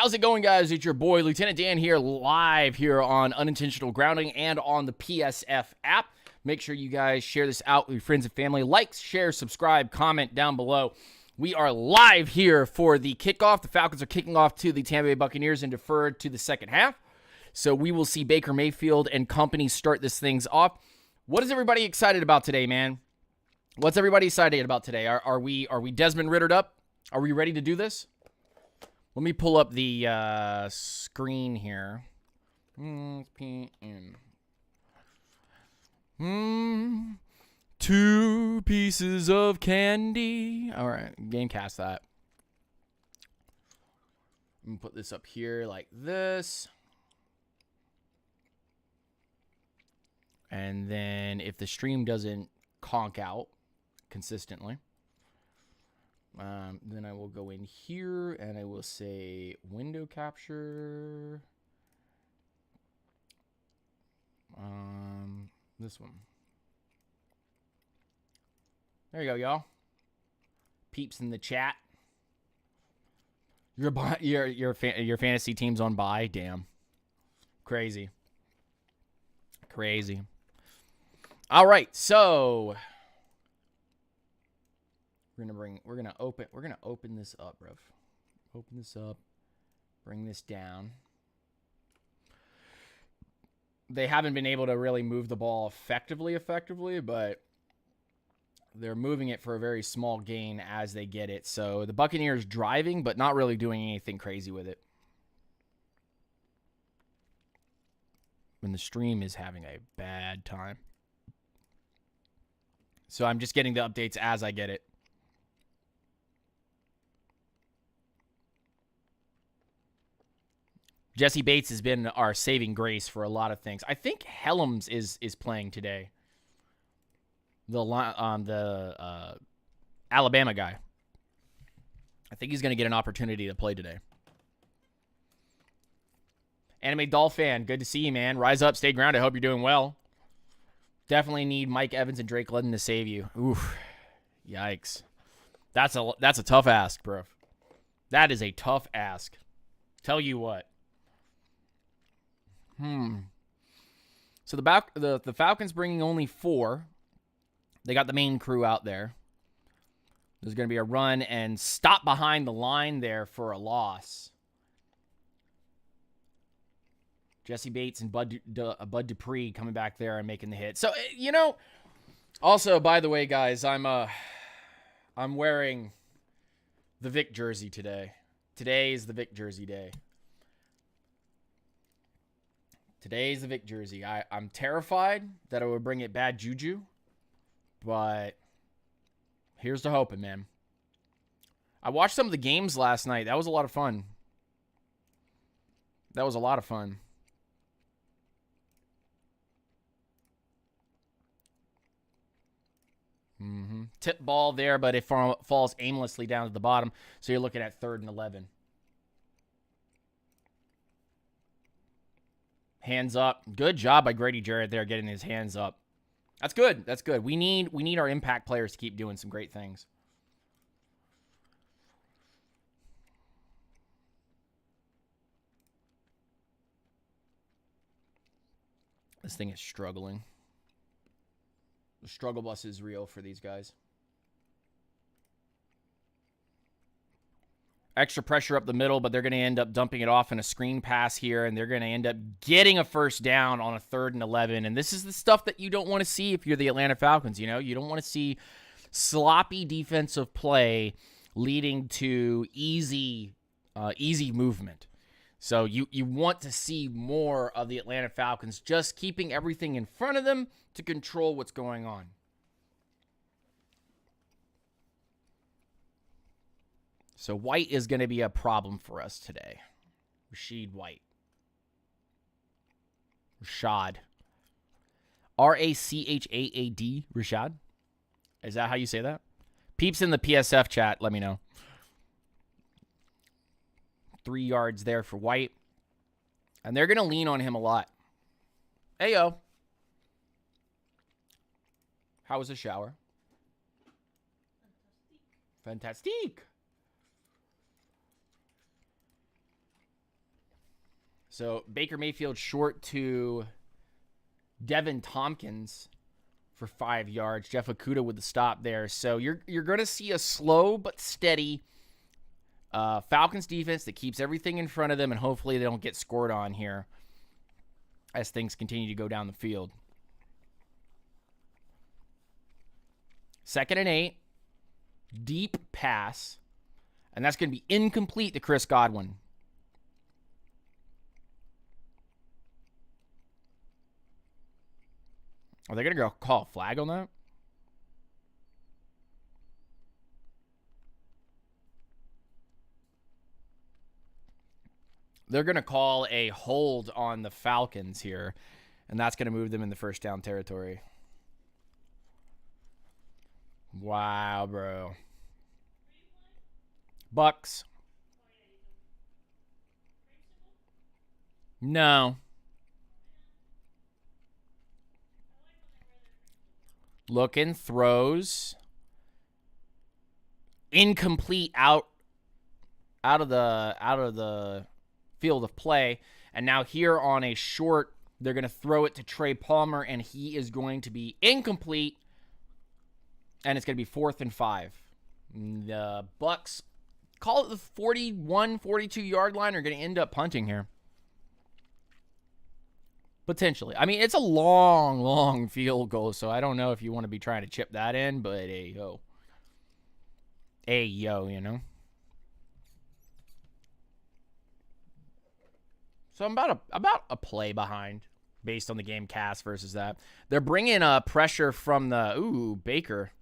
How's it going, guys? It's your boy, Lieutenant Dan here, live here on Unintentional Grounding and on the PSF app. Make sure you guys share this out with your friends and family. Like, share, subscribe, comment down below. We are live here for the kickoff. The Falcons are kicking off to the Tampa Bay Buccaneers and deferred to the second half. So we will see Baker Mayfield and company start this things off. What is everybody excited about today, man? What's everybody excited about today? Are we Desmond Rittered up? Are we ready to do this? Let me pull up the screen here. Two pieces of candy. All right, Gamecast that. I'm going to put this up here like this. And then if the stream doesn't conk out consistently, then I will go in here and I will say window capture. This one. There you go, y'all. Peeps in the chat. Your fantasy team's on bye. Damn. Crazy. All right, so we're gonna open this up, bro. Open this up. Bring this down. They haven't been able to really move the ball effectively, but they're moving it for a very small gain as they get it. So the Buccaneers driving, but not really doing anything crazy with it. When the stream is having a bad time. So I'm just getting the updates as I get it. Jesse Bates has been our saving grace for a lot of things. I think Helms is playing today. The Alabama guy. I think he's going to get an opportunity to play today. Anime Doll fan, good to see you, man. Rise up, stay grounded. I hope you're doing well. Definitely need Mike Evans and Drake London to save you. Oof. Yikes. That's a tough ask, bro. That is a tough ask. Tell you what. So the Falcons bringing only 4. They got the main crew out there. There's going to be a run and stop behind the line there for a loss. Jesse Bates and Bud Dupree coming back there and making the hit. So, also, by the way, guys, I'm wearing the Vic jersey today. Today is the Vic jersey day. Today's the Vic jersey. I'm terrified that it would bring it bad juju, but here's to hoping, man. I watched some of the games last night. That was a lot of fun. Tip ball there, but it falls aimlessly down to the bottom. So you're looking at 3rd and 11. Hands up. Good job by Grady Jarrett there getting his hands up. That's good. We need our impact players to keep doing some great things. This thing is struggling. The struggle bus is real for these guys. Extra pressure up the middle, but they're going to end up dumping it off in a screen pass here, and they're going to end up getting a first down on a 3rd and 11. And this is the stuff that you don't want to see if you're the Atlanta Falcons. You don't want to see sloppy defensive play leading to easy movement. So you want to see more of the Atlanta Falcons just keeping everything in front of them to control what's going on. So White is going to be a problem for us today. Rashad White. Rashad. R-A-C-H-A-A-D. Rashad. Is that how you say that? Peeps in the PSF chat, let me know. 3 yards there for White. And they're going to lean on him a lot. Hey, yo. How was the shower? Fantastic. So Baker Mayfield short to Devin Tompkins for 5 yards. Jeff Okudah with the stop there. So you're going to see a slow but steady Falcons defense that keeps everything in front of them, and hopefully they don't get scored on here as things continue to go down the field. 2nd and 8. Deep pass. And that's going to be incomplete to Chris Godwin. Are they going to go call a flag on that? They're going to call a hold on the Falcons here, and that's going to move them in the first down territory. Wow, bro. Bucs. No. Looking, throws. Incomplete out of the field of play. And now here on a short, they're going to throw it to Trey Palmer, and he is going to be incomplete. And it's going to be 4th and 5. The Bucs, call it the 41, 42-yard line, are going to end up punting here. Potentially. I mean, it's a long, long field goal, so I don't know if you want to be trying to chip that in, but hey, yo. Hey, yo, you know. So I'm about a play behind based on the game cast versus that. They're bringing pressure from the Baker.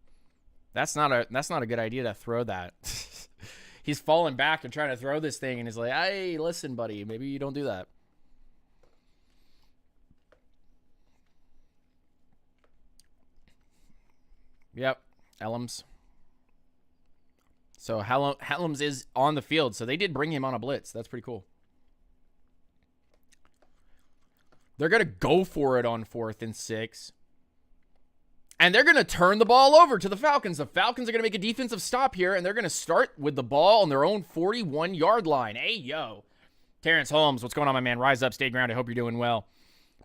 That's not a good idea to throw that. He's falling back and trying to throw this thing, and he's like, "Hey, listen, buddy, maybe you don't do that." Yep, Ellams. So Hellams is on the field, so they did bring him on a blitz. That's pretty cool. They're going to go for it on 4th and 6. And they're going to turn the ball over to the Falcons. The Falcons are going to make a defensive stop here, and they're going to start with the ball on their own 41-yard line. Hey, yo. Terrence Holmes, what's going on, my man? Rise up, stay grounded. I hope you're doing well.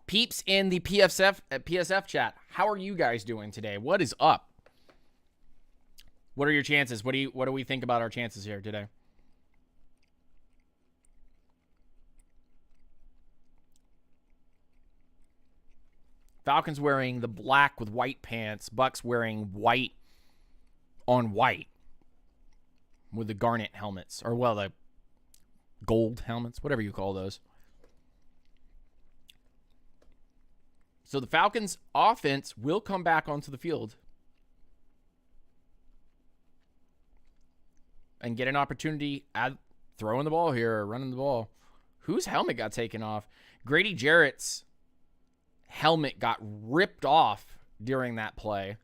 Peeps in the PSF chat, how are you guys doing today? What is up? What are your chances? What do we think about our chances here today? Falcons wearing the black with white pants. Bucs wearing white on white with the garnet helmets. Or, well, the gold helmets. Whatever you call those. So the Falcons' offense will come back onto the field and get an opportunity at throwing the ball here or running the ball. Whose helmet got taken off? Grady Jarrett's helmet got ripped off during that play.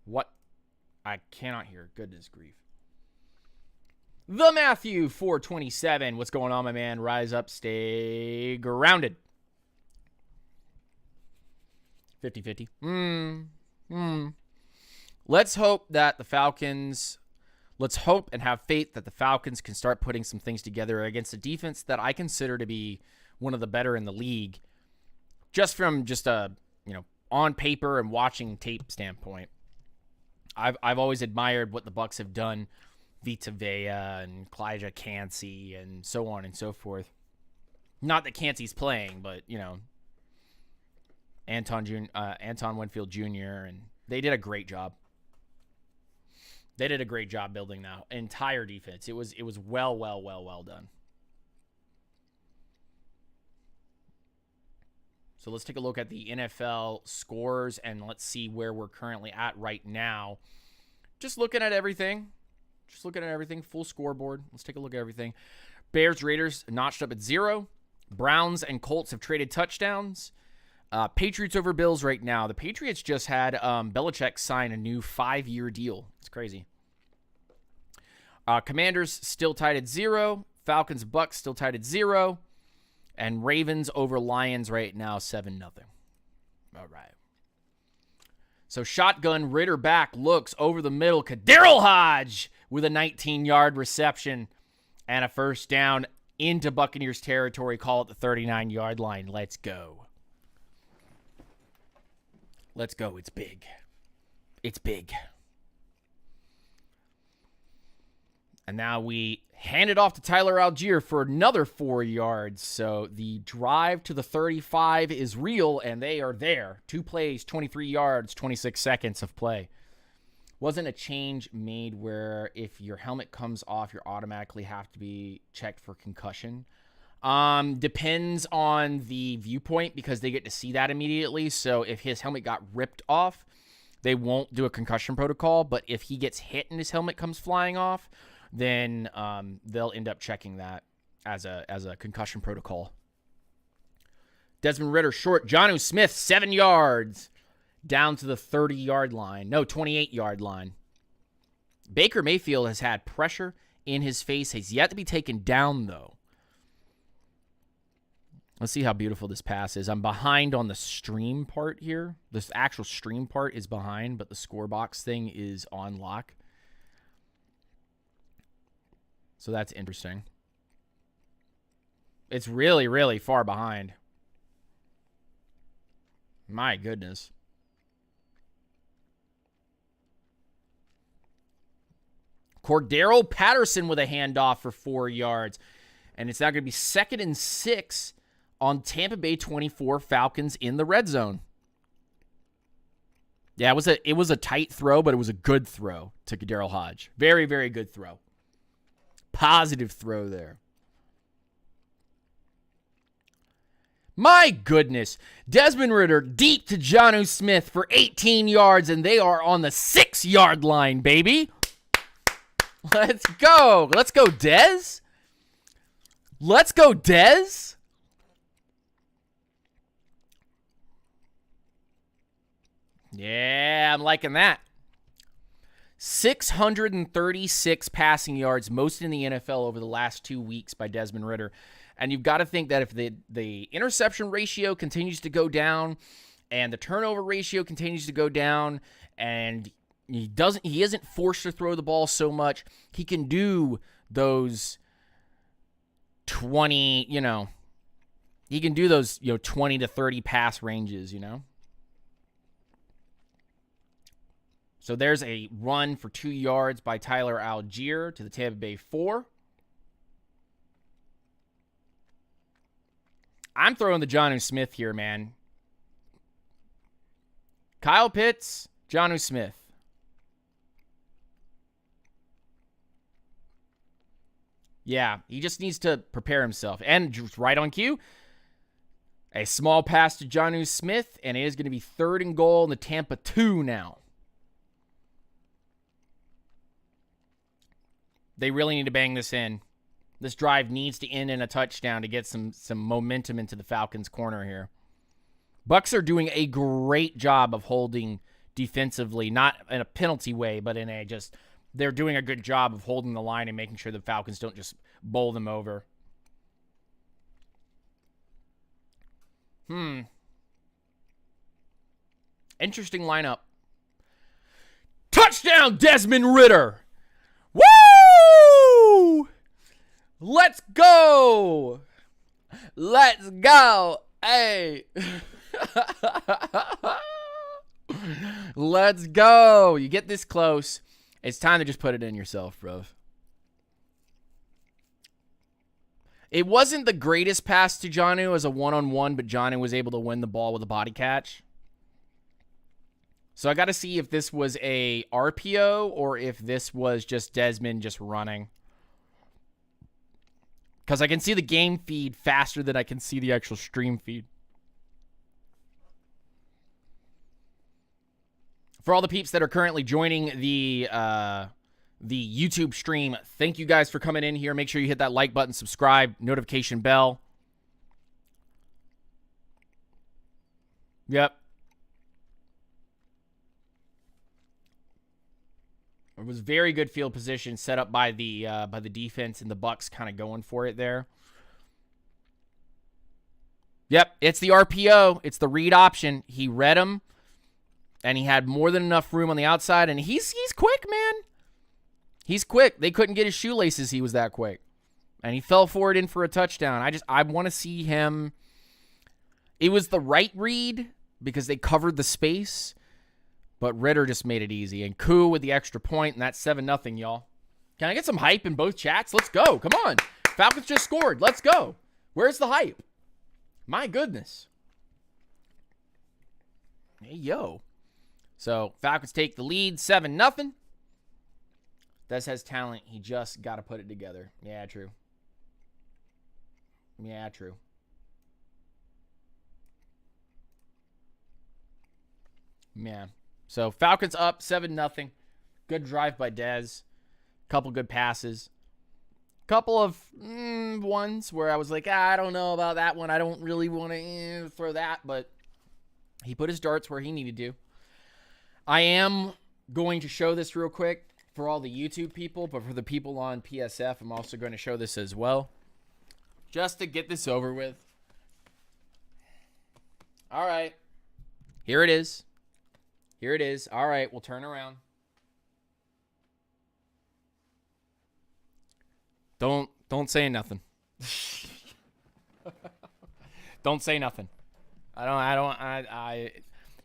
What? I cannot hear. Goodness grief. The Matthew 427. What's going on, my man? Rise up, stay grounded. 50-50. Let's hope that the Falcons... Let's hope and have faith that the Falcons can start putting some things together against a defense that I consider to be one of the better in the league, just from a on paper and watching tape standpoint. I've always admired what the Bucs have done, Vita Vea and Clyde Cansey and so on and so forth. Not that Cansey's playing, but Anton Winfield Jr. and they did a great job. They did a great job building the entire defense. It was well done. So let's take a look at the NFL scores and let's see where we're currently at right now. Just looking at everything. Full scoreboard. Let's take a look at everything. Bears, Raiders notched up at 0. Browns and Colts have traded touchdowns. Patriots over Bills right now. The Patriots just had Belichick sign a new 5-year deal. It's crazy. Commanders still tied at 0. Falcons, Bucs still tied at 0. And Ravens over Lions right now 7-0. All right. So shotgun, Ritter back, looks over the middle. Daryl Hodge with a 19-yard reception and a first down into Buccaneers territory. Call it the 39-yard line. Let's go. Let's go. It's big. It's big. And now we hand it off to Tyler Algier for another 4 yards. So the drive to the 35 is real, and they are there. 2 plays, 23 yards, 26 seconds of play. Wasn't a change made where if your helmet comes off, you automatically have to be checked for concussion? Depends on the viewpoint because they get to see that immediately. So if his helmet got ripped off, they won't do a concussion protocol. But if he gets hit and his helmet comes flying off, then they'll end up checking that as a concussion protocol. Desmond Ritter short. Jonnu Smith, 7 yards down to the 30-yard line. No, 28-yard line. Baker Mayfield has had pressure in his face. He's yet to be taken down, though. Let's see how beautiful this pass is. I'm behind on the stream part here. This actual stream part is behind, but the score box thing is on lock. So that's interesting. It's really, really far behind. My goodness. Cordero Patterson with a handoff for 4 yards. And it's now going to be 2nd and 6 on Tampa Bay 24 Falcons in the red zone. Yeah, it was a tight throw, but it was a good throw to Daryl Hodge. Very, very good throw. Positive throw there. My goodness. Desmond Ritter deep to Jonnu Smith for 18 yards, and they are on the 6-yard line, baby. Let's go. Let's go, Dez. Let's go, Dez. Yeah, I'm liking that. 636 passing yards, most in the NFL over the last 2 weeks by Desmond Ritter. And you've got to think that if the interception ratio continues to go down and the turnover ratio continues to go down and he isn't forced to throw the ball so much, he can do those 20, he can do those, 20 to 30 pass ranges, So there's a run for 2 yards by Tyler Algier to the Tampa Bay 4. I'm throwing the Jonnu Smith here, man. Kyle Pitts, Jonnu Smith. Yeah, he just needs to prepare himself. And right on cue, a small pass to Jonnu Smith, and it is going to be 3rd and goal in the Tampa 2 now. They really need to bang this in. This drive needs to end in a touchdown to get some momentum into the Falcons' corner here. Bucs are doing a great job of holding defensively, not in a penalty way, but in a just, they're doing a good job of holding the line and making sure the Falcons don't just bowl them over. Interesting lineup. Touchdown, Desmond Ritter! Woo! Let's go! Let's go! Hey! Let's go! You get this close, it's time to just put it in yourself, bro. It wasn't the greatest pass to Jonnu as a one-on-one, but Jonnu was able to win the ball with a body catch. So I got to see if this was a RPO or if this was just Desmond just running. Because I can see the game feed faster than I can see the actual stream feed. For all the peeps that are currently joining the YouTube stream, thank you guys for coming in here. Make sure you hit that like button, subscribe, notification bell. Yep. It was very good field position set up by the defense, and the Bucs kind of going for it there. Yep, it's the RPO. It's the read option. He read him, And he had more than enough room on the outside, and he's quick, man. He's quick. They couldn't get his shoelaces. He was that quick. And he fell forward in for a touchdown. I want to see him. It was the right read because they covered the space, but Ritter just made it easy. And Koo with the extra point, and that's 7-0, y'all. Can I get some hype in both chats? Let's go. Come on. Falcons just scored. Let's go. Where's the hype? My goodness. Hey, yo. So, Falcons take the lead, 7-0. Des has talent. He just got to put it together. Yeah, true. Yeah, true. Yeah. So, Falcons up, 7-0. Good drive by Des. Couple good passes. Couple of ones where I was like, I don't know about that one. I don't really want to throw that, but he put his darts where he needed to. I am going to show this real quick for all the YouTube people, but for the people on PSF, I'm also going to show this as well. Just to get this over with. All right. Here it is. Here it is. All right, we'll turn around. Don't say nothing. Don't say nothing.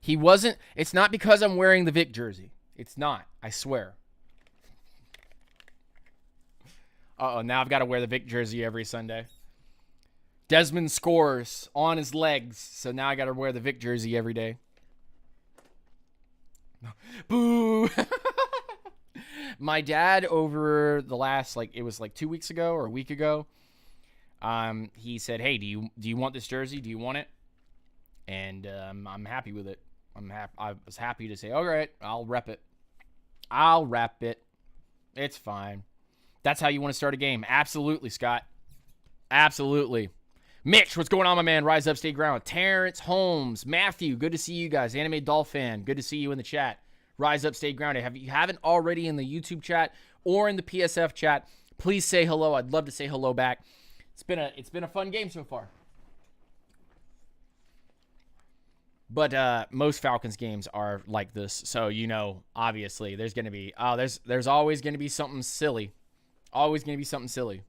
He wasn't. It's not because I'm wearing the Vic jersey. It's not. I swear. Uh-oh, now I've got to wear the Vic jersey every Sunday. Desmond scores on his legs, so now I got to wear the Vic jersey every day. Boo! My dad over the last, it was 2 weeks ago or a week ago, he said, hey, do you want this jersey? Do you want it? And I'm happy with it. I was happy to say, all right, I'll rep it. I'll rep it. It's fine. That's how you want to start a game. Absolutely, Scott. Absolutely. Mitch, what's going on, my man? Rise up, stay ground. Terrence Holmes, Matthew, good to see you guys. Anime Dolphin, good to see you in the chat. Rise up, stay grounded. If you haven't already in the YouTube chat or in the PSF chat, please say hello. I'd love to say hello back. It's been a fun game so far. But most Falcons games are like this, so obviously there's gonna be there's always gonna be something silly. Always gonna be something silly.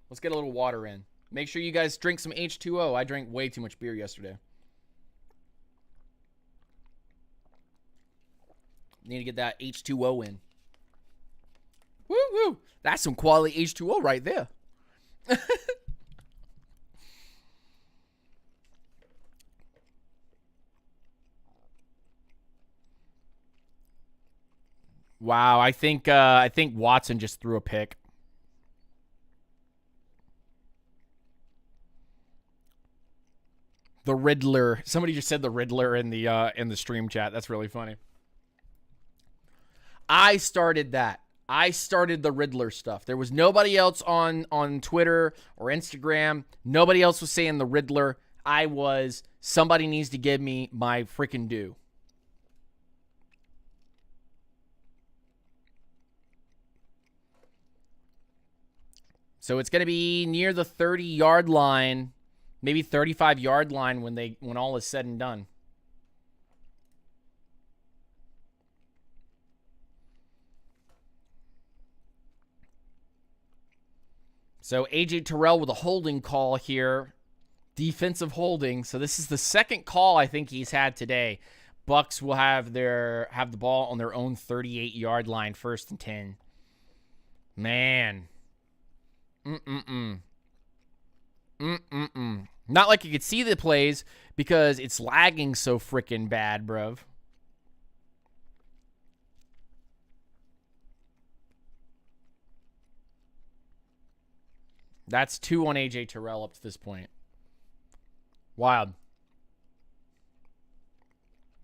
Let's get a little water in. Make sure you guys drink some H2O. I drank way too much beer yesterday. Need to get that H2O in. Woo woo! That's some quality H2O right there. Wow, I think Watson just threw a pick. The Riddler. Somebody just said the Riddler in the stream chat. That's really funny. I started that. I started the Riddler stuff. There was nobody else on Twitter or Instagram. Nobody else was saying the Riddler. I was. Somebody needs to give me my freaking due. So it's going to be near the 30-yard line, maybe 35-yard line when all is said and done. So A.J. Terrell with a holding call here, defensive holding. So this is the second call I think he's had today. Bucs will have the ball on their own 38-yard line, 1st and 10. Man. Not like you could see the plays because it's lagging so freaking bad, bruv. That's 2 on A.J. Terrell up to this point. Wild.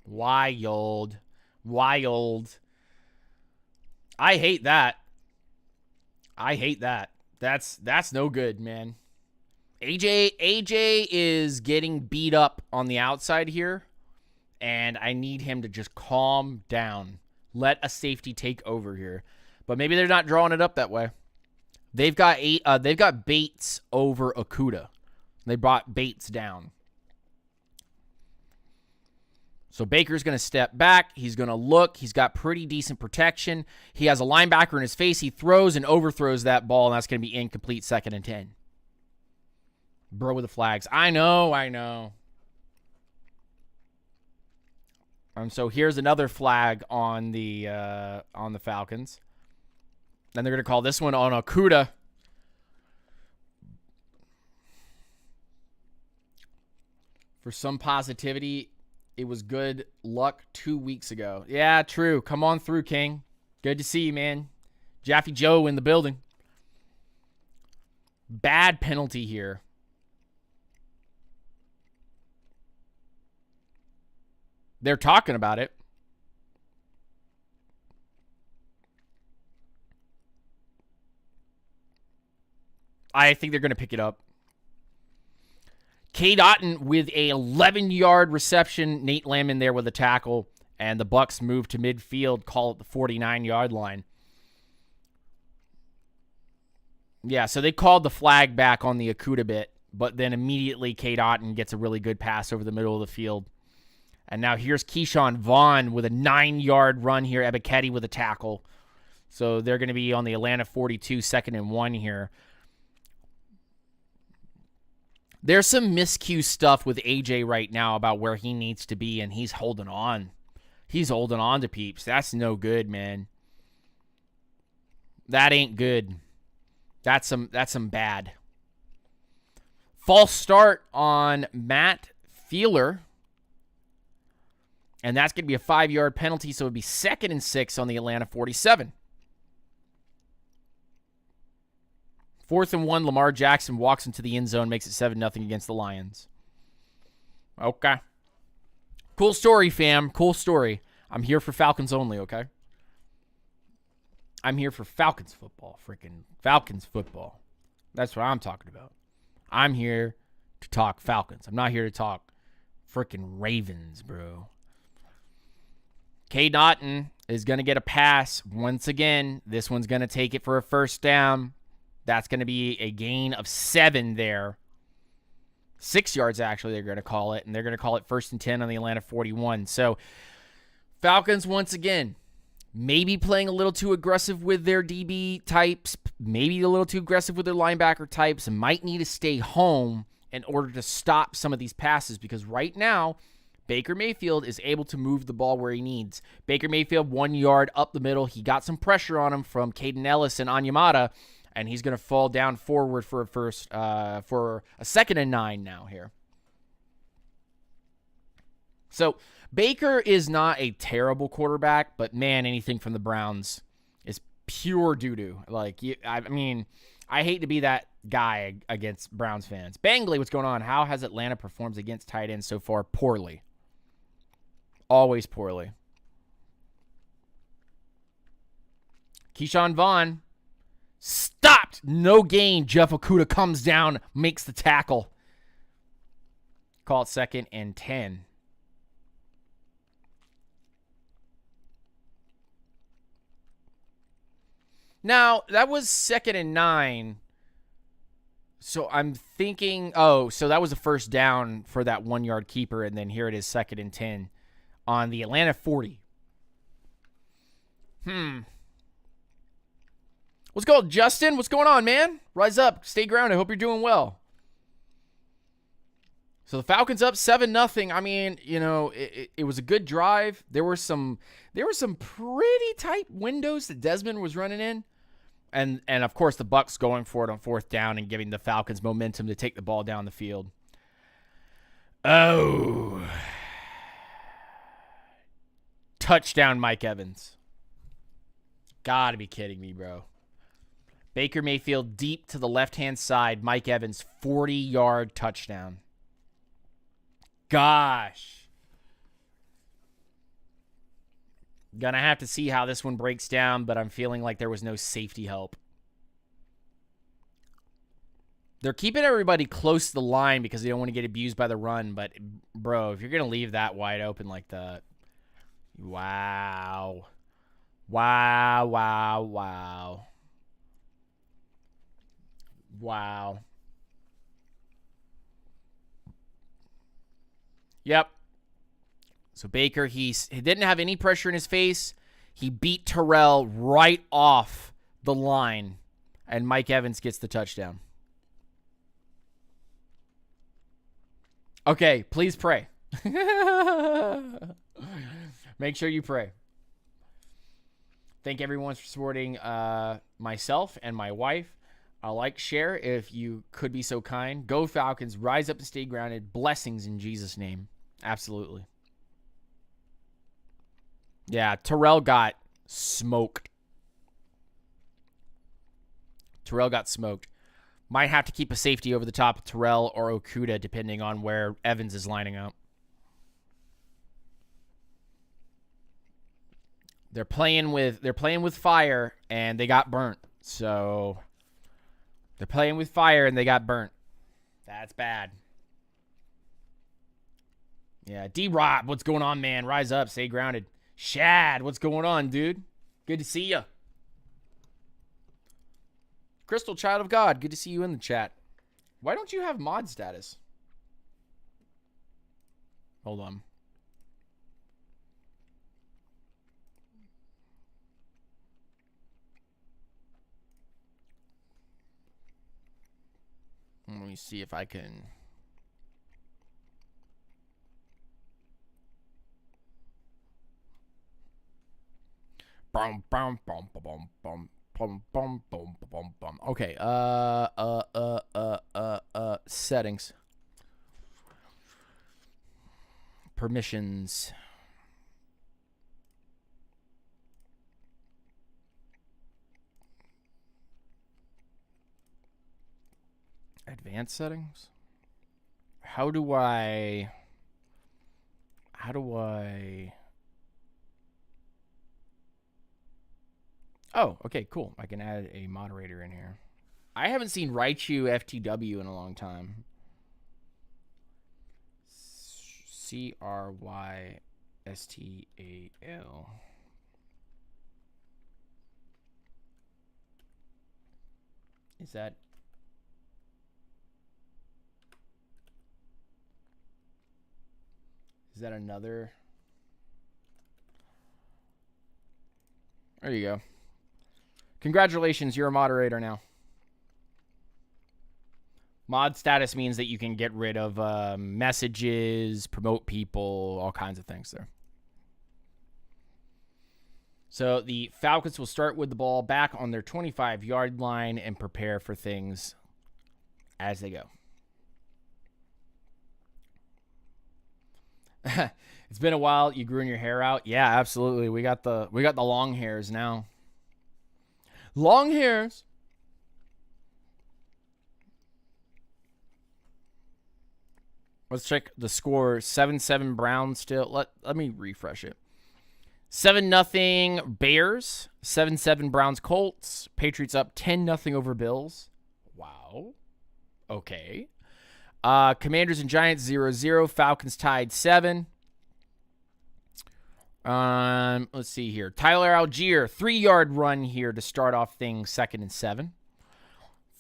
Wild. I hate that. That's no good, man. AJ is getting beat up on the outside here, and I need him to just calm down. Let a safety take over here. But maybe they're not drawing it up that way. They've got Bates over Okuda. They brought Bates down. So Baker's going to step back. He's going to look. He's got pretty decent protection. He has a linebacker in his face. He throws and overthrows that ball, and that's going to be incomplete, 2nd and 10. Bro with the flags. I know. And so here's another flag on the Falcons. Then they're going to call this one on Okuda. For some positivity, it was good luck 2 weeks ago. Yeah, true. Come on through, King. Good to see you, man. Jaffe Joe in the building. Bad penalty here. They're talking about it. I think they're going to pick it up. Cade Otton with a 11-yard reception. Nate Landman there with a tackle. And the Bucs move to midfield, call it the 49-yard line. Yeah, so they called the flag back on the Okuda bit, but then immediately Cade Otton gets a really good pass over the middle of the field. And now here's Keyshawn Vaughn with a 9-yard run here. Ebiketie with a tackle. So they're going to be on the Atlanta 42, 2nd and 1 here. There's some miscue stuff with AJ right now about where he needs to be, and he's holding on. He's holding on to peeps. That's no good, man. That ain't good. That's some bad. False start on Matt Feeler. And that's going to be a 5-yard penalty, so it would be 2nd and 6 on the Atlanta 47. 4th and 1, Lamar Jackson walks into the end zone, makes it 7-0 against the Lions. Okay. Cool story, fam. Cool story. I'm here for Falcons only, okay? I'm here for Falcons football. Freaking Falcons football. That's what I'm talking about. I'm here to talk Falcons. I'm not here to talk freaking Ravens, bro. Cade Otton is going to get a pass once again. This one's going to take it for a first down. That's going to be a gain of 7 there. 6 yards, actually, they're going to call it. And they're going to call it 1st and 10 on the Atlanta 41. So, Falcons, once again, maybe playing a little too aggressive with their DB types. Maybe a little too aggressive with their linebacker types. And might need to stay home in order to stop some of these passes. Because right now, Baker Mayfield is able to move the ball where he needs. Baker Mayfield, 1 yard up the middle. He got some pressure on him from Caden Ellis and Onyemata. And he's going to fall down forward for a 2nd and 9 now here. So Baker is not a terrible quarterback, but man, anything from the Browns is pure doo-doo. Like, I mean, I hate to be that guy against Browns fans. Bangley, what's going on? How has Atlanta performed against tight ends so far? Poorly. Always poorly. Keyshawn Vaughn. Stopped. No gain. Jeff Okuda comes down, makes the tackle. Call it 2nd and 10. Now, that was 2nd and 9. So I'm thinking, so that was a first down for that 1-yard keeper, and then here it is 2nd and 10 on the Atlanta 40. What's going on, Justin? What's going on, man? Rise up. Stay grounded. Hope you're doing well. So the Falcons up 7-0. I mean, you know, it was a good drive. There were some pretty tight windows that Desmond was running in. And of course, the Bucs going for it on 4th down and giving the Falcons momentum to take the ball down the field. Oh. Touchdown, Mike Evans. Gotta be kidding me, bro. Baker Mayfield deep to the left-hand side. Mike Evans, 40-yard touchdown. Gosh. Gonna have to see how this one breaks down, but I'm feeling like there was no safety help. They're keeping everybody close to the line because they don't want to get abused by the run, but, bro, if you're going to leave that wide open like that, wow. Wow, wow, wow. Wow. Yep. So Baker, he didn't have any pressure in his face. He beat Terrell right off the line, and Mike Evans gets the touchdown. Okay, please pray. Make sure you pray. Thank everyone for supporting myself and my wife. Like, share if you could be so kind. Go Falcons. Rise up and stay grounded. Blessings in Jesus' name. Absolutely. Yeah, Terrell got smoked. Terrell got smoked. Might have to keep a safety over the top of Terrell or Okuda, depending on where Evans is lining up. They're playing with fire, and they got burnt. So they're playing with fire, and they got burnt. That's bad. Yeah, D-Rob, what's going on, man? Rise up, stay grounded. Shad, what's going on, dude? Good to see you. Crystal, child of God, good to see you in the chat. Why don't you have mod status? Hold on. Let me see if I can. Okay. Settings. Permissions. Advanced settings. How do I Oh, okay, cool. I can add a moderator in here. I haven't seen Raichu FTW in a long time. CRYSTAL. Is that another? There you go. Congratulations, you're a moderator now. Mod status means that you can get rid of messages, promote people, all kinds of things there. So the Falcons will start with the ball back on their 25-yard line and prepare for things as they go. It's been a while. You grew your hair out. Yeah, absolutely. We got the long hairs now. Long hairs. Let's check the score. 7-7 Browns still. Let me refresh it. 7-0 Bears. 7-7 Browns Colts. Patriots up 10-0 over Bills. Wow. Okay. Commanders and Giants 0-0. Falcons tied 7. Let's see here. Tyler Algier, 3-yard run here to start off things, 2nd and 7.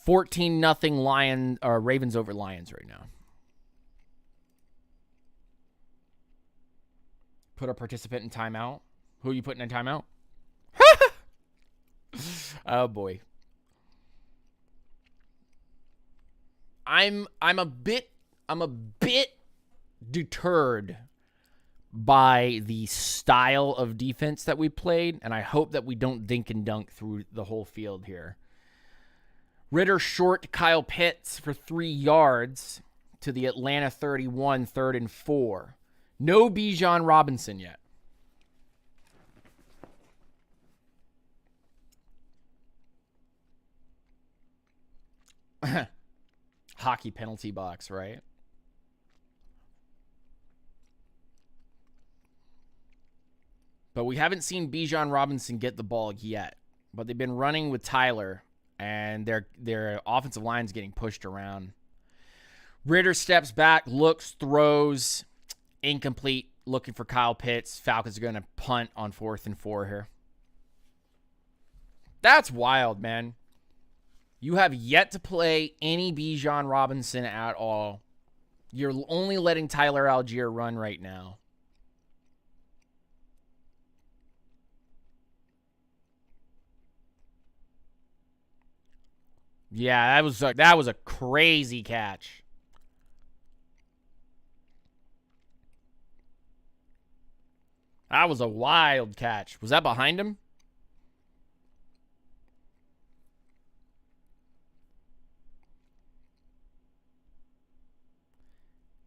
14-0 Ravens over Lions right now. Put a participant in timeout. Who are you putting in timeout? Oh boy. I'm a bit deterred by the style of defense that we played, and I hope that we don't dink and dunk through the whole field here. Ritter short Kyle Pitts for 3 yards to the Atlanta 31, 3rd and 4. No Bijan Robinson yet. Hockey penalty box, right? But we haven't seen Bijan Robinson get the ball yet. But they've been running with Tyler, and their offensive line's getting pushed around. Ritter steps back, looks, throws, incomplete, looking for Kyle Pitts. Falcons are going to punt on 4th and 4 here. That's wild, man. You have yet to play any Bijan Robinson at all. You're only letting Tyler Algier run right now. Yeah, that was a crazy catch. That was a wild catch. Was that behind him?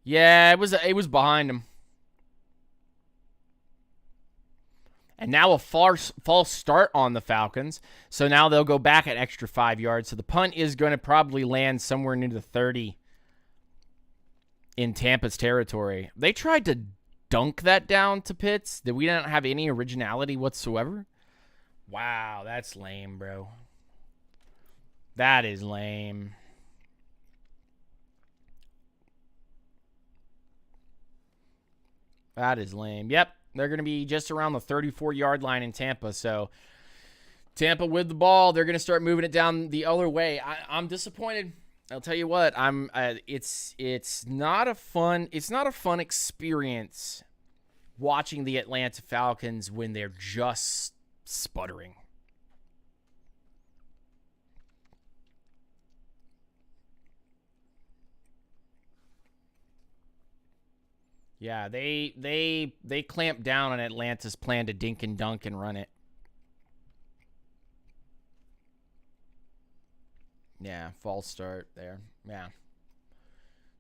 Yeah, it was behind him. And now a false start on the Falcons. So now they'll go back an extra 5 yards. So the punt is going to probably land somewhere near the 30 in Tampa's territory. They tried to dunk that down to Pitts. That we didn't have any originality whatsoever. Wow, that's lame, bro. That is lame. That is lame. Yep, they're going to be just around the 34-yard line in Tampa. So Tampa with the ball, they're going to start moving it down the other way. I'm disappointed. I'll tell you what. It's not a fun experience watching the Atlanta Falcons when they're just sputtering. Yeah, they clamped down on Atlanta's plan to dink and dunk and run it. Yeah, false start there. Yeah.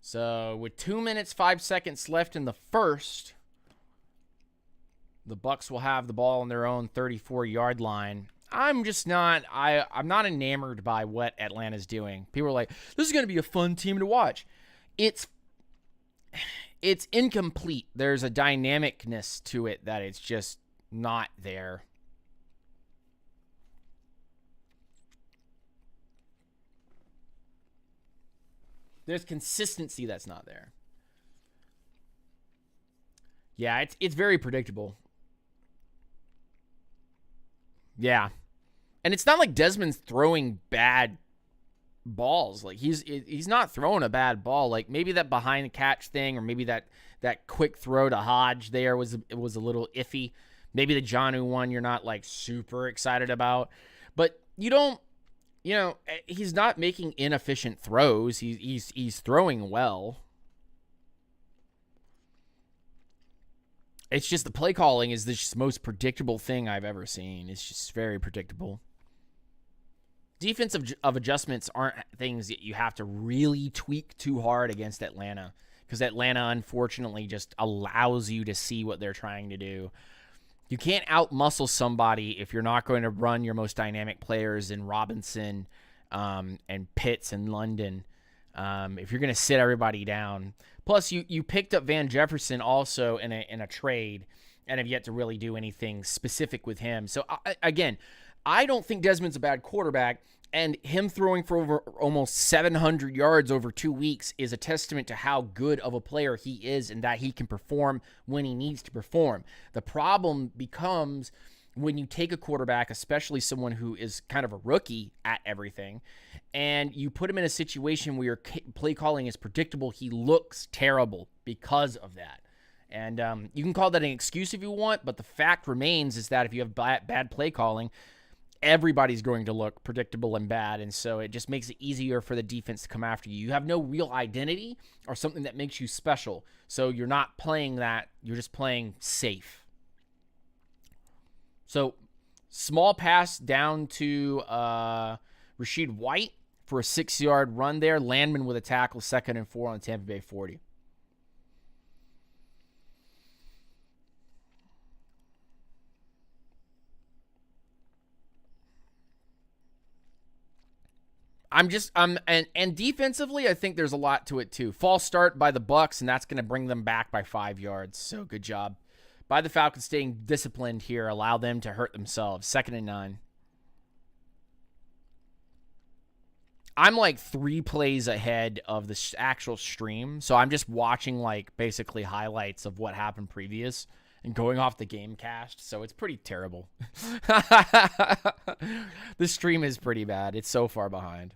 So with 2 minutes, 5 seconds left in the first, the Bucs will have the ball on their own 34-yard line. I'm not enamored by what Atlanta's doing. People are like, this is going to be a fun team to watch. It's incomplete. There's a dynamicness to it that it's just not there. There's consistency that's not there. Yeah, it's very predictable. Yeah. And it's not like Desmond's throwing bad balls. Like he's not throwing a bad ball. Like maybe that behind the catch thing, or maybe that quick throw to Hodge there was a little iffy. Maybe the Jonnu one you're not like super excited about. But he's not making inefficient throws. He's throwing well. It's just the play calling is the most predictable thing I've ever seen. It's just very predictable. Defensive adjustments aren't things that you have to really tweak too hard against Atlanta, because Atlanta, unfortunately, just allows you to see what they're trying to do. You can't outmuscle somebody if you're not going to run your most dynamic players in Robinson and Pitts and London. If you're going to sit everybody down. Plus, you picked up Van Jefferson also in a trade and have yet to really do anything specific with him. So, again, I don't think Desmond's a bad quarterback, and him throwing for over almost 700 yards over 2 weeks is a testament to how good of a player he is and that he can perform when he needs to perform. The problem becomes when you take a quarterback, especially someone who is kind of a rookie at everything, and you put him in a situation where your play calling is predictable, he looks terrible because of that. And you can call that an excuse if you want, but the fact remains is that if you have bad play calling, everybody's going to look predictable and bad, and so it just makes it easier for the defense to come after you. You have no real identity or something that makes you special, so you're not playing that. You're just playing safe. So, small pass down to Rashid White for a 6-yard run there. Landman with a tackle, 2nd and 4 on the Tampa Bay 40. And defensively, I think there's a lot to it too. False start by the Bucs, and that's going to bring them back by 5 yards. So good job by the Falcons staying disciplined here. Allow them to hurt themselves. 2nd and 9. I'm like 3 plays ahead of the actual stream, so I'm just watching like basically highlights of what happened previous and going off the game cast. So it's pretty terrible. The stream is pretty bad. It's so far behind.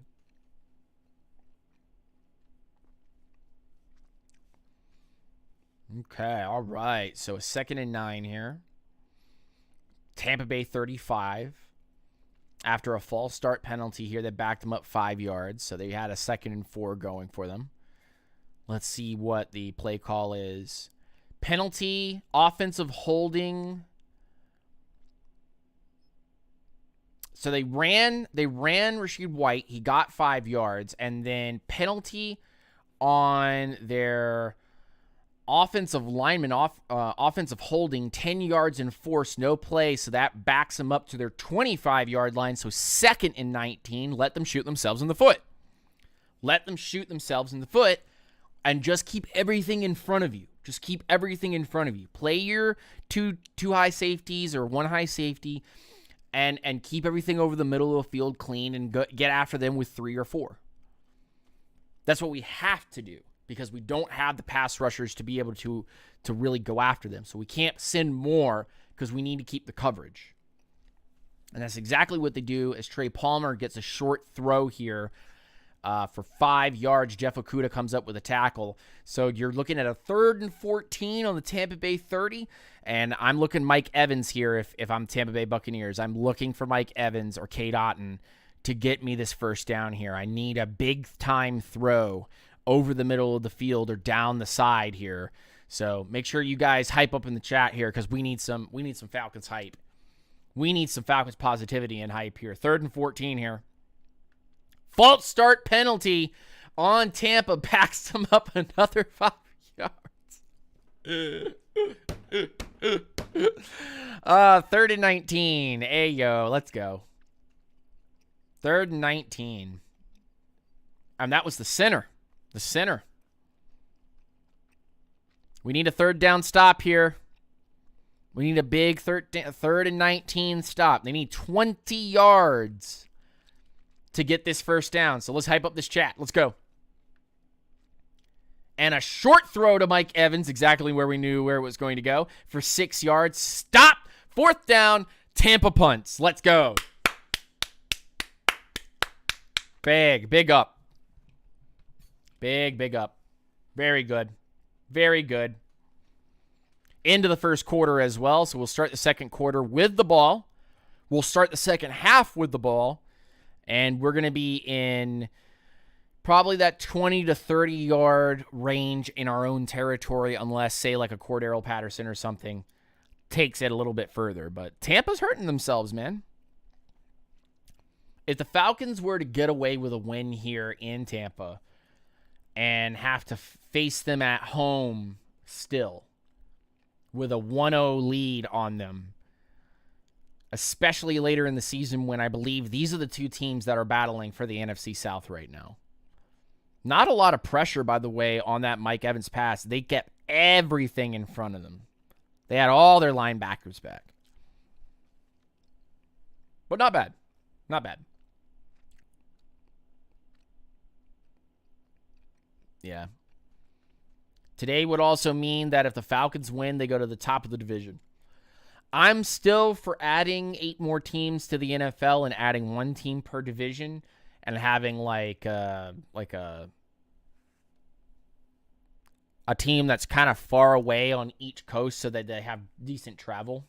Okay, all right. So a 2nd and 9 here. Tampa Bay 35. after a false start penalty here that backed them up 5 yards. So they had a 2nd and 4 going for them. Let's see what the play call is. Penalty, offensive holding. So they ran Rashid White. He got 5 yards. And then penalty on their offensive lineman, offensive holding, 10 yards and force, no play. So that backs them up to their 25-yard line. So 2nd and 19. Let them shoot themselves in the foot. Let them shoot themselves in the foot. And just keep everything in front of you. Just keep everything in front of you. Play your two high safeties or 1 high safety. And keep everything over the middle of the field clean and get after them with 3 or 4. That's what we have to do because we don't have the pass rushers to be able to really go after them. So we can't send more because we need to keep the coverage. And that's exactly what they do as Trey Palmer gets a short throw here for 5 yards. Jeff Okuda comes up with a tackle. So you're looking at a 3rd and 14 on the Tampa Bay 30. And I'm looking Mike Evans here if I'm Tampa Bay Buccaneers. I'm looking for Mike Evans or Cade Otton to get me this first down here. I need a big-time throw over the middle of the field or down the side here. So make sure you guys hype up in the chat here because we need some Falcons hype. We need some Falcons positivity and hype here. 3rd and 14 here. False start penalty on Tampa backs them up another 5 yards. 3rd and 19. Hey, yo, let's go. 3rd and 19. And that was the center. The center. We need a 3rd down stop here. We need a big 3rd and 19 stop. They need 20 yards to get this first down. So let's hype up this chat. Let's go. And a short throw to Mike Evans, exactly where we knew where it was going to go, for 6 yards. Stop. 4th down. Tampa punts. Let's go. Big up. Big up. Very good. Very good. Into the first quarter as well. So we'll start the second quarter with the ball. We'll start the second half with the ball. And we're going to be in probably that 20 to 30 yard range in our own territory, unless, say, like a Cordero Patterson or something takes it a little bit further. But Tampa's hurting themselves, man. If the Falcons were to get away with a win here in Tampa and have to face them at home still with a 1-0 lead on them, especially later in the season when I believe these are the two teams that are battling for the NFC South right now. Not a lot of pressure, by the way, on that Mike Evans pass. They kept everything in front of them. They had all their linebackers back. But not bad. Not bad. Yeah. Today would also mean that if the Falcons win, they go to the top of the division. I'm still for adding 8 more teams to the NFL and adding 1 team per division and having like a team that's kind of far away on each coast so that they have decent travel.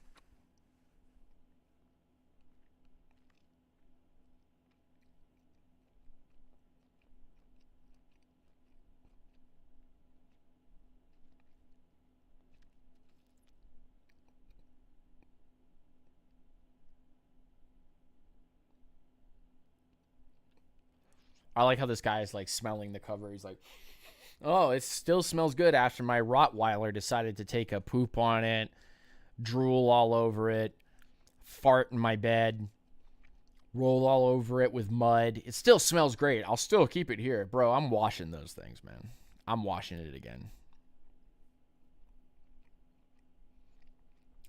I like how this guy is like smelling the cover. He's like, oh, it still smells good after my Rottweiler decided to take a poop on it, drool all over it, fart in my bed, roll all over it with mud. It still smells great. I'll still keep it here. Bro, I'm washing those things, man. I'm washing it again.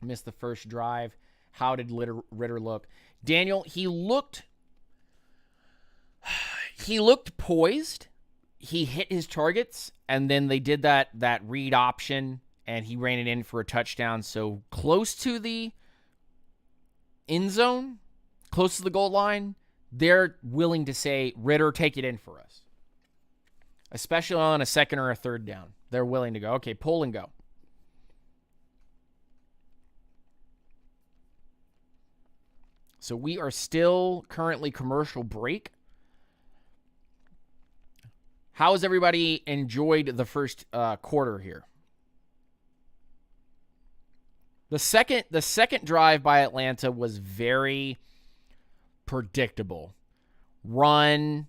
Missed the first drive. How did Ritter look? Daniel, he looked poised. He hit his targets, and then they did that read option, and he ran it in for a touchdown. So close to the end zone, close to the goal line, they're willing to say, Ritter, take it in for us. Especially on a 2nd or a 3rd down. They're willing to go, okay, pull and go. So we are still currently commercial break. How has everybody enjoyed the first quarter here? The second drive by Atlanta was very predictable. Run,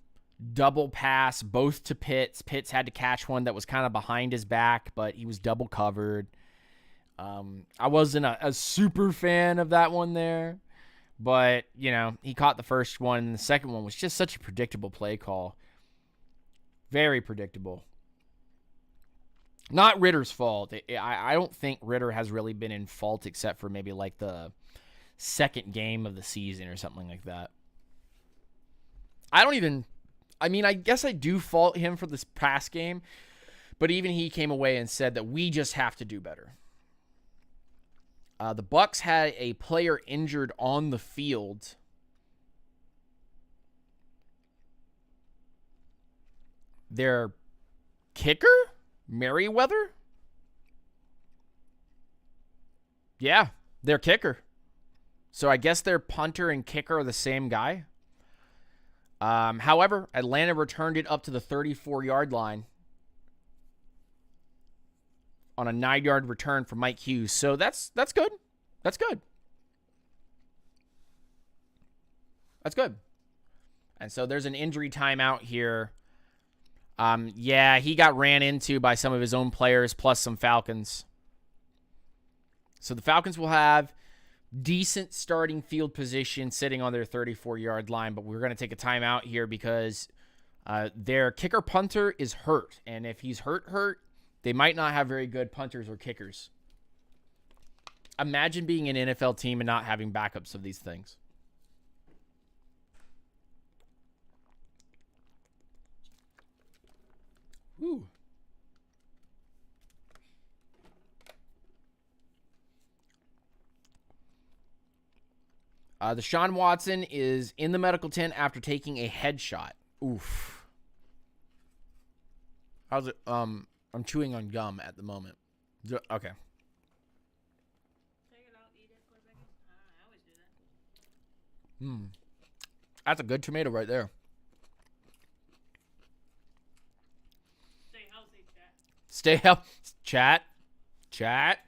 double pass, both to Pitts. Pitts had to catch one that was kind of behind his back, but he was double covered. I wasn't a super fan of that one there, but, you know, he caught the first one, and the second one was just such a predictable play call. Very predictable. Not Ritter's fault. I don't think Ritter has really been in fault except for maybe like the second game of the season or something like that. I guess I do fault him for this past game, but even he came away and said that we just have to do better. The Bucs had a player injured on the field. Their kicker, Merriweather? Yeah, their kicker. So I guess their punter and kicker are the same guy. However, Atlanta returned it up to the 34-yard line on a 9-yard return from Mike Hughes. So that's good. That's good. That's good. And so there's an injury timeout here. Yeah, he got ran into by some of his own players plus some Falcons. So the Falcons will have decent starting field position sitting on their 34-yard line, but we're going to take a timeout here because their kicker punter is hurt. And if he's hurt, they might not have very good punters or kickers. Imagine being an NFL team and not having backups of these things. Ooh. Deshaun Watson is in the medical tent after taking a headshot. Oof. How's it? I'm chewing on gum at the moment. Okay. Take it out, eat it for a second. I always do that. That's a good tomato right there. Stay healthy, chat. Stay healthy. Chat.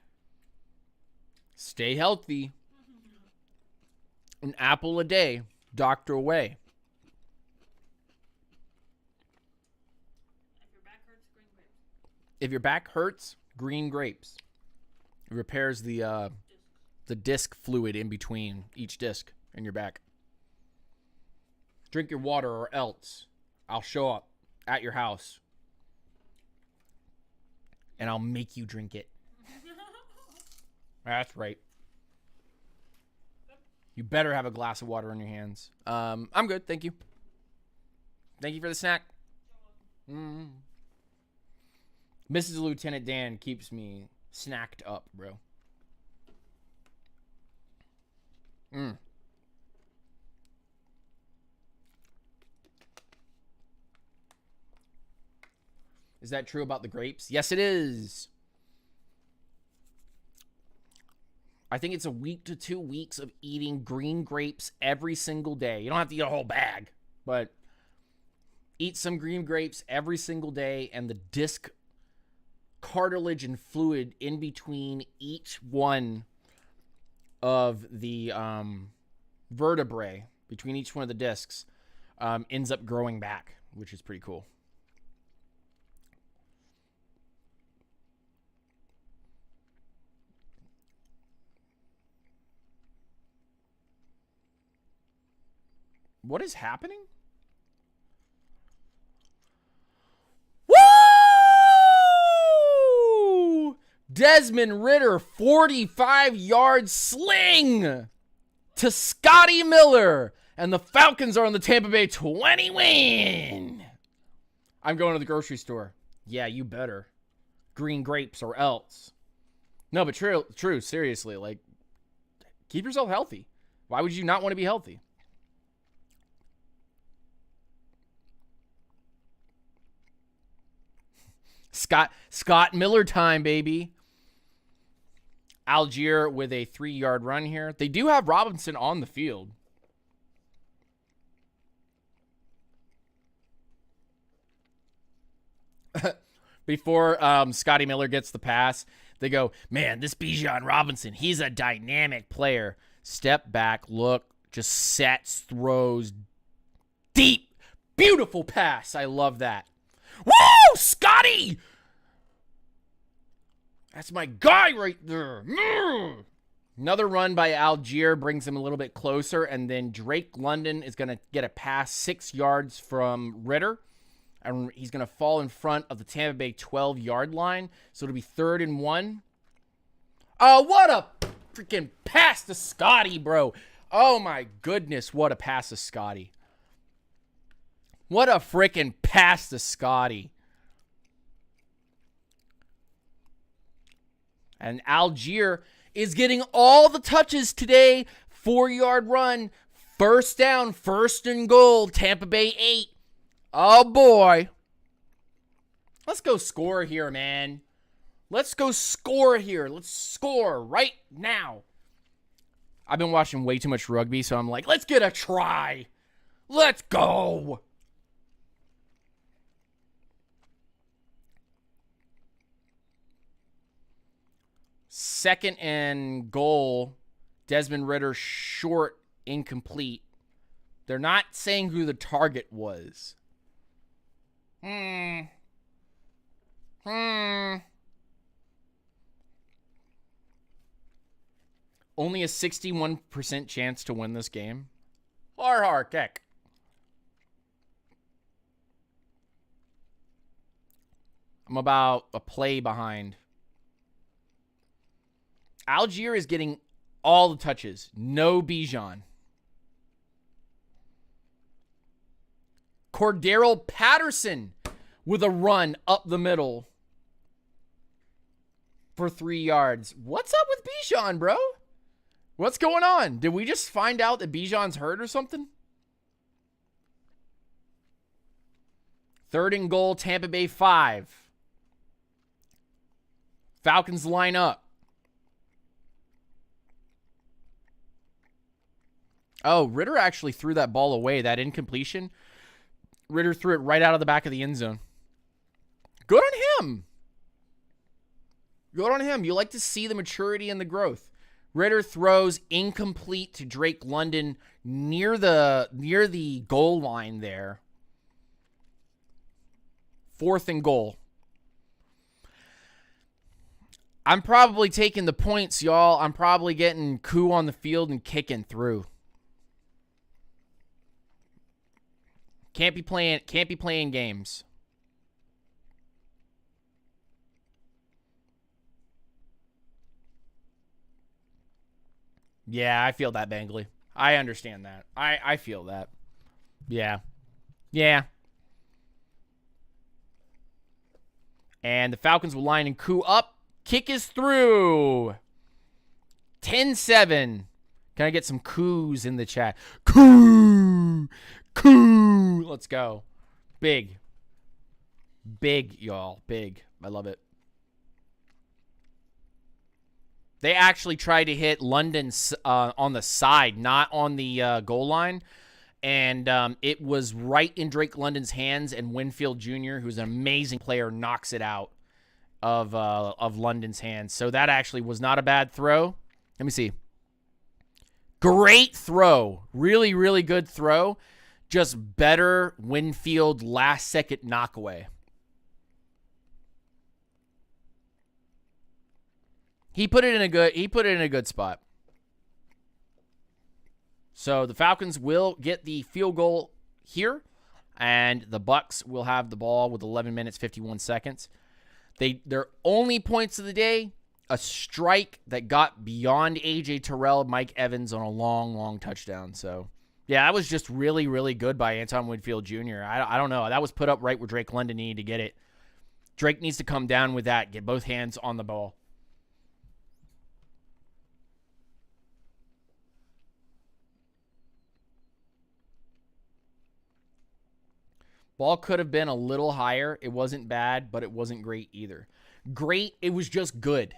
Stay healthy. An apple a day, doctor away. If your back hurts, green grapes. It repairs the disc fluid in between each disc in your back. Drink your water or else I'll show up at your house and I'll make you drink it. That's right. You better have a glass of water in your hands. I'm good. Thank you. Thank you for the snack. Mrs. Lieutenant Dan keeps me snacked up, bro. Is that true about the grapes? Yes, it is. I think it's a week to 2 weeks of eating green grapes every single day. You don't have to eat a whole bag, but eat some green grapes every single day, and the disc cartilage and fluid in between each one of the vertebrae, between each one of the discs, ends up growing back, which is pretty cool. What is happening? Woo! Desmond Ridder, 45-yard sling to Scotty Miller. And the Falcons are on the Tampa Bay 20 win. I'm going to the grocery store. Yeah, you better. Green grapes or else. No, but true, seriously. Like, keep yourself healthy. Why would you not want to be healthy? Scott Miller time, baby. Algier with a 3-yard run here. They do have Robinson on the field. Before Scotty Miller gets the pass, they go, man, this Bijan Robinson, he's a dynamic player. Step back, look, just sets, throws, deep, beautiful pass. I love that. Woo, Scotty! That's my guy right there. Another run by Algier brings him a little bit closer, and then Drake London is going to get a pass 6 yards from Ritter, and he's going to fall in front of the Tampa Bay 12-yard line, so it'll be 3rd and 1. Oh, what a freaking pass to Scotty, bro. Oh, my goodness, what a pass to Scotty. What a freaking pass to Scotty. And Algier is getting all the touches today. 4-yard run. First down, 1st and goal. Tampa Bay 8. Oh, boy. Let's go score here, man. Let's go score here. Let's score right now. I've been watching way too much rugby, so I'm like, let's get a try. Let's go. Second and goal. Desmond Ritter short, incomplete. They're not saying who the target was. Only a 61% chance to win this game. Har kick. I'm about a play behind. Algier is getting all the touches. No Bijan. Cordero Patterson with a run up the middle for 3 yards. What's up with Bijan, bro? What's going on? Did we just find out that Bijan's hurt or something? 3rd and goal, Tampa Bay 5. Falcons line up. Oh, Ritter actually threw that ball away, that incompletion. Ritter threw it right out of the back of the end zone. Good on him. Good on him. You like to see the maturity and the growth. Ritter throws incomplete to Drake London near the goal line there. 4th and goal. I'm probably taking the points, y'all. I'm probably getting Koo on the field and kicking through. Can't be playing games. Yeah, I feel that, Bangley. I understand that. I feel that. Yeah. Yeah. And the Falcons will line and Koo up. Kick is through. 10-7. Can I get some coos in the chat? Coo! Coo! Let's go. Big. Big, y'all. Big. I love it. They actually tried to hit London on the side, not on the goal line. And it was right in Drake London's hands, and Winfield Jr., who's an amazing player, knocks it out of London's hands. So that actually was not a bad throw. Let me see. Great throw. Really, really good throw. Just better Winfield last-second knockaway. He put it in a good spot. So the Falcons will get the field goal here, and the Bucs will have the ball with 11 minutes 51 seconds. Their only points of the day, a strike that got beyond A.J. Terrell, Mike Evans on a long, long touchdown. So, yeah, that was just really, really good by Anton Winfield Jr. I don't know. That was put up right where Drake London needed to get it. Drake needs to come down with that, get both hands on the ball. Ball could have been a little higher. It wasn't bad, but it wasn't great either. Great, it was just good.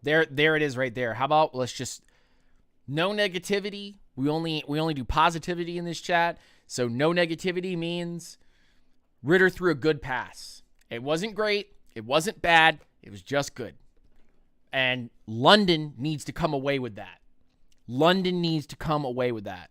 There it is right there. How about let's just no negativity. We only do positivity in this chat. So no negativity means Ritter threw a good pass. It wasn't great. It wasn't bad. It was just good. And London needs to come away with that. London needs to come away with that.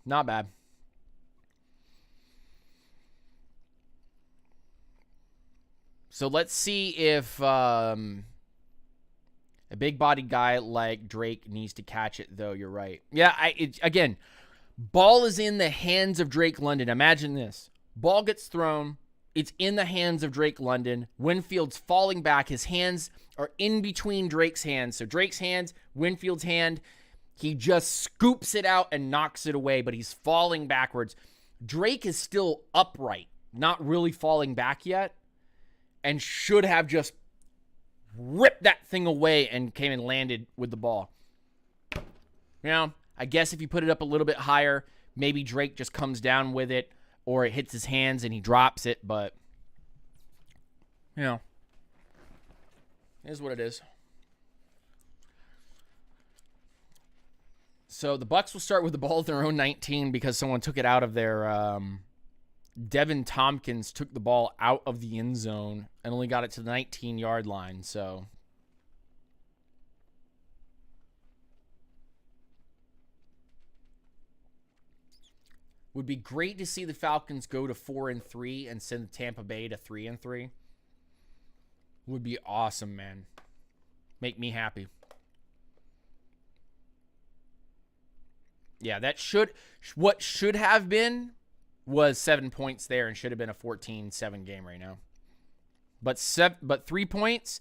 Not bad. So let's see if a big-bodied guy like Drake needs to catch it, though. You're right. Yeah, again, ball is in the hands of Drake London. Imagine this. Ball gets thrown. It's in the hands of Drake London. Winfield's falling back. His hands are in between Drake's hands. So Drake's hands, Winfield's hand. He just scoops it out and knocks it away, but he's falling backwards. Drake is still upright, not really falling back yet, and should have just ripped that thing away and came and landed with the ball. You know, I guess if you put it up a little bit higher, maybe Drake just comes down with it, or it hits his hands and he drops it, but, you know, it is what it is. So the Bucs will start with the ball at their own 19 because someone took it out of their Devin Tompkins took the ball out of the end zone and only got it to the 19-yard line. So would be great to see the Falcons go to 4-3 and send Tampa Bay to 3-3. Would be awesome, man. Make me happy. Yeah, what should have been was 7 points there and should have been a 14-7 game right now. But 3 points,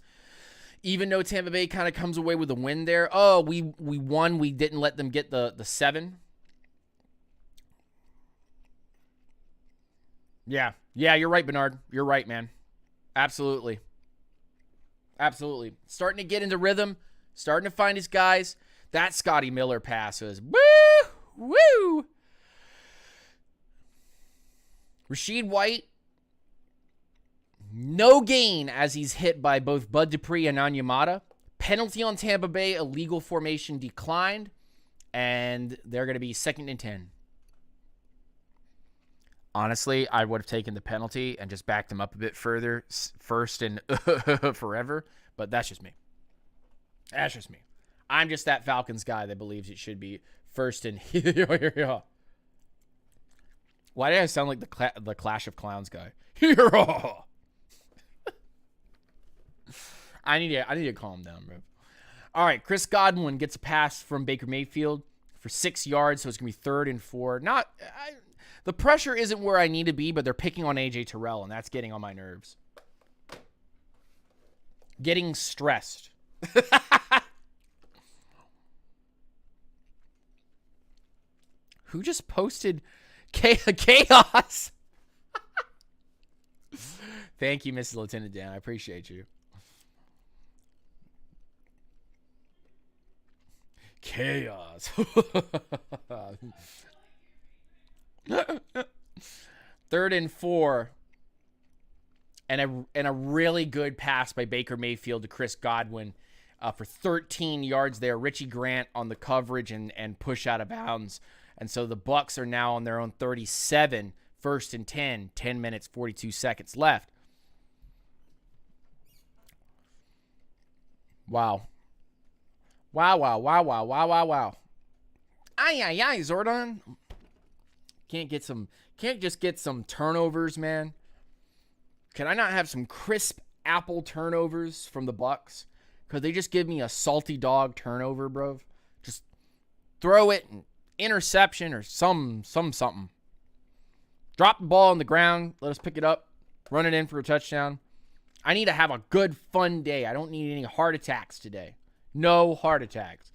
even though Tampa Bay kind of comes away with a win there. Oh, we won. We didn't let them get the 7. Yeah, you're right, Bernard. You're right, man. Absolutely. Starting to get into rhythm, starting to find his guys. That Scotty Miller pass was woo! Rashid White, no gain as he's hit by both Bud Dupree and Onyemata. Penalty on Tampa Bay, illegal formation declined, and they're going to be 2nd and 10. Honestly, I would have taken the penalty and just backed him up a bit further, first and forever, but that's just me. I'm just that Falcons guy that believes it should be 1st and Why did I sound like the Clash of Clowns guy? I need to calm down, bro. All right, Chris Godwin gets a pass from Baker Mayfield for 6 yards, so it's gonna be 3rd and 4. The pressure isn't where I need to be, but they're picking on AJ Terrell, and that's getting on my nerves. Getting stressed. Who just posted chaos? Thank you, Mrs. Lieutenant Dan. I appreciate you. Chaos. 3rd and 4. And a really good pass by Baker Mayfield to Chris Godwin for 13 yards there. Richie Grant on the coverage and push out of bounds. And so the Bucs are now on their own 37, 1st and 10, 10 minutes, 42 seconds left. Wow. Wow. Aye, Zordon. Can't just get some turnovers, man. Can I not have some crisp apple turnovers from the Bucs? Could they just give me a salty dog turnover, bro? Just throw it and interception or something. Drop the ball on the ground. Let us pick it up. Run it in for a touchdown. I need to have a good, fun day. I don't need any heart attacks today. No heart attacks.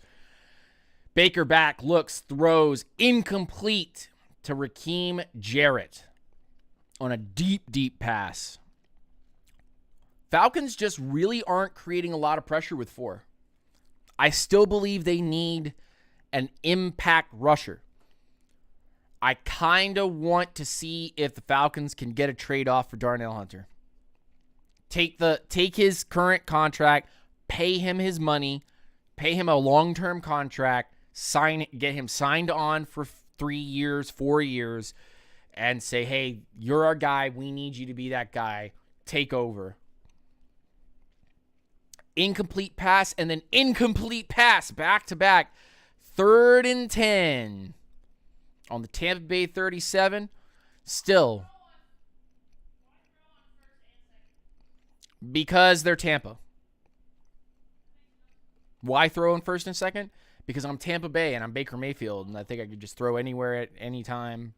Baker back, looks, throws, incomplete to Raheem Jarrett on a deep pass. Falcons just really aren't creating a lot of pressure with 4. I still believe they need an impact rusher. I kind of want to see if the Falcons can get a trade-off for Darnell Hunter. Take his current contract, pay him his money, pay him a long-term contract, get him signed on for 3 years, 4 years, and say, hey, you're our guy. We need you to be that guy. Take over. Incomplete pass, and then incomplete pass back-to-back. 3rd and 10 on the Tampa Bay 37. Still, because they're Tampa. Why throw in 1st and 2nd? Because I'm Tampa Bay and I'm Baker Mayfield, and I think I could just throw anywhere at any time.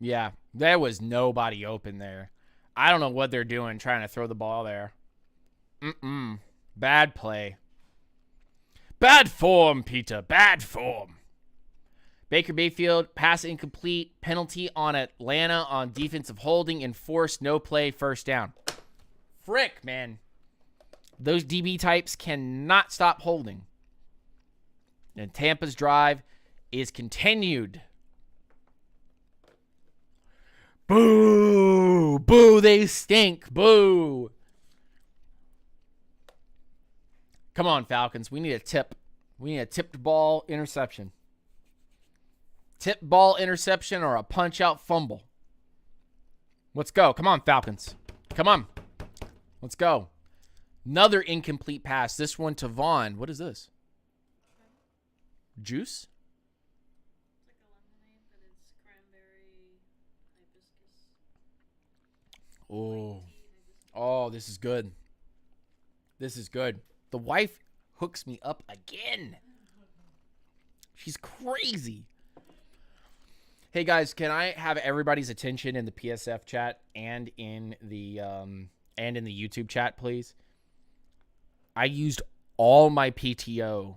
Yeah, there was nobody open there. I don't know what they're doing trying to throw the ball there. Bad play. Bad form, Peter. Bad form. Baker Mayfield, pass incomplete, penalty on Atlanta on defensive holding, enforced, no play, 1st down. Frick, man. Those DB types cannot stop holding. And Tampa's drive is continued. Boo! Boo, they stink. Boo! Come on, Falcons. We need a tip. We need a tipped ball interception. Tip ball interception or a punch-out fumble. Let's go. Come on, Falcons. Come on. Let's go. Another incomplete pass. This one to Vaughn. What is this? Juice? It's like a lemonade, but it's cranberry hibiscus. Oh. Oh, this is good. This is good. The wife hooks me up again. She's crazy. Hey guys, can I have everybody's attention in the PSF chat and in the YouTube chat, please? I used all my PTO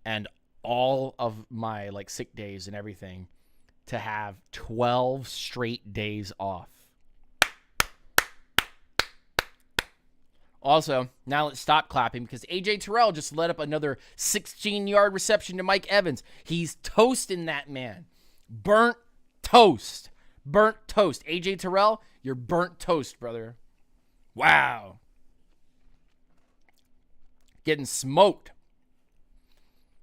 and all of my sick days and everything to have 12 straight days off. Also, now let's stop clapping because AJ Terrell just led up another 16-yard reception to Mike Evans. He's toasting that man. Burnt toast. Burnt toast. AJ Terrell, you're burnt toast, brother. Wow. Getting smoked.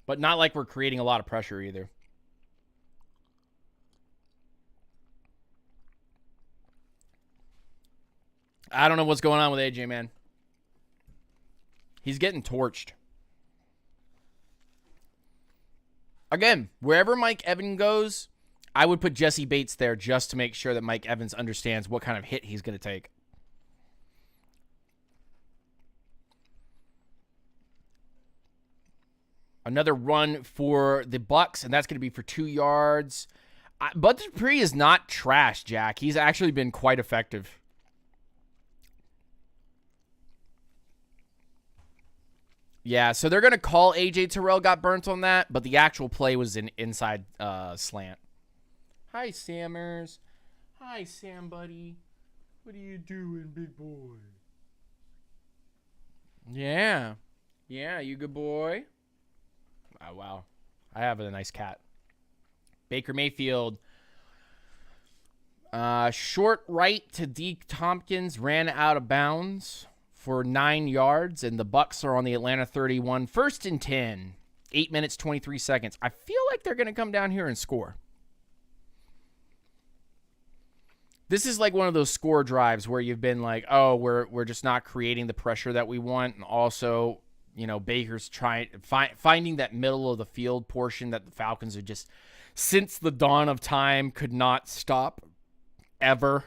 But not like we're creating a lot of pressure either. I don't know what's going on with AJ, man. He's getting torched. Again, wherever Mike Evans goes, I would put Jesse Bates there just to make sure that Mike Evans understands what kind of hit he's going to take. Another run for the Bucs, and that's going to be for 2 yards. Bud Dupree is not trash, Jack. He's actually been quite effective. Yeah, so they're going to call AJ Terrell got burnt on that, but the actual play was an inside slant. Hi, Sammers. Hi, Sam, buddy. What are you doing, big boy? Yeah. Yeah, you good boy? Oh, wow. I have a nice cat. Baker Mayfield. Short right to Deke Tompkins. Ran out of bounds for 9 yards, and the Bucs are on the Atlanta 31. 1st and 10. 8 minutes, 23 seconds. I feel like they're going to come down here and score. This is like one of those score drives where you've been like, oh, we're just not creating the pressure that we want, and also, you know, Baker's finding that middle of the field portion that the Falcons are just, since the dawn of time, could not stop ever.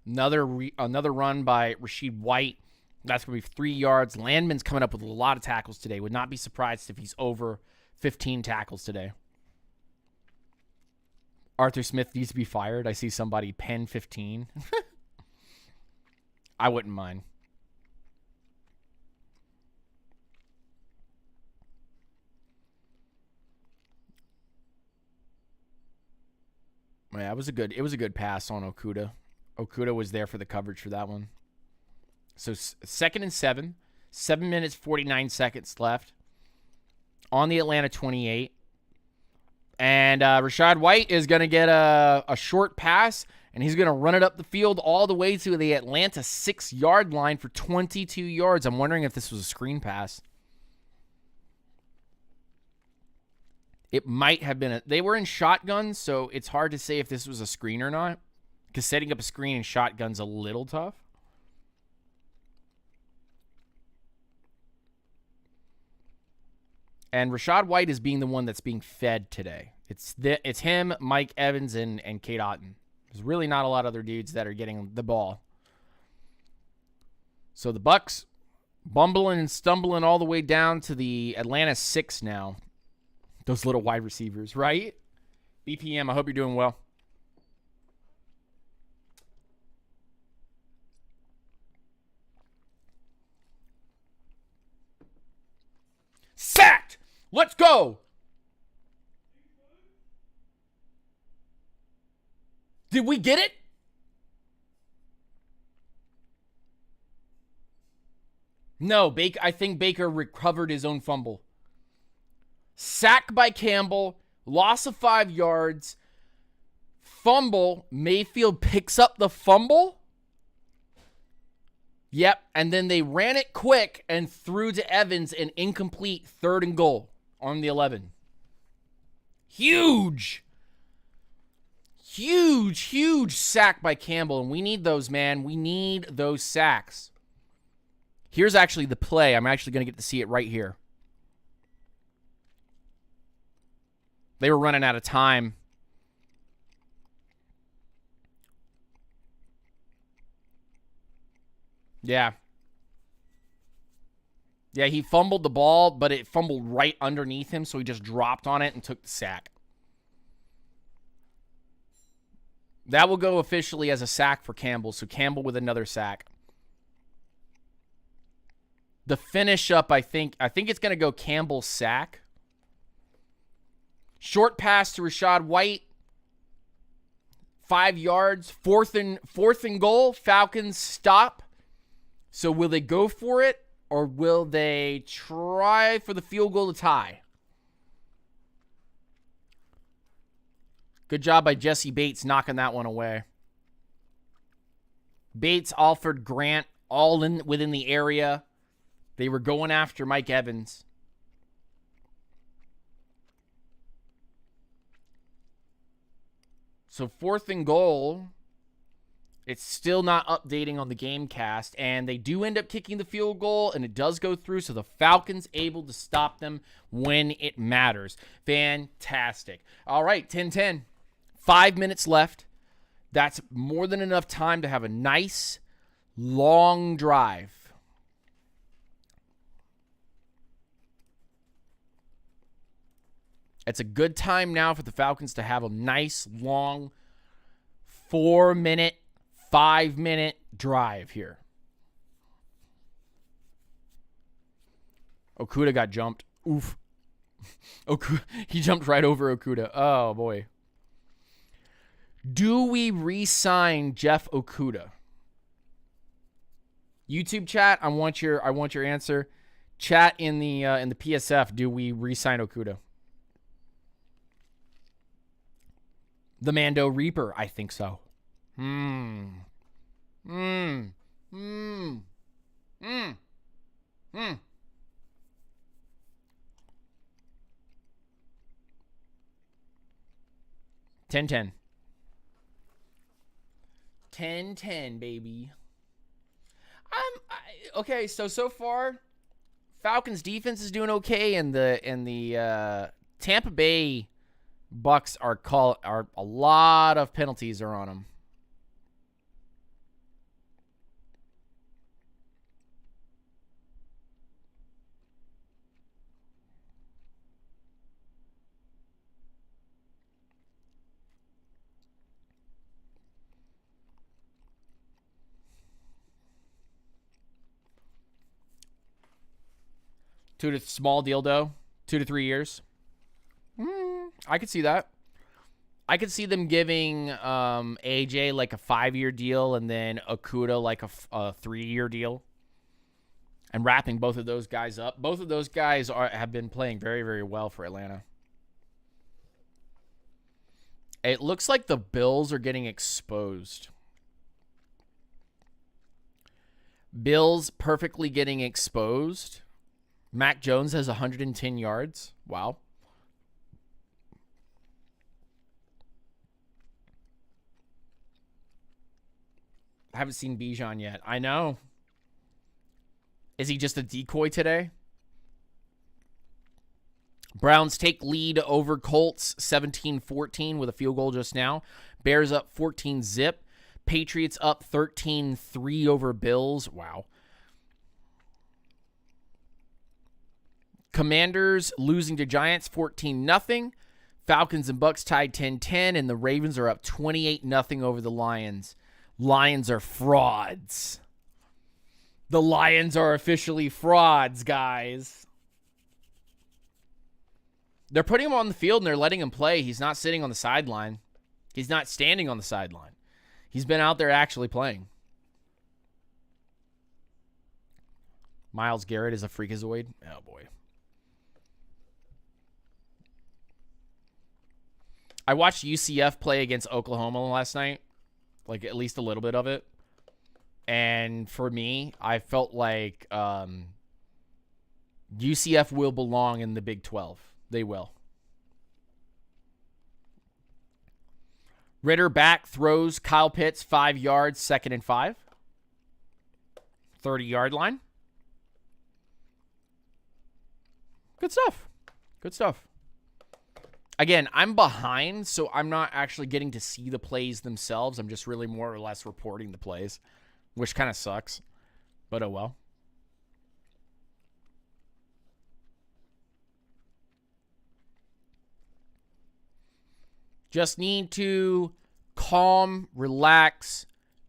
Another run by Rashid White. That's going to be 3 yards. Landman's coming up with a lot of tackles today. Would not be surprised if he's over 15 tackles today. Arthur Smith needs to be fired. I see somebody pen 15. I wouldn't mind. Yeah, it was a good pass on Okudah. Okudah was there for the coverage for that one. So 2nd and 7. 7 minutes, 49 seconds left. On the Atlanta 28. And Rachaad White is going to get a short pass, and he's going to run it up the field all the way to the Atlanta 6-yard line for 22 yards. I'm wondering if this was a screen pass. It might have been. They were in shotgun, so it's hard to say if this was a screen or not, because setting up a screen in shotgun's a little tough. And Rachaad White is being the one that's being fed today. It's him, Mike Evans, and Kate Otten. There's really not a lot of other dudes that are getting the ball. So the Bucs bumbling and stumbling all the way down to the Atlanta 6 now. Those little wide receivers, right? BPM, I hope you're doing well. Sacked! Let's go! Did we get it? No, I think Baker recovered his own fumble. Sack by Campbell, loss of 5 yards, fumble. Mayfield picks up the fumble. Yep, and then they ran it quick and threw to Evans an incomplete 3rd and goal on the 11. Huge sack by Campbell, and we need those, man. We need those sacks. Here's actually the play. I'm actually going to get to see it right here. They were running out of time. Yeah. Yeah, he fumbled the ball, but it fumbled right underneath him, so he just dropped on it and took the sack. That will go officially as a sack for Campbell, so Campbell with another sack. The finish up, I think it's going to go Campbell's sack. Short pass to Rachaad White. 5 yards. Fourth and goal. Falcons stop. So will they go for it, or will they try for the field goal to tie? Good job by Jesse Bates knocking that one away. Bates, Alford, Grant, all in within the area. They were going after Mike Evans. So 4th and goal. It's still not updating on the game cast, and they do end up kicking the field goal, and it does go through, so the Falcons able to stop them when it matters. Fantastic. All right, 10-10. 5 minutes left. That's more than enough time to have a nice, long drive. It's a good time now for the Falcons to have a nice, long, 4-minute, 5-minute drive here. Okudah got jumped. Oof. He jumped right over Okudah. Oh, boy. Do we re-sign Jeff Okudah? YouTube chat, I want your answer. Chat in the PSF, do we re-sign Okudah? The Mando Reaper, I think so. 10-10. Baby. Okay, so far, Falcons defense is doing okay, and the Tampa Bay Bucs are a lot of penalties are on them. Small dildo, 2 to 3 years. I could see that. I could see them giving AJ like a 5-year deal and then Okudah like a 3-year deal, and wrapping both of those guys up. Both of those guys have been playing very, very well for Atlanta. It looks like the Bills are getting exposed. Bills perfectly getting exposed. Mac Jones has 110 yards. Wow. I haven't seen Bijan yet. I know. Is he just a decoy today? Browns take lead over Colts 17-14 with a field goal just now. Bears up 14-zip. Patriots up 13-3 over Bills. Wow. Commanders losing to Giants 14-0. Falcons and Bucs tied 10-10, and the Ravens are up 28-0 over the Lions. Lions are frauds. The Lions are officially frauds, guys. They're putting him on the field and they're letting him play. He's not sitting on the sideline. He's not standing on the sideline. He's been out there actually playing. Myles Garrett is a freakazoid. Oh, boy. I watched UCF play against Oklahoma last night. Like, at least a little bit of it. And for me, I felt like UCF will belong in the Big 12. They will. Ritter back, throws. Kyle Pitts, 5 yards, 2nd and 5. 30-yard line. Good stuff. Good stuff. Again, I'm behind, so I'm not actually getting to see the plays themselves. I'm just really more or less reporting the plays, which kind of sucks. But oh well. Just need to calm, relax,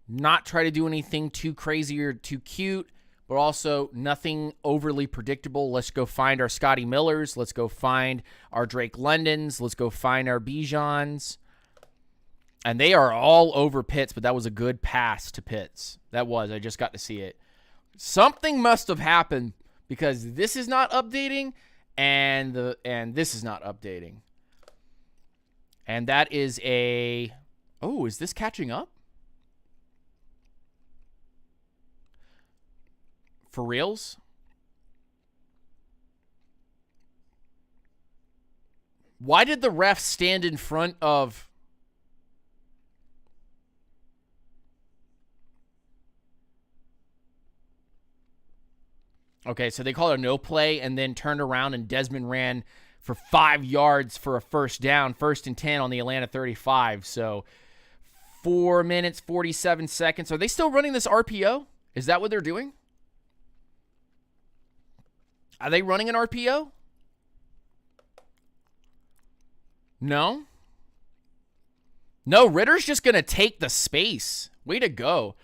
not try to do anything too crazy or too cute, but also nothing overly predictable. Let's go find our Scotty Millers. Let's go find our Drake Londons. Let's go find our Bijans. And they are all over Pitts, but that was a good pass to Pitts. That was. I just got to see it. Something must have happened because this is not updating and this is not updating. And that is a... Oh, is this catching up? For reals? Why did the ref stand in front of... Okay, so they called a no play and then turned around and Desmond ran for 5 yards for a first down, 1st and 10 on the Atlanta 35. So 4 minutes, 47 seconds. Are they still running this RPO? Is that what they're doing? Are they running an RPO? No. No, Ritter's just going to take the space. Way to go.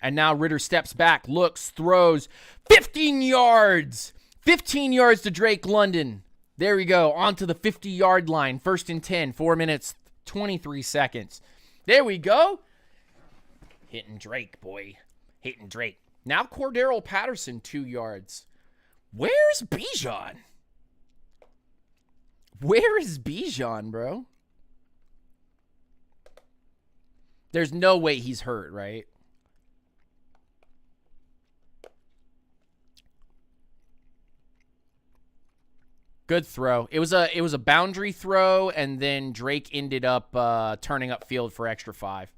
And now Ritter steps back, looks, throws. 15 yards. 15 yards to Drake London. There we go. Onto the 50-yard line. 1st and 10. 4 minutes, 23 seconds. There we go. Hitting Drake, boy. Hitting Drake. Now Cordero Patterson, 2 yards. Where's Bijan? Where is Bijan, bro? There's no way he's hurt, right? Good throw. It was a boundary throw, and then Drake ended up turning up field for extra 5.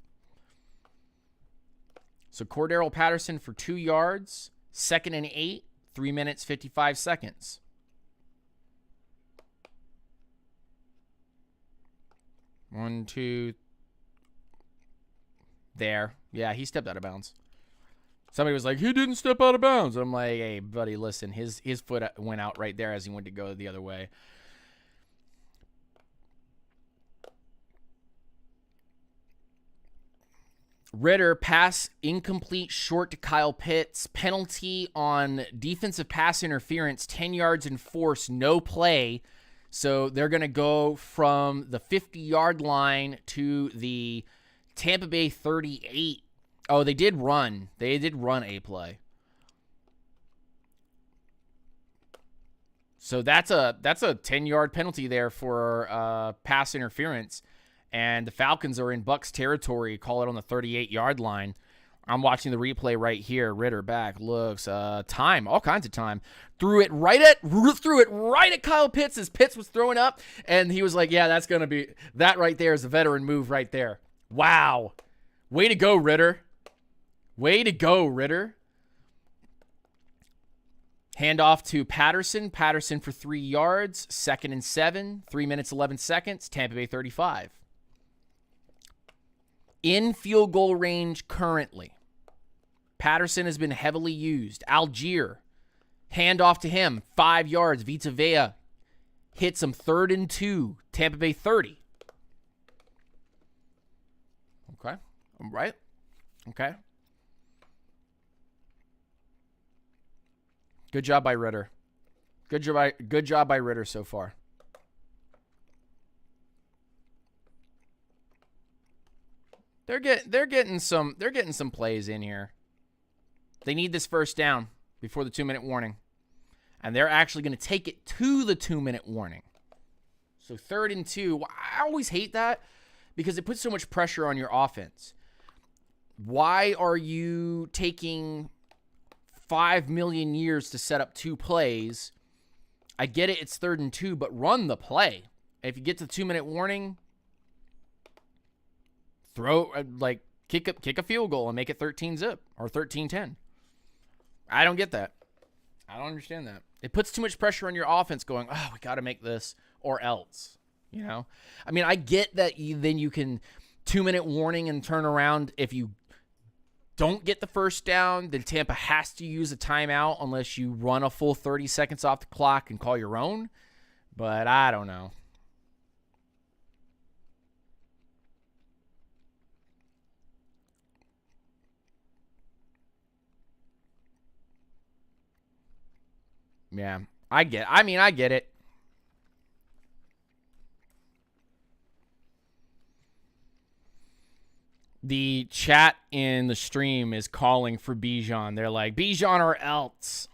So Cordero Patterson for 2 yards, 2nd and 8, 3 minutes, 55 seconds. One, two. There. Yeah, he stepped out of bounds. Somebody was like, he didn't step out of bounds. I'm like, hey, buddy, listen. His foot went out right there as he went to go the other way. Ritter, pass incomplete, short to Kyle Pitts. Penalty on defensive pass interference, 10 yards and force, no play. So they're going to go from the 50-yard line to the Tampa Bay 38. Oh, they did run. They did run a play. So that's a 10-yard penalty there for pass interference. and the Falcons are in Bucs territory, call it on the 38-yard line. I'm watching the replay right here. Ritter back, looks, time, all kinds of time. Threw it right at Kyle Pitts as Pitts was throwing up, and he was like, yeah, that's going to be, that right there is a veteran move right there. Wow. Way to go, Ritter. Way to go, Ritter. Handoff to Patterson. Patterson for 3 yards. 2nd and 7. 3 minutes, 11 seconds. Tampa Bay 35. In field goal range currently. Patterson has been heavily used. Algier. Handoff to him. 5 yards. Vita Vea hits him 3rd and 2. Tampa Bay 30. Okay. All right. Okay. Good job by Ritter. Good job by Ritter so far. They're getting some plays in here. They need this first down before the 2-minute warning. And they're actually going to take it to the 2-minute warning. So 3rd and 2. I always hate that because it puts so much pressure on your offense. Why are you taking 5 million years to set up 2 plays? I get it, it's 3rd and 2, but run the play. If you get to the 2-minute warning, kick a field goal and make it 13-zip or 13-10. I don't get that. I don't understand that. It puts too much pressure on your offense going, oh, we got to make this or else, you know? I mean, I get that then you can 2-minute warning and turn around. If you don't get the first down, then Tampa has to use a timeout unless you run a full 30 seconds off the clock and call your own. But I don't know. Yeah, I get it. The chat in the stream is calling for Bijan. They're like, Bijan or else.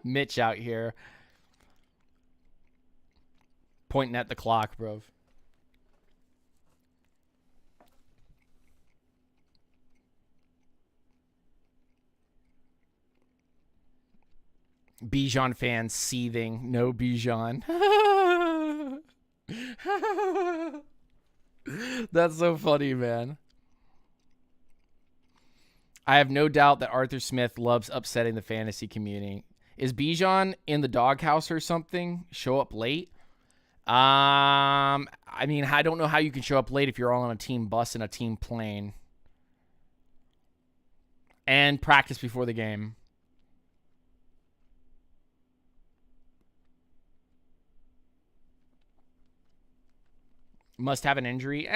Mitch out here pointing at the clock, bro. Bijan fans seething. No Bijan. That's so funny, man. I have no doubt that Arthur Smith loves upsetting the fantasy community. Is Bijan in the doghouse or something? Show up late? I mean, I don't know how you can show up late if you're all on a team bus and a team plane. And practice before the game. Must have an injury.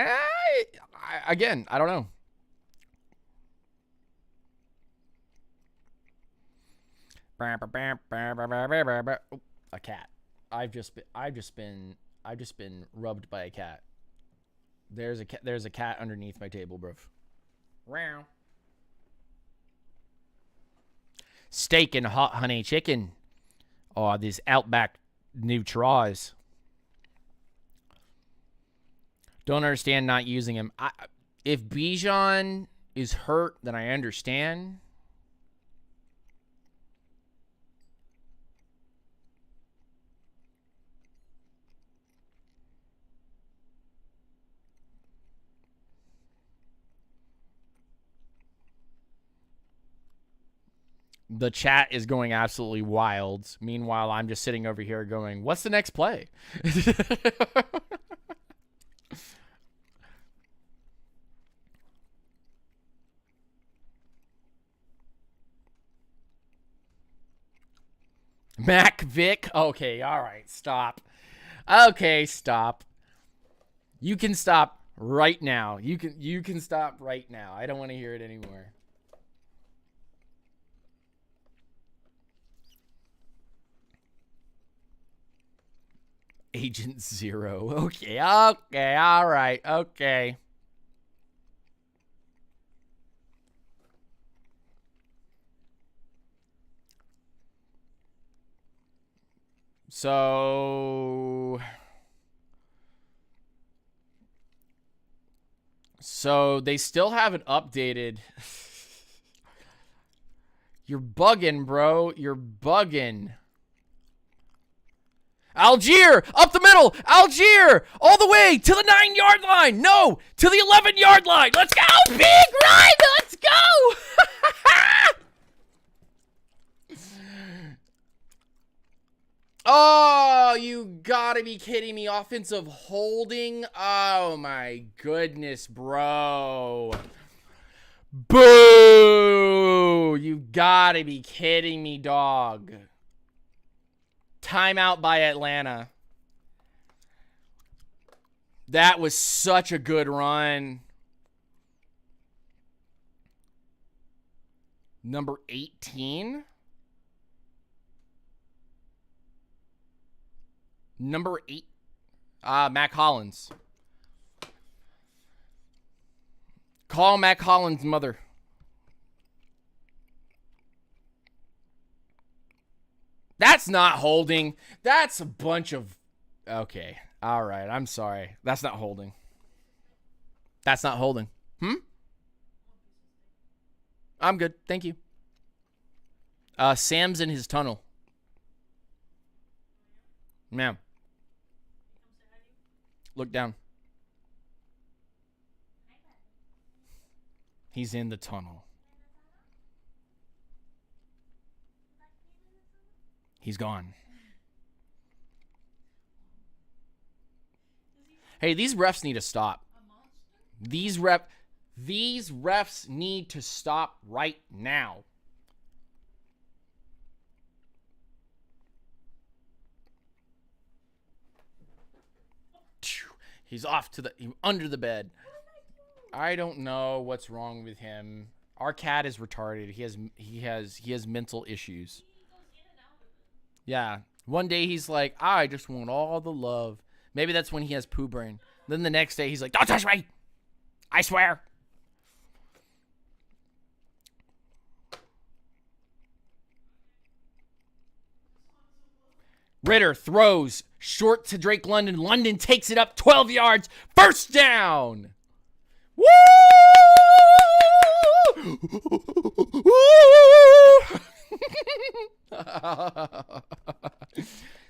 Again, I don't know. Oh, a cat. I've just been rubbed by a cat. There's a cat underneath my table, bro. Wow. Steak and hot honey chicken. Oh, these Outback new tries. Don't understand not using him. If Bijan is hurt, then I understand. The chat is going absolutely wild. Meanwhile, I'm just sitting over here going, what's the next play? Mac Vic. Okay, all right, stop. Okay, stop. You can stop right now. You can stop right now. I don't want to hear it anymore. Agent Zero. Okay, all right, okay. So So they still haven't updated. You're bugging, bro. You're bugging. Algier, up the middle. Algier, all the way to the 9-yard line. No, to the 11-yard line. Let's go. Big run. Let's go. Oh, you gotta be kidding me. Offensive holding. Oh, my goodness, bro. Boo. You gotta be kidding me, dog. Timeout by Atlanta. That was such a good run. Number 18. Number 8. Mac Hollins. Call Mac Hollins' mother. That's not holding. That's a bunch of... Okay. All right. I'm sorry. That's not holding. That's not holding. I'm good. Thank you. Sam's in his tunnel. Ma'am. Look down. He's in the tunnel. He's gone. Hey, these refs need to stop. These refs need to stop right now. He's off to the under the bed. I don't know what's wrong with him. Our cat is retarded. He has mental issues. Yeah. One day he's like, I just want all the love. Maybe that's when he has poo brain. Then the next day he's like, don't touch me. I swear. Ritter throws short to Drake London. London takes it up 12 yards. First down. Woo!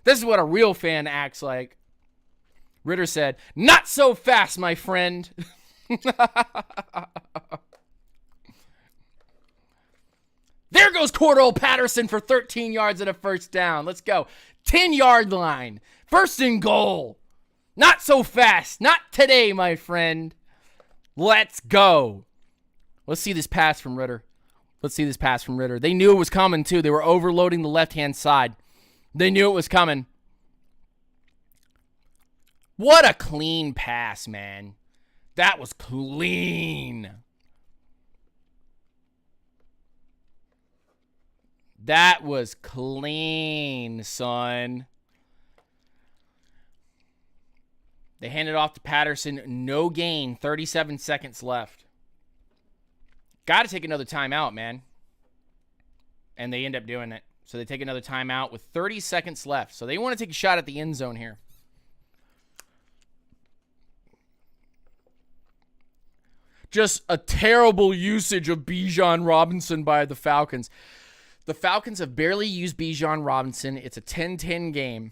This is what a real fan acts like. Ritter said, not so fast, my friend. There goes Cordell Patterson for 13 yards and a first down. Let's go. 10-yard line. First and goal. Not so fast. Not today, my friend. Let's go. Let's see this pass from Ritter. They knew it was coming, too. They were overloading the left-hand side. They knew it was coming. What a clean pass, man. That was clean. That was clean, son. They handed off to Patterson. No gain. 37 seconds left. Got to take another timeout, man. And they end up doing it. So they take another timeout with 30 seconds left. So they want to take a shot at the end zone here. Just a terrible usage of Bijan Robinson by the Falcons. The Falcons have barely used Bijan Robinson. It's a 10-10 game.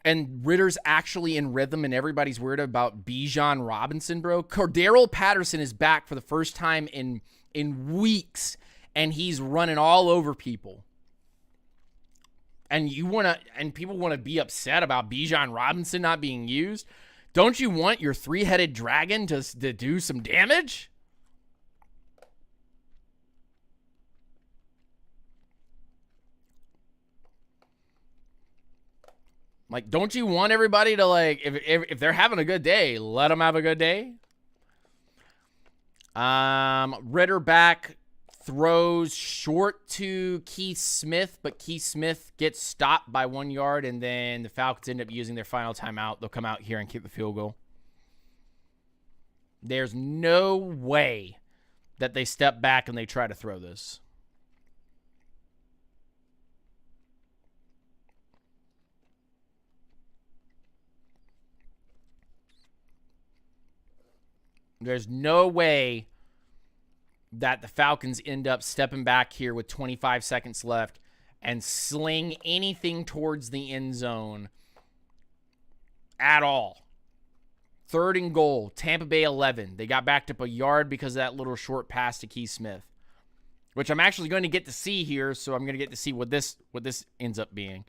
And Ritter's actually in rhythm, and everybody's worried about Bijan Robinson, bro. Cordell Patterson is back for the first time in weeks, and he's running all over people. And people want to be upset about Bijan Robinson not being used. Don't you want your three-headed dragon to do some damage? Like, don't you want everybody to, like, if they're having a good day, let them have a good day? Ritter back, throws short to Keith Smith, but Keith Smith gets stopped by 1 yard, and then the Falcons end up using their final timeout. They'll come out here and kick the field goal. There's no way that they step back and they try to throw this. There's no way that the Falcons end up stepping back here with 25 seconds left and sling anything towards the end zone at all. 3rd and goal, Tampa Bay 11. They got backed up a yard because of that little short pass to Keith Smith, which I'm actually going to get to see here, so I'm going to get to see what this ends up being.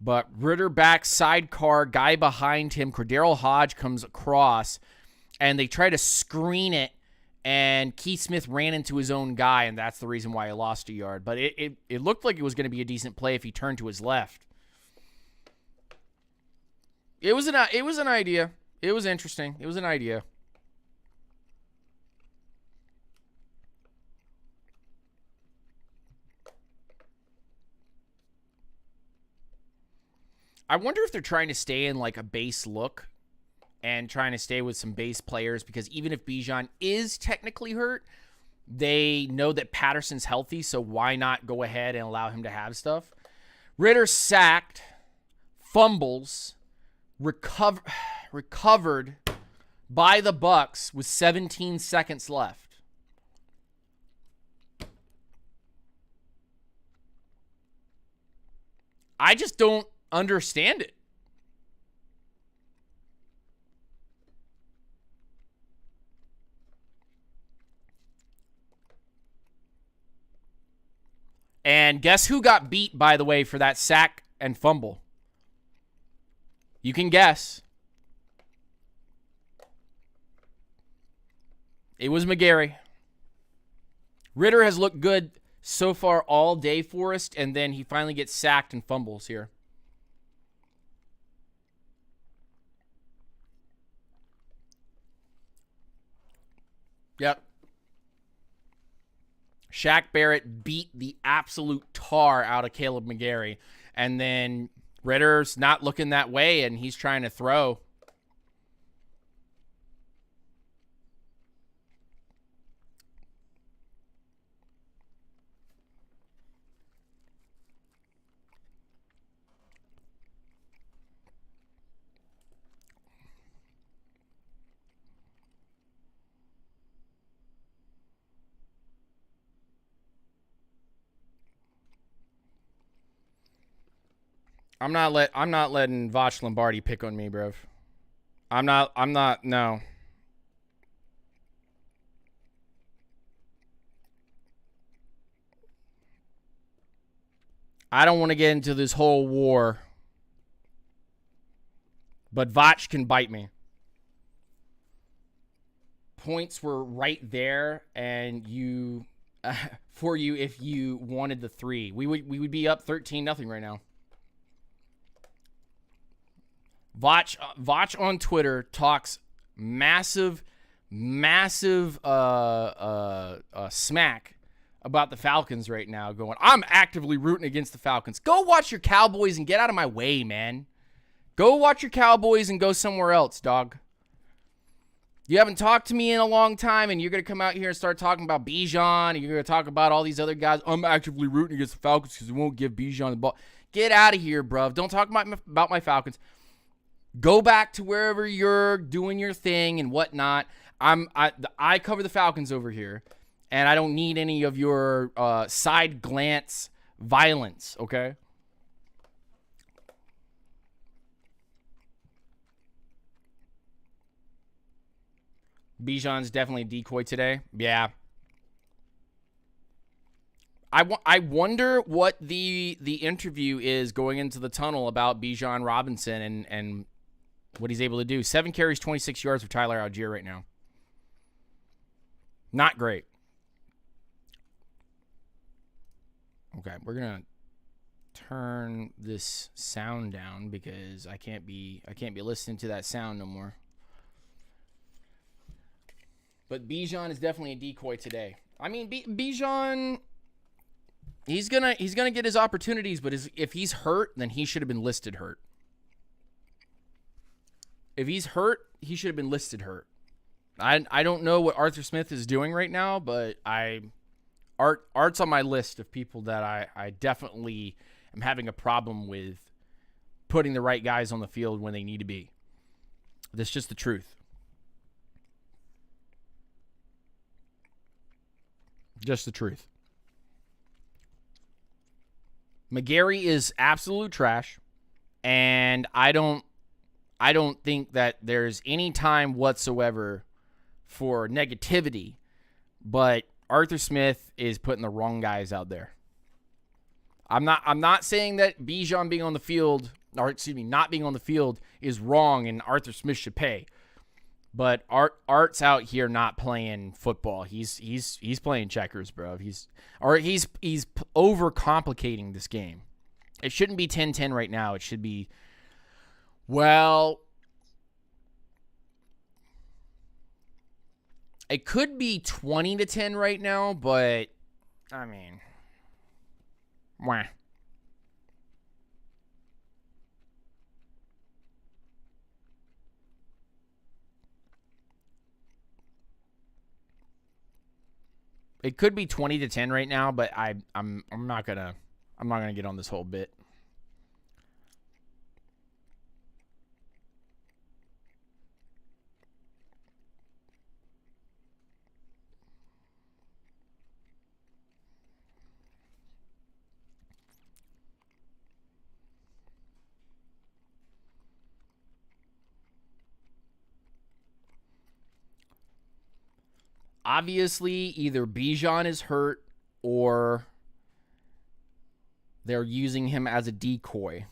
But Ritter back, sidecar, guy behind him, Cordero Hodge comes across, and they try to screen it, and Keith Smith ran into his own guy, and that's the reason why he lost a yard. But it looked like it was going to be a decent play if he turned to his left. It was an idea. It was interesting. It was an idea. I wonder if they're trying to stay in like a base look and trying to stay with some base players, because even if Bijan is technically hurt, they know that Patterson's healthy, so why not go ahead and allow him to have stuff? Ritter sacked, fumbles, recovered by the Bucs with 17 seconds left. I just don't understand it. And guess who got beat, by the way, for that sack and fumble? You can guess. It was McGarry. Ritter has looked good so far all day for us, and then he finally gets sacked and fumbles here. Yep. Shaq Barrett beat the absolute tar out of Caleb McGarry. And then Ritter's not looking that way, and he's trying to throw. I'm not letting Voch Lombardi pick on me, bro. No. I don't want to get into this whole war, but Voch can bite me. Points were right there, and for you if you wanted the 3. We would be up 13-0 right now. Voch on Twitter talks massive smack about the Falcons right now, going, I'm actively rooting against the Falcons. Go watch your Cowboys and get out of my way, man. Go watch your Cowboys and go somewhere else, dog. You haven't talked to me in a long time, and you're going to come out here and start talking about Bijan, and you're going to talk about all these other guys. I'm actively rooting against the Falcons because we won't give Bijan the ball. Get out of here, bro. Don't talk about my Falcons. Go back to wherever you're doing your thing and whatnot. I cover the Falcons over here, and I don't need any of your side glance violence, okay? Bijan's definitely a decoy today. Yeah. I wonder what the interview is going into the tunnel about Bijan Robinson and what he's able to do. 7 carries, 26 yards for Tyler Algier right now. Not great. Okay, we're going to turn this sound down because I can't be listening to that sound no more. But Bijan is definitely a decoy today. I mean, Bijan, he's gonna get his opportunities, but if he's hurt, then he should have been listed hurt. If he's hurt, he should have been listed hurt. I don't know what Arthur Smith is doing right now, but Art's on my list of people that I definitely am having a problem with putting the right guys on the field when they need to be. That's just the truth. Just the truth. McGarry is absolute trash, and I don't think that there's any time whatsoever for negativity, but Arthur Smith is putting the wrong guys out there. I'm not saying that Bijan being on the field, or excuse me, not being on the field is wrong and Arthur Smith should pay. But Art's out here not playing football. He's playing checkers, bro. He's overcomplicating this game. It shouldn't be 10-10 right now. It should be, well, it could be 20-10 right now, but I mean, wah. It could be 20-10 right now, but I'm not gonna get on this whole bit. Obviously, either Bijan is hurt or they're using him as a decoy.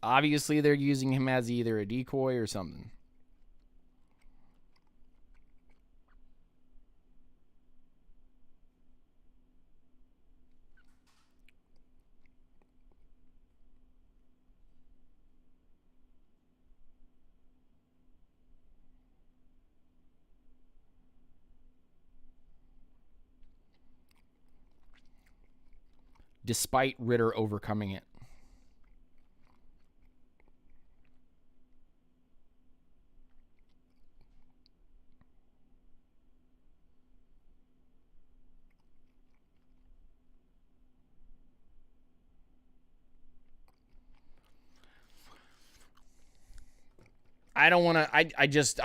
Obviously, they're using him as either a decoy or something. Despite Ritter overcoming it. I don't want to. I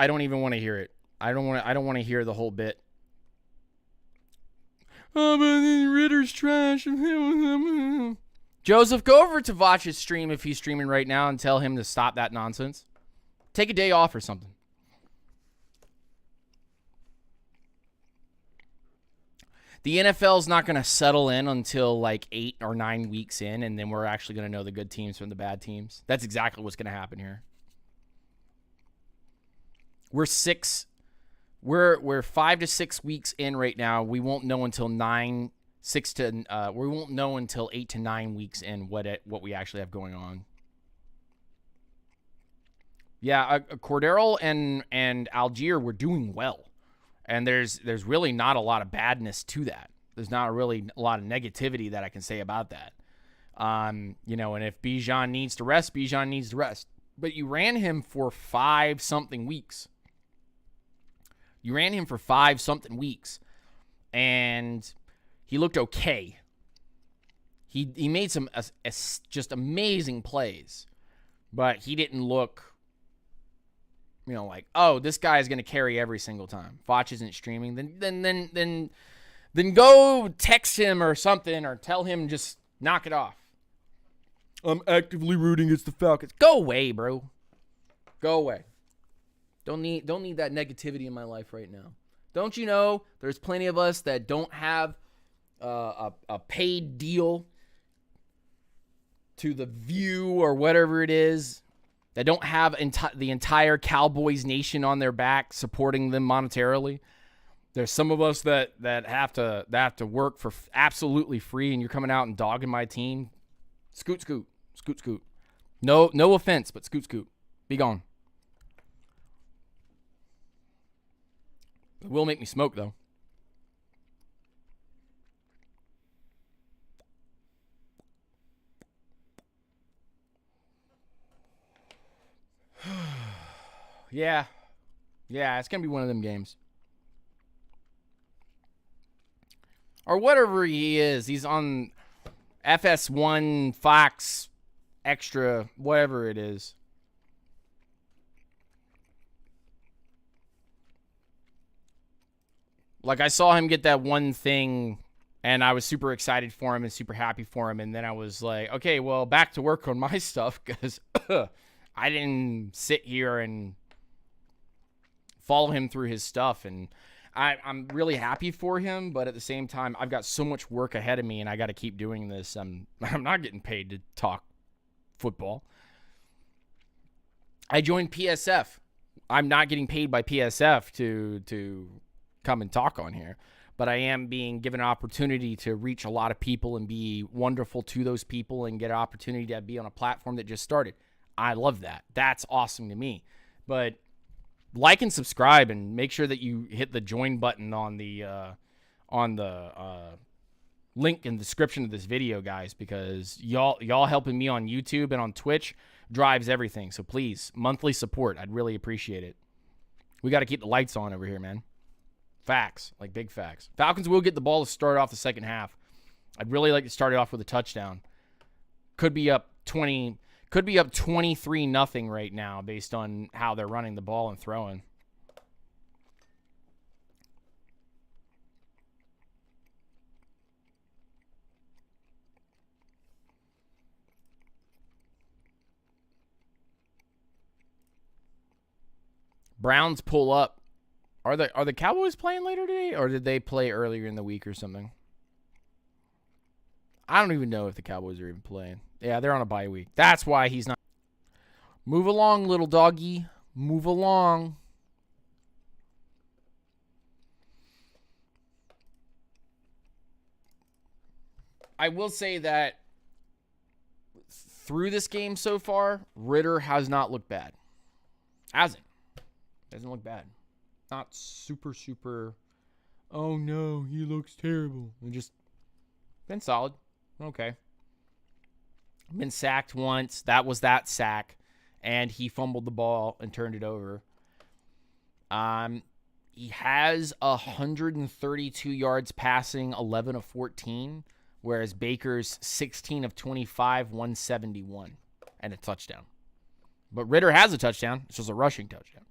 don't even want to hear it. I don't want to hear the whole bit. Oh, but Ritter's trash. Joseph, go over to Vach's stream if he's streaming right now and tell him to stop that nonsense. Take a day off or something. The NFL's not going to settle in until like 8 or 9 weeks in, and then we're actually going to know the good teams from the bad teams. That's exactly what's going to happen here. We're 5 to 6 weeks in right now. We won't know until we won't know until 8 to 9 weeks in what we actually have going on. Yeah, Cordero and Algier were doing well. And there's really not a lot of badness to that. There's not really a lot of negativity that I can say about that. And if Bijan needs to rest, Bijan needs to rest. But you ran him for 5-something weeks. And he looked okay. He made some just amazing plays, but he didn't look, like, oh, this guy is going to carry every single time. Foch isn't streaming. Then go text him or something, or tell him just knock it off. I'm actively rooting against the Falcons. Go away, bro. Go away. Don't need that negativity in my life right now. Don't you know there's plenty of us that don't have a paid deal to The View or whatever it is, that don't have the entire Cowboys nation on their back supporting them monetarily? There's some of us that have to work for absolutely free, and you're coming out and dogging my team. Scoot, scoot, scoot, scoot. No offense, but scoot, scoot. Be gone. It will make me smoke, though. Yeah, it's going to be one of them games. Or whatever he is. He's on FS1, Fox, Extra, whatever it is. Like, I saw him get that one thing, and I was super excited for him and super happy for him. And then I was like, okay, well, back to work on my stuff because I didn't sit here and follow him through his stuff. And I'm really happy for him, but at the same time, I've got so much work ahead of me, and I got to keep doing this. I'm not getting paid to talk football. I joined PSF. I'm not getting paid by PSF to come and talk on here, but I am being given an opportunity to reach a lot of people and be wonderful to those people and get an opportunity to be on a platform that just started. I love that. That's awesome to me. But like and subscribe and make sure that you hit the join button on the link in the description of this video, guys, because y'all helping me on YouTube and on Twitch drives everything. So please, monthly support. I'd really appreciate it. We got to keep the lights on over here, man. Facts, like big facts. Falcons will get the ball to start off the second half. I'd really like to start it off with a touchdown. Could be up 23-0 right now based on how they're running the ball and throwing. Browns pull up. Are the Cowboys playing later today, or did they play earlier in the week or something? I don't even know if the Cowboys are even playing. Yeah, they're on a bye week. That's why he's not. Move along, little doggy. Move along. I will say that through this game so far, Ritter has not looked bad. Hasn't. Doesn't look bad. Not super, oh no, he looks terrible. And just been solid. Okay. Been sacked once. That was that sack. And he fumbled the ball and turned it over. He has 132 yards passing, 11 of 14, whereas Baker's 16 of 25, 171, and a touchdown. But Ritter has a touchdown. It's just a rushing touchdown.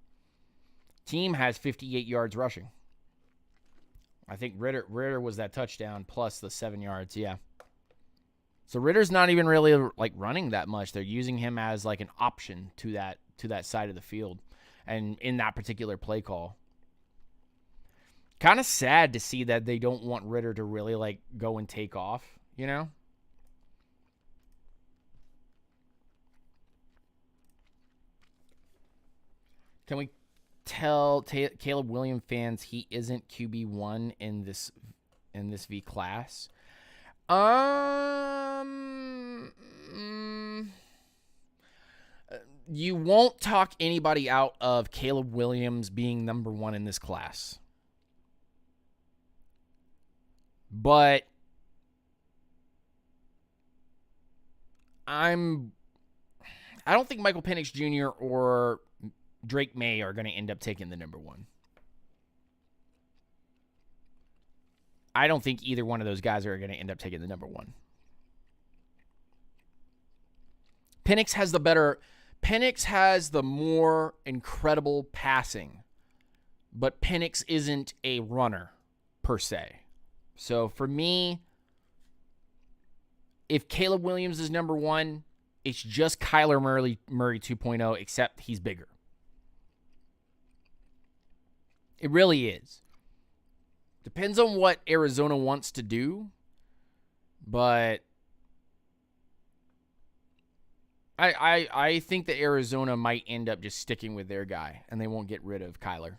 Team has 58 yards rushing. I think Ritter was that touchdown plus the 7 yards. Yeah. So Ritter's not even really like running that much. They're using him as like an option to that side of the field, and in that particular play call. Kind of sad to see that they don't want Ritter to really like go and take off. You know. Can we tell Caleb Williams fans he isn't QB1 in this V class? You won't talk anybody out of Caleb Williams being number 1 in this class. But I don't think Michael Penix Jr. or Drake May are going to end up taking the number 1. I don't think either one of those guys are going to end up taking the number 1. Penix has the more incredible passing, but Penix isn't a runner per se. So for me, if Caleb Williams is number 1, it's just Kyler Murray 2.0, except he's bigger. It really is. Depends on what Arizona wants to do, but I think that Arizona might end up just sticking with their guy, and they won't get rid of Kyler.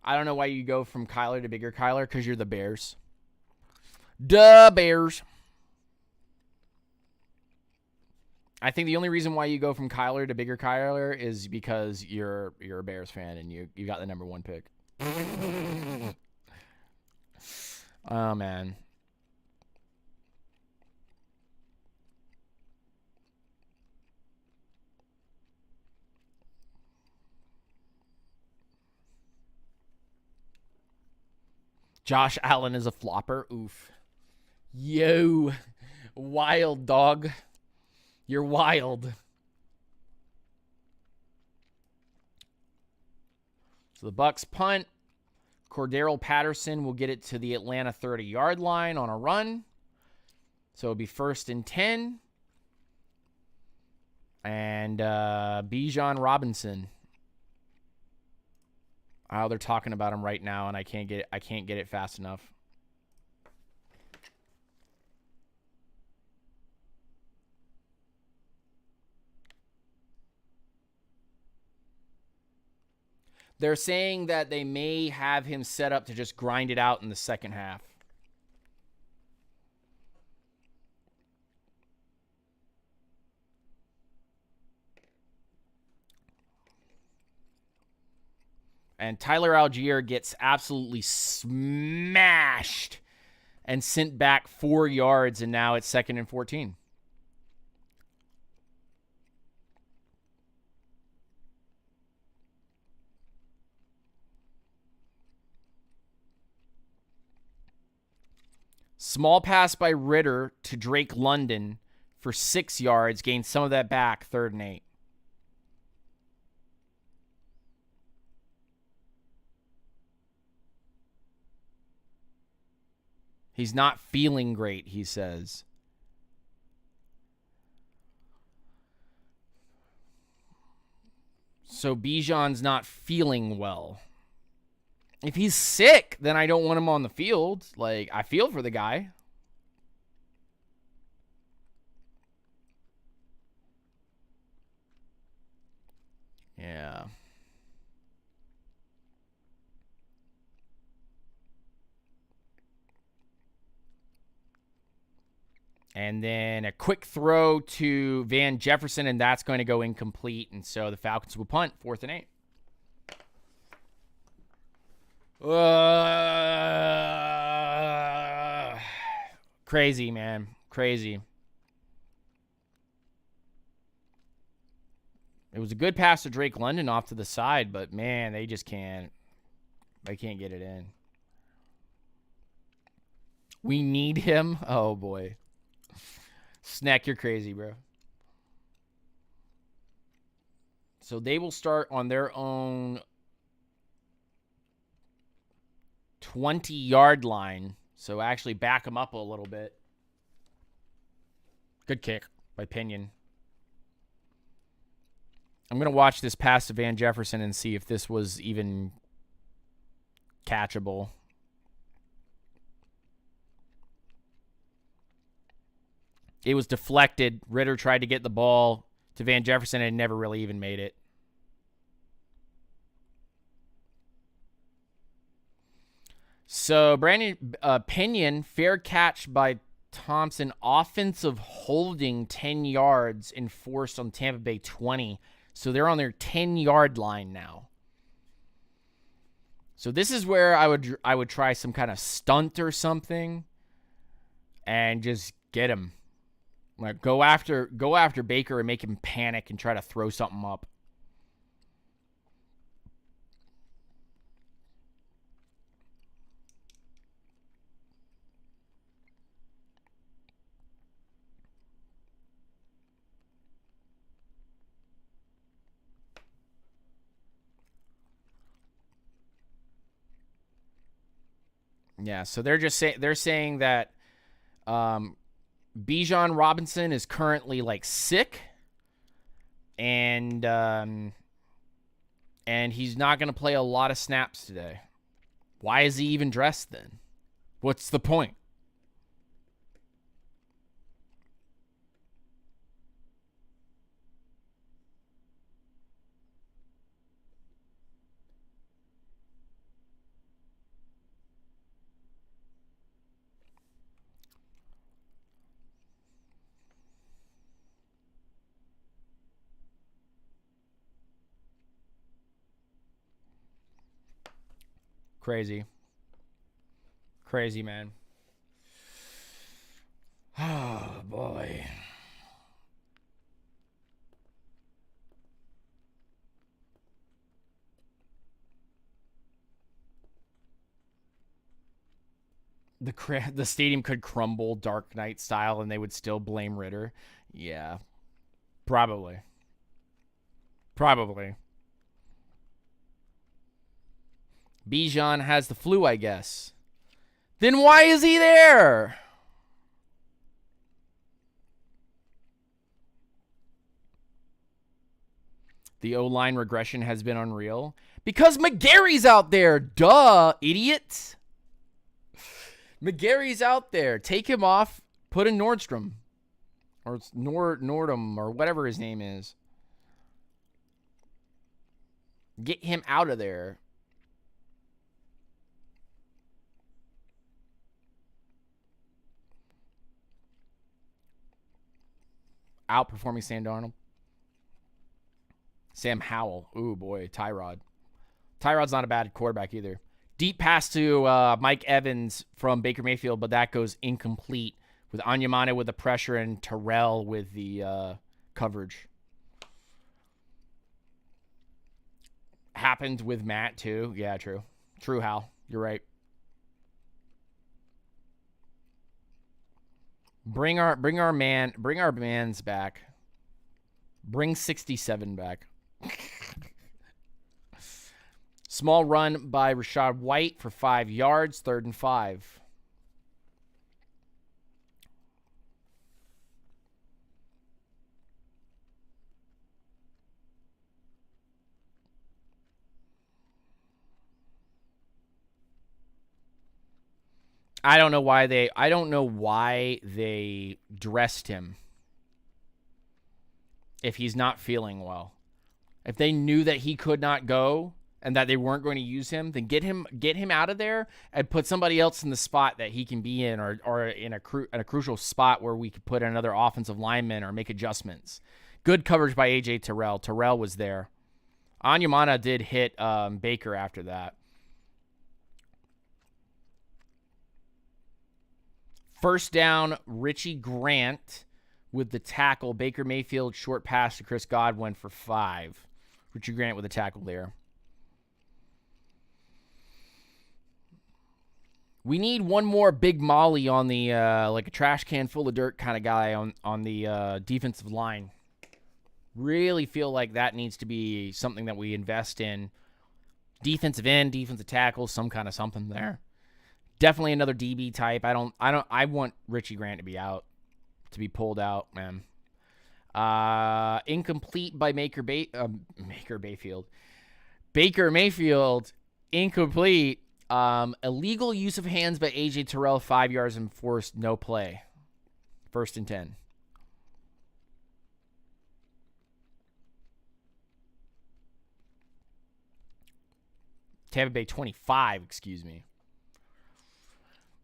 I don't know why you go from Kyler to bigger Kyler, because you're the Bears. Duh, Bears. I think the only reason why you go from Kyler to bigger Kyler is because you're a Bears fan and you got the number 1 pick. Oh, man. Josh Allen is a flopper. Oof. Yo. Wild, dog. You're wild. So the Bucs punt. Cordero Patterson will get it to the Atlanta 30-yard line on a run. So it'll be 1st and 10. And Bijan Robinson. Oh, they're talking about him right now, and I can't get it fast enough. They're saying that they may have him set up to just grind it out in the second half. And Tyler Algier gets absolutely smashed and sent back 4 yards, and now it's 2nd and 14. Small pass by Ritter to Drake London for 6 yards, gained some of that back, 3rd and 8. He's not feeling great, he says. So Bijan's not feeling well. If he's sick, then I don't want him on the field. Like, I feel for the guy. Yeah. And then a quick throw to Van Jefferson, and that's going to go incomplete. And so the Falcons will punt, 4th and 8. Crazy, man. Crazy. It was a good pass to Drake London off to the side, but, man, they just can't. They can't get it in. We need him. Oh, boy. Snack, you're crazy, bro. So they will start on their own 20-yard line. So actually back them up a little bit. Good kick by Pinion. I'm going to watch this pass to Van Jefferson and see if this was even catchable. It was deflected. Ritter tried to get the ball to Van Jefferson and never really even made it. So Brandon Pinion, fair catch by Thompson, offensive holding 10 yards enforced on Tampa Bay 20. So they're on their 10-yard line now. So this is where I would try some kind of stunt or something and just get him. Like go after Baker and make him panic and try to throw something up. Yeah, so they're saying that Bijan Robinson is currently like sick, and he's not going to play a lot of snaps today. Why is he even dressed then? What's the point? Crazy. Crazy, man. Oh, boy. The stadium could crumble Dark Knight style and they would still blame Ritter. Yeah, probably. Probably. Bijan has the flu, I guess. Then why is he there? The O-line regression has been unreal. Because McGarry's out there. Duh, idiot. McGarry's out there. Take him off. Put in Nordstrom. Or it's Nordum or whatever his name is. Get him out of there. Outperforming Sam Darnold. Sam Howell. Ooh, boy. Tyrod. Tyrod's not a bad quarterback either. Deep pass to Mike Evans from Baker Mayfield, but that goes incomplete with Anyamane with the pressure and Terrell with the coverage. Happened with Matt, too. Yeah, true. True, Hal. You're right. Bring our mans back. Bring 67 back. Small run by Rachaad White for 5 yards, 3rd and 5. I don't know why they dressed him if he's not feeling well. If they knew that he could not go and that they weren't going to use him, then get him out of there and put somebody else in the spot that he can be in, or in a crucial spot where we could put another offensive lineman or make adjustments. Good coverage by A.J. Terrell. Terrell was there. Anyamana did hit Baker after that. First down, Richie Grant with the tackle. Baker Mayfield, short pass to Chris Godwin for 5. Richie Grant with a tackle there. We need one more Big Molly on the, like a trash can full of dirt kind of guy on the defensive line. Really feel like that needs to be something that we invest in. Defensive end, defensive tackle, some kind of something there. Definitely another DB type. I want Richie Grant to be out, to be pulled out, man. Incomplete by Baker Mayfield, incomplete. Illegal use of hands by A.J. Terrell, 5 yards and forced no play. 1st and 10. Tampa Bay 25, excuse me.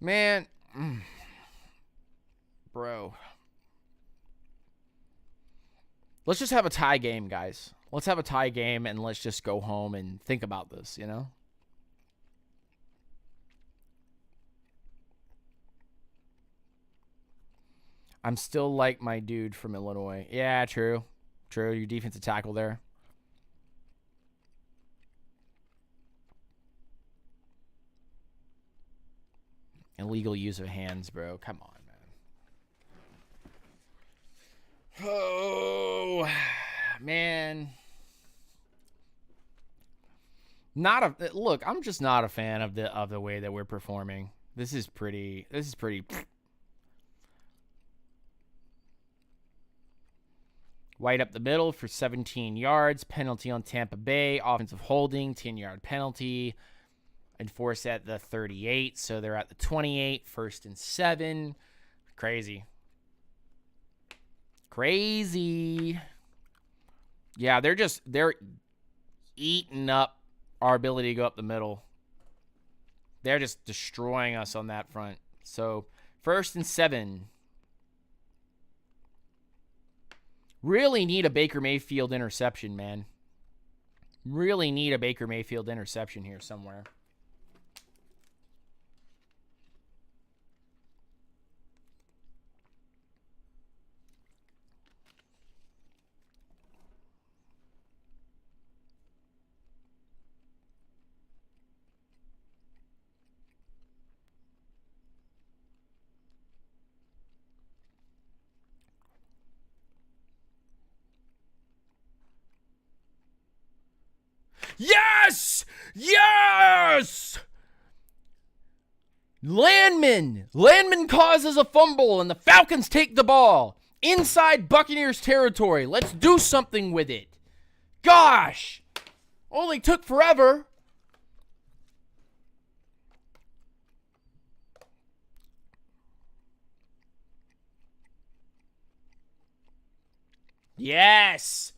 Man, bro. Let's just have a tie game, guys. Let's have a tie game and let's just go home and think about this, you know? I'm still like my dude from Illinois. Yeah, true. True, your defensive tackle there. Illegal use of hands, bro. Come on, man. Oh, man. Look, I'm just not a fan of the way that we're performing. This is pretty White up the middle for 17 yards. Penalty on Tampa Bay. Offensive holding, 10-yard penalty. Enforced at the 38, so they're at the 28. 1st and 7. Crazy. Yeah, they're eating up our ability to go up the middle. They're just destroying us on that front. So 1st and 7. Really need a Baker Mayfield interception, man. Really need a Baker Mayfield interception here somewhere. Yes! Yes! Landman causes a fumble, and the Falcons take the ball. Inside Buccaneers territory. Let's do something with it. Gosh! Only took forever. Yes.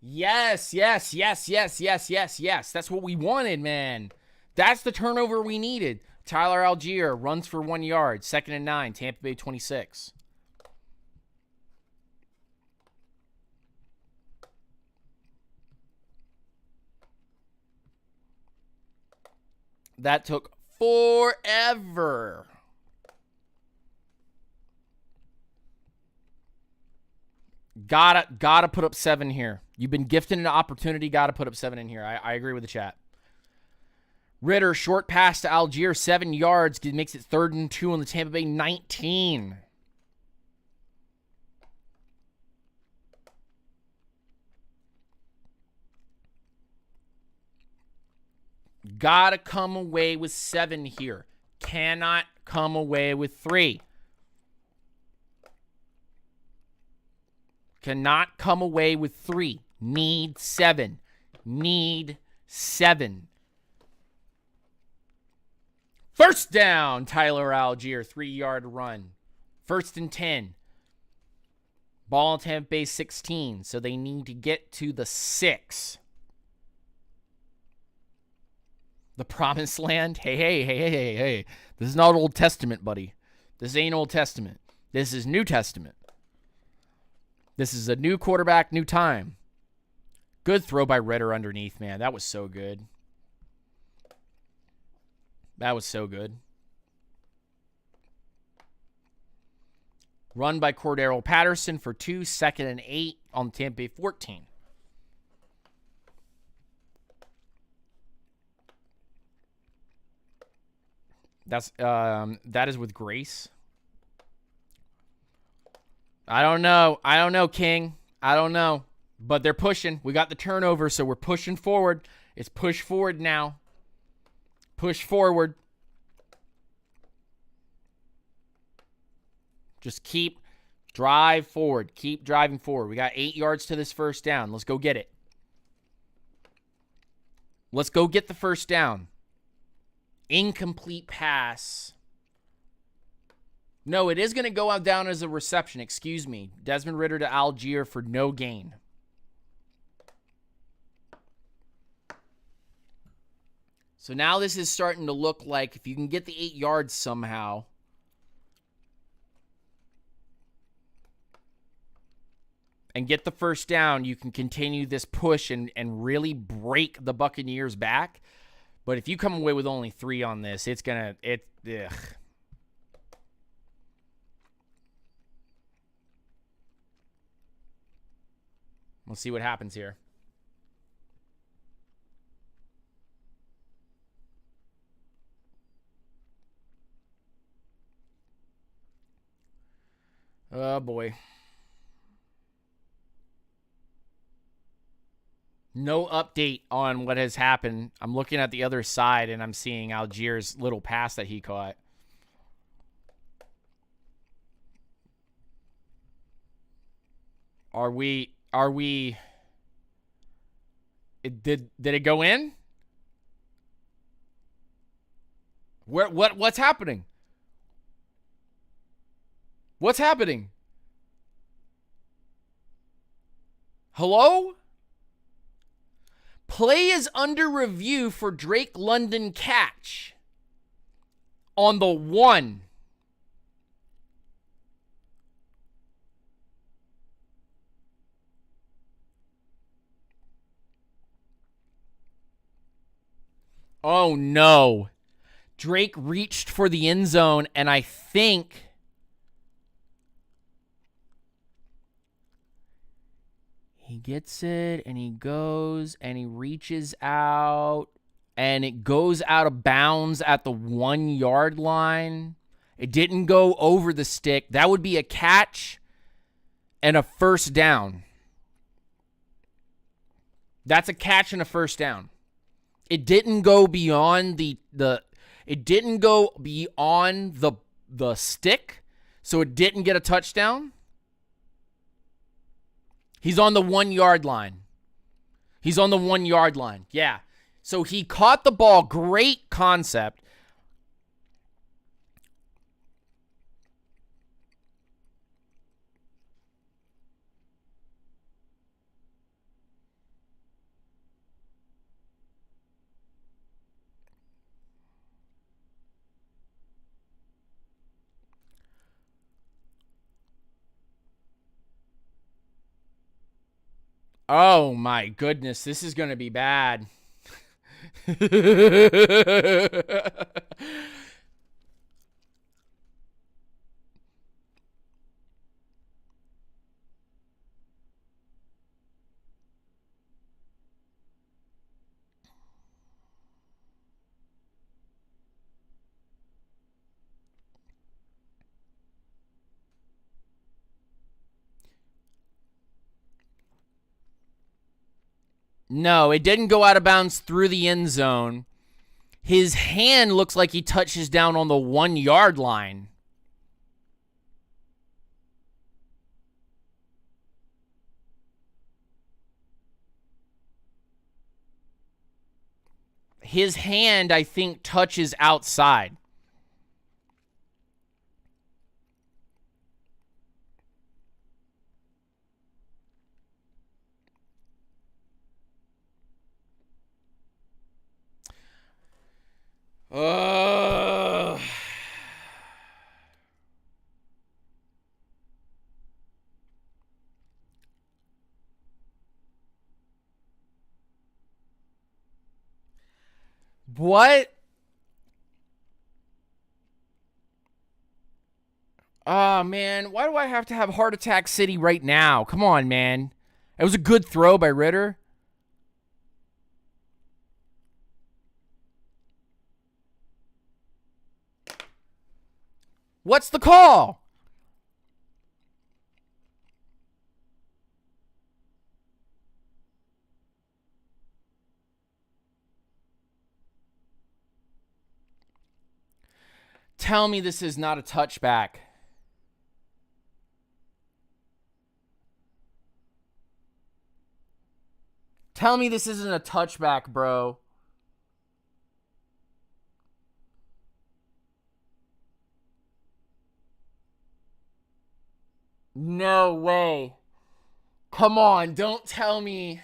Yes. That's what we wanted, man. That's the turnover we needed. Tyler Algier runs for 1 yard. 2nd and 9. Tampa Bay 26. That took forever. Gotta put up 7 here. You've been gifted an opportunity. Gotta put up 7 in here. I agree with the chat. Ritter, short pass to Algier, 7 yards. Makes it 3rd and 2 on the Tampa Bay 19. Gotta come away with 7 here. Cannot come away with 3. Cannot come away with 3. Need 7. Need 7. First down, Tyler Algier, 3-yard run. 1st and 10. Ball on Tampa Bay 16, so they need to get to the 6. The promised land? Hey. This is not Old Testament, buddy. This ain't Old Testament. This is New Testament. This is a new quarterback, new time. Good throw by Ritter underneath, man. That was so good. That was so good. Run by Cordero Patterson for 2, 2nd and 8 on Tampa Bay 14. That is with Grace. I don't know, King. I don't know. But they're pushing. We got the turnover, so we're pushing forward. It's push forward now. Push forward. Just drive forward. Keep driving forward. We got 8 yards to this first down. Let's go get it. Let's go get the first down. Incomplete pass. No, it is going to go out down as a reception. Excuse me. Desmond Ritter to Algier for no gain. So now this is starting to look like if you can get the 8 yards somehow. And get the first down, you can continue this push and really break the Buccaneers back. But if you come away with only 3 on this, ugh. We'll see what happens here. Oh, boy. No update on what has happened. I'm looking at the other side, and I'm seeing Algier's little pass that he caught. Are we... Did it go in? What's happening? What's happening? Hello? Play is under review for Drake London catch on the 1. Oh, no. Drake reached for the end zone, and I think... he gets it, and he goes, and he reaches out, and it goes out of bounds at the 1 yard line. It didn't go over the stick. That would be a catch and a first down. That's a catch and a first down. It didn't go beyond it didn't go beyond the stick, so it didn't get a touchdown. He's on the 1 yard line. He's on the 1 yard line. Yeah. So he caught the ball. Great concept. Oh my goodness, this is going to be bad. No, it didn't go out of bounds through the end zone. His hand looks like he touches down on the 1 yard line. His hand, I think, touches outside. What? Oh, man. Why do I have to have Heart Attack City right now? Come on, man. It was a good throw by Ritter. What's the call? Tell me this is not a touchback. Tell me this isn't a touchback, bro. No way. Come on, don't tell me.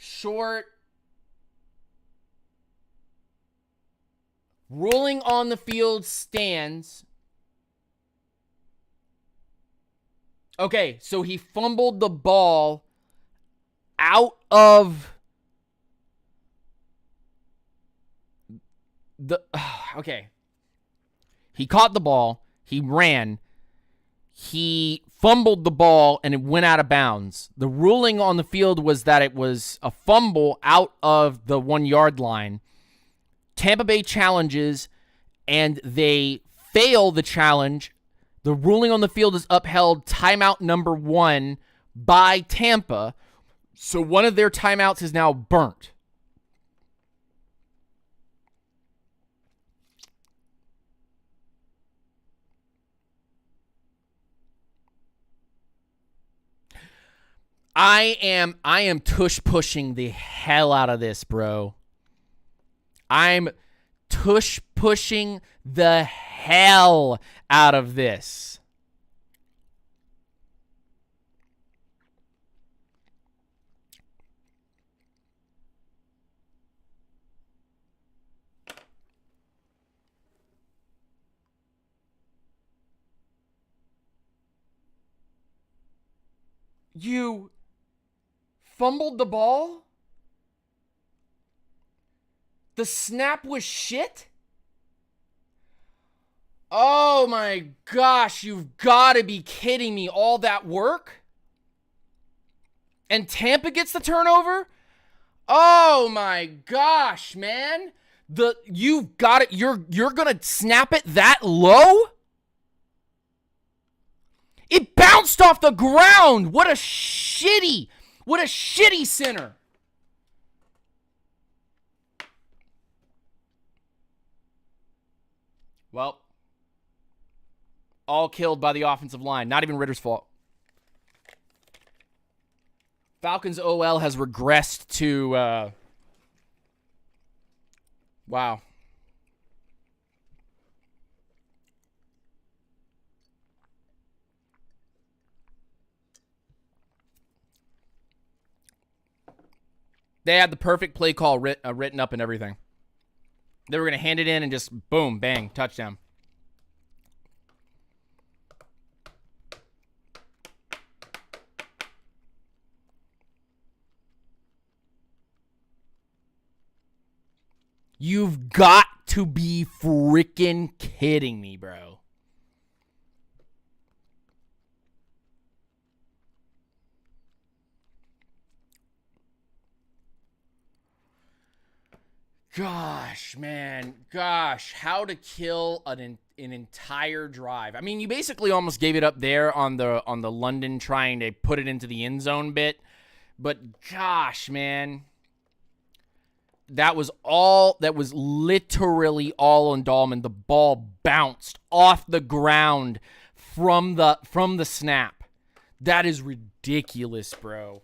Short. Ruling on the field stands. Okay, so he fumbled the ball out of the... Okay. He caught the ball. He ran. He fumbled the ball and it went out of bounds. The ruling on the field was that it was a fumble out of the 1 yard line. Tampa Bay challenges and they fail the challenge. The ruling on the field is upheld, timeout number 1 by Tampa. So one of their timeouts is now burnt. I am tush pushing the hell out of this, bro. I'm tush pushing the hell out of this. You fumbled the ball? The snap was shit? Oh my gosh, you've got to be kidding me. All that work? And Tampa gets the turnover? Oh my gosh, man. You've got it. You're going to snap it that low? It bounced off the ground. What a shitty center. Well, all killed by the offensive line. Not even Ritter's fault. Falcons OL has regressed to, wow. They had the perfect play call written up and everything. They were going to hand it in and just boom, bang, touchdown. You've got to be freaking kidding me, bro. Gosh, man. Gosh, how to kill an entire drive. I mean, you basically almost gave it up there on the London trying to put it into the end zone bit. But gosh, man. That was literally all on Dahlman. The ball bounced off the ground from the snap. That is ridiculous, bro.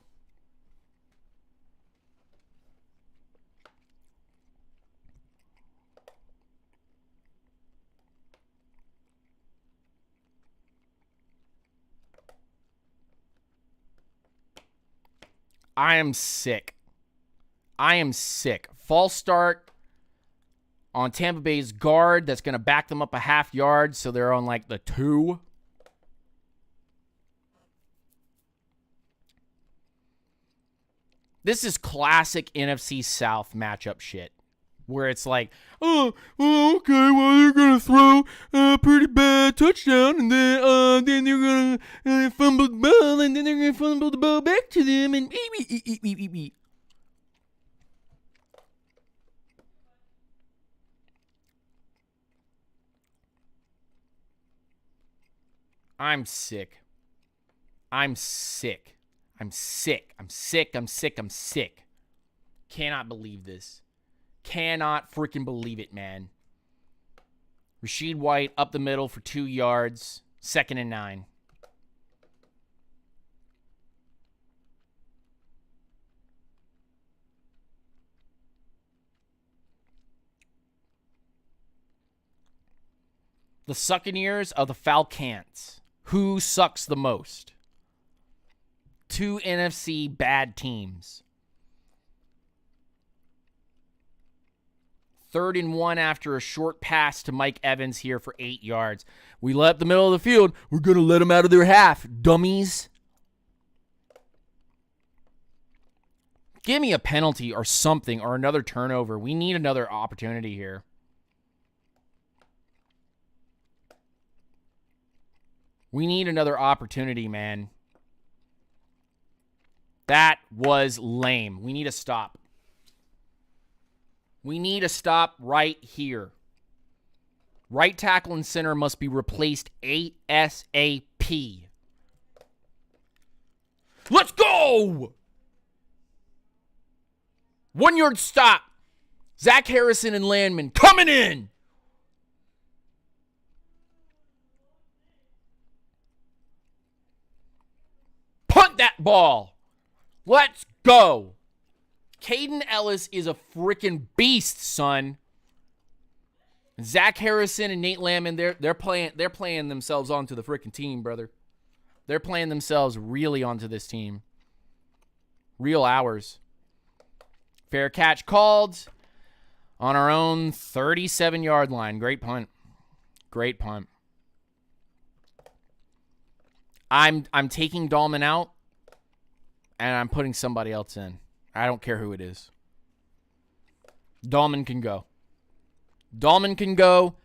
I am sick. False start on Tampa Bay's guard. That's going to back them up a half yard, so they're on like the 2. This is classic NFC South matchup shit, where it's like, okay, well, they're going to throw a pretty bad touchdown, and then they're going to fumble the ball, and then they're going to fumble the ball back to them, and beep. I'm sick. Cannot believe this. Cannot freaking believe it, man. Rashid White up the middle for 2 yards. 2nd and 9. The Succaneers of the Falcons. Who sucks the most? 2 NFC bad teams. 3rd and 1 after a short pass to Mike Evans here for 8 yards. We let the middle of the field. We're going to let them out of their half, dummies. Give me a penalty or something or another turnover. We need another opportunity here. We need another opportunity, man. That was lame. We need to stop. We need to stop right here. Right tackle and center must be replaced ASAP. Let's go! 1 yard stop. Zach Harrison and Landman coming in. Punt that ball. Let's go. Caden Ellis is a freaking beast, son. Zach Harrison and Nate Landman, they're playing themselves onto the freaking team, brother. They're playing themselves really onto this team. Real hours. Fair catch called on our own 37-yard line. Great punt. Great punt. I'm taking Dahlman out, and I'm putting somebody else in. I don't care who it is. Dahlman can go. Dahlman can go.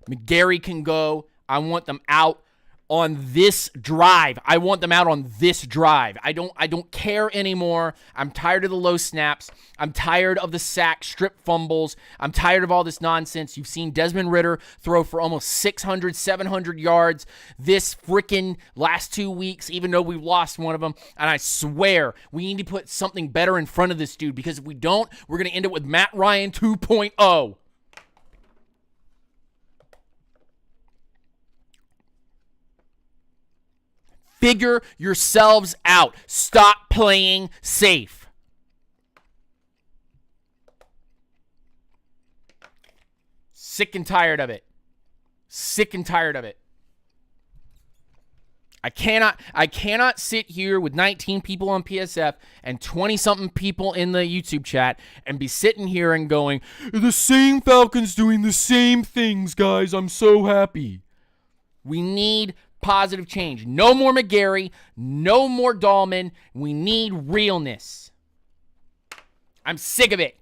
McGarry can go. I want them out on this drive. I want them out on this drive. I don't care anymore. I'm tired of the low snaps. I'm tired of the sack, strip fumbles. I'm tired of all this nonsense. You've seen Desmond Ridder throw for almost 600, 700 yards this freaking last 2 weeks, even though we've lost one of them. And I swear we need to put something better in front of this dude, because if we don't, we're going to end up with Matt Ryan 2.0. Figure yourselves out. Stop playing safe. Sick and tired of it. Sick and tired of it. I cannot sit here with 19 people on PSF and 20-something people in the YouTube chat and be sitting here and going, the same Falcons doing the same things, guys. I'm so happy. We need positive change. No more McGarry. No more Dahlman. We need realness. I'm sick of it.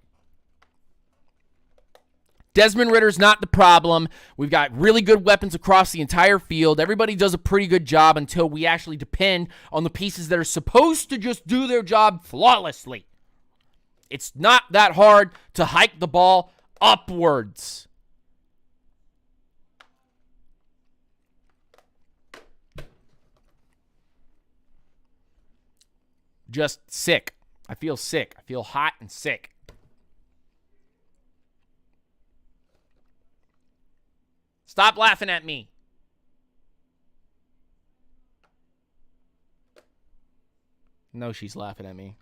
Desmond Ridder's not the problem. We've got really good weapons across the entire field. Everybody does a pretty good job until we actually depend on the pieces that are supposed to just do their job flawlessly. It's not that hard to hike the ball upwards. Just sick. I feel sick. I feel hot and sick. Stop laughing at me. No, she's laughing at me.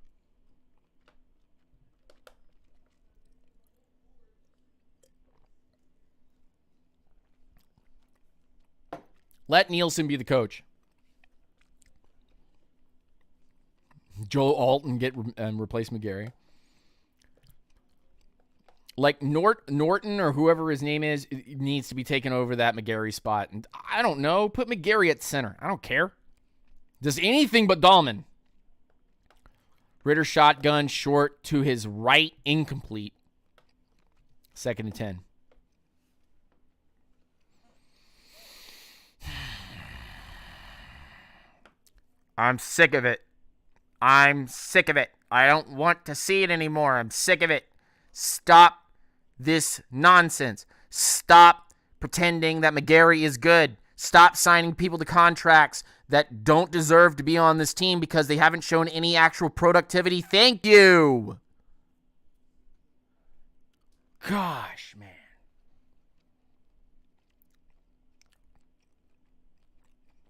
Let Nielsen be the coach. Joe Alton get replace McGarry. Like Norton or whoever his name is needs to be taken over that McGarry spot. And I don't know. Put McGarry at center. I don't care. Does anything but Dahlman. Ritter shotgun short to his right, incomplete. 2nd and 10. I'm sick of it. I'm sick of it. I don't want to see it anymore. I'm sick of it. Stop this nonsense. Stop pretending that McGarry is good. Stop signing people to contracts that don't deserve to be on this team because they haven't shown any actual productivity. Thank you. Gosh, man.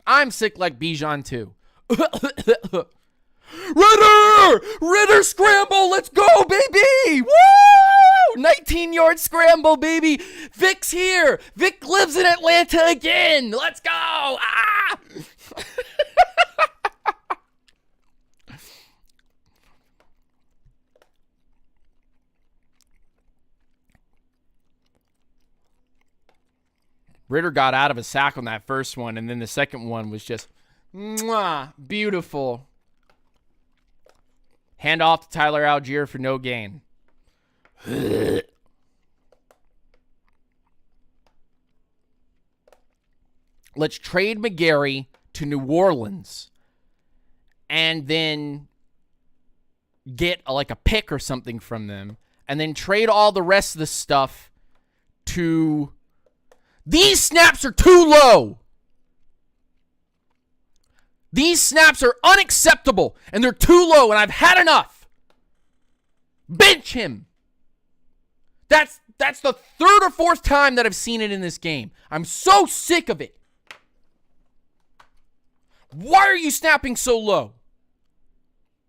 I'm sick like Bijan too. Ritter scramble. Let's go, baby. Woo! 19-yard scramble, baby. Vic's here. Vic lives in Atlanta again. Let's go. Ah! Ritter got out of a sack on that first one, and then the second one was just mwah, beautiful. Hand off to Tyler Algier for no gain. Let's trade McGarry to New Orleans and then get like a pick or something from them, and then trade all the rest of the stuff to... These snaps are too low. These snaps are unacceptable, and they're too low, and I've had enough. Bench him. That's the 3rd or 4th time that I've seen it in this game. I'm so sick of it. Why are you snapping so low?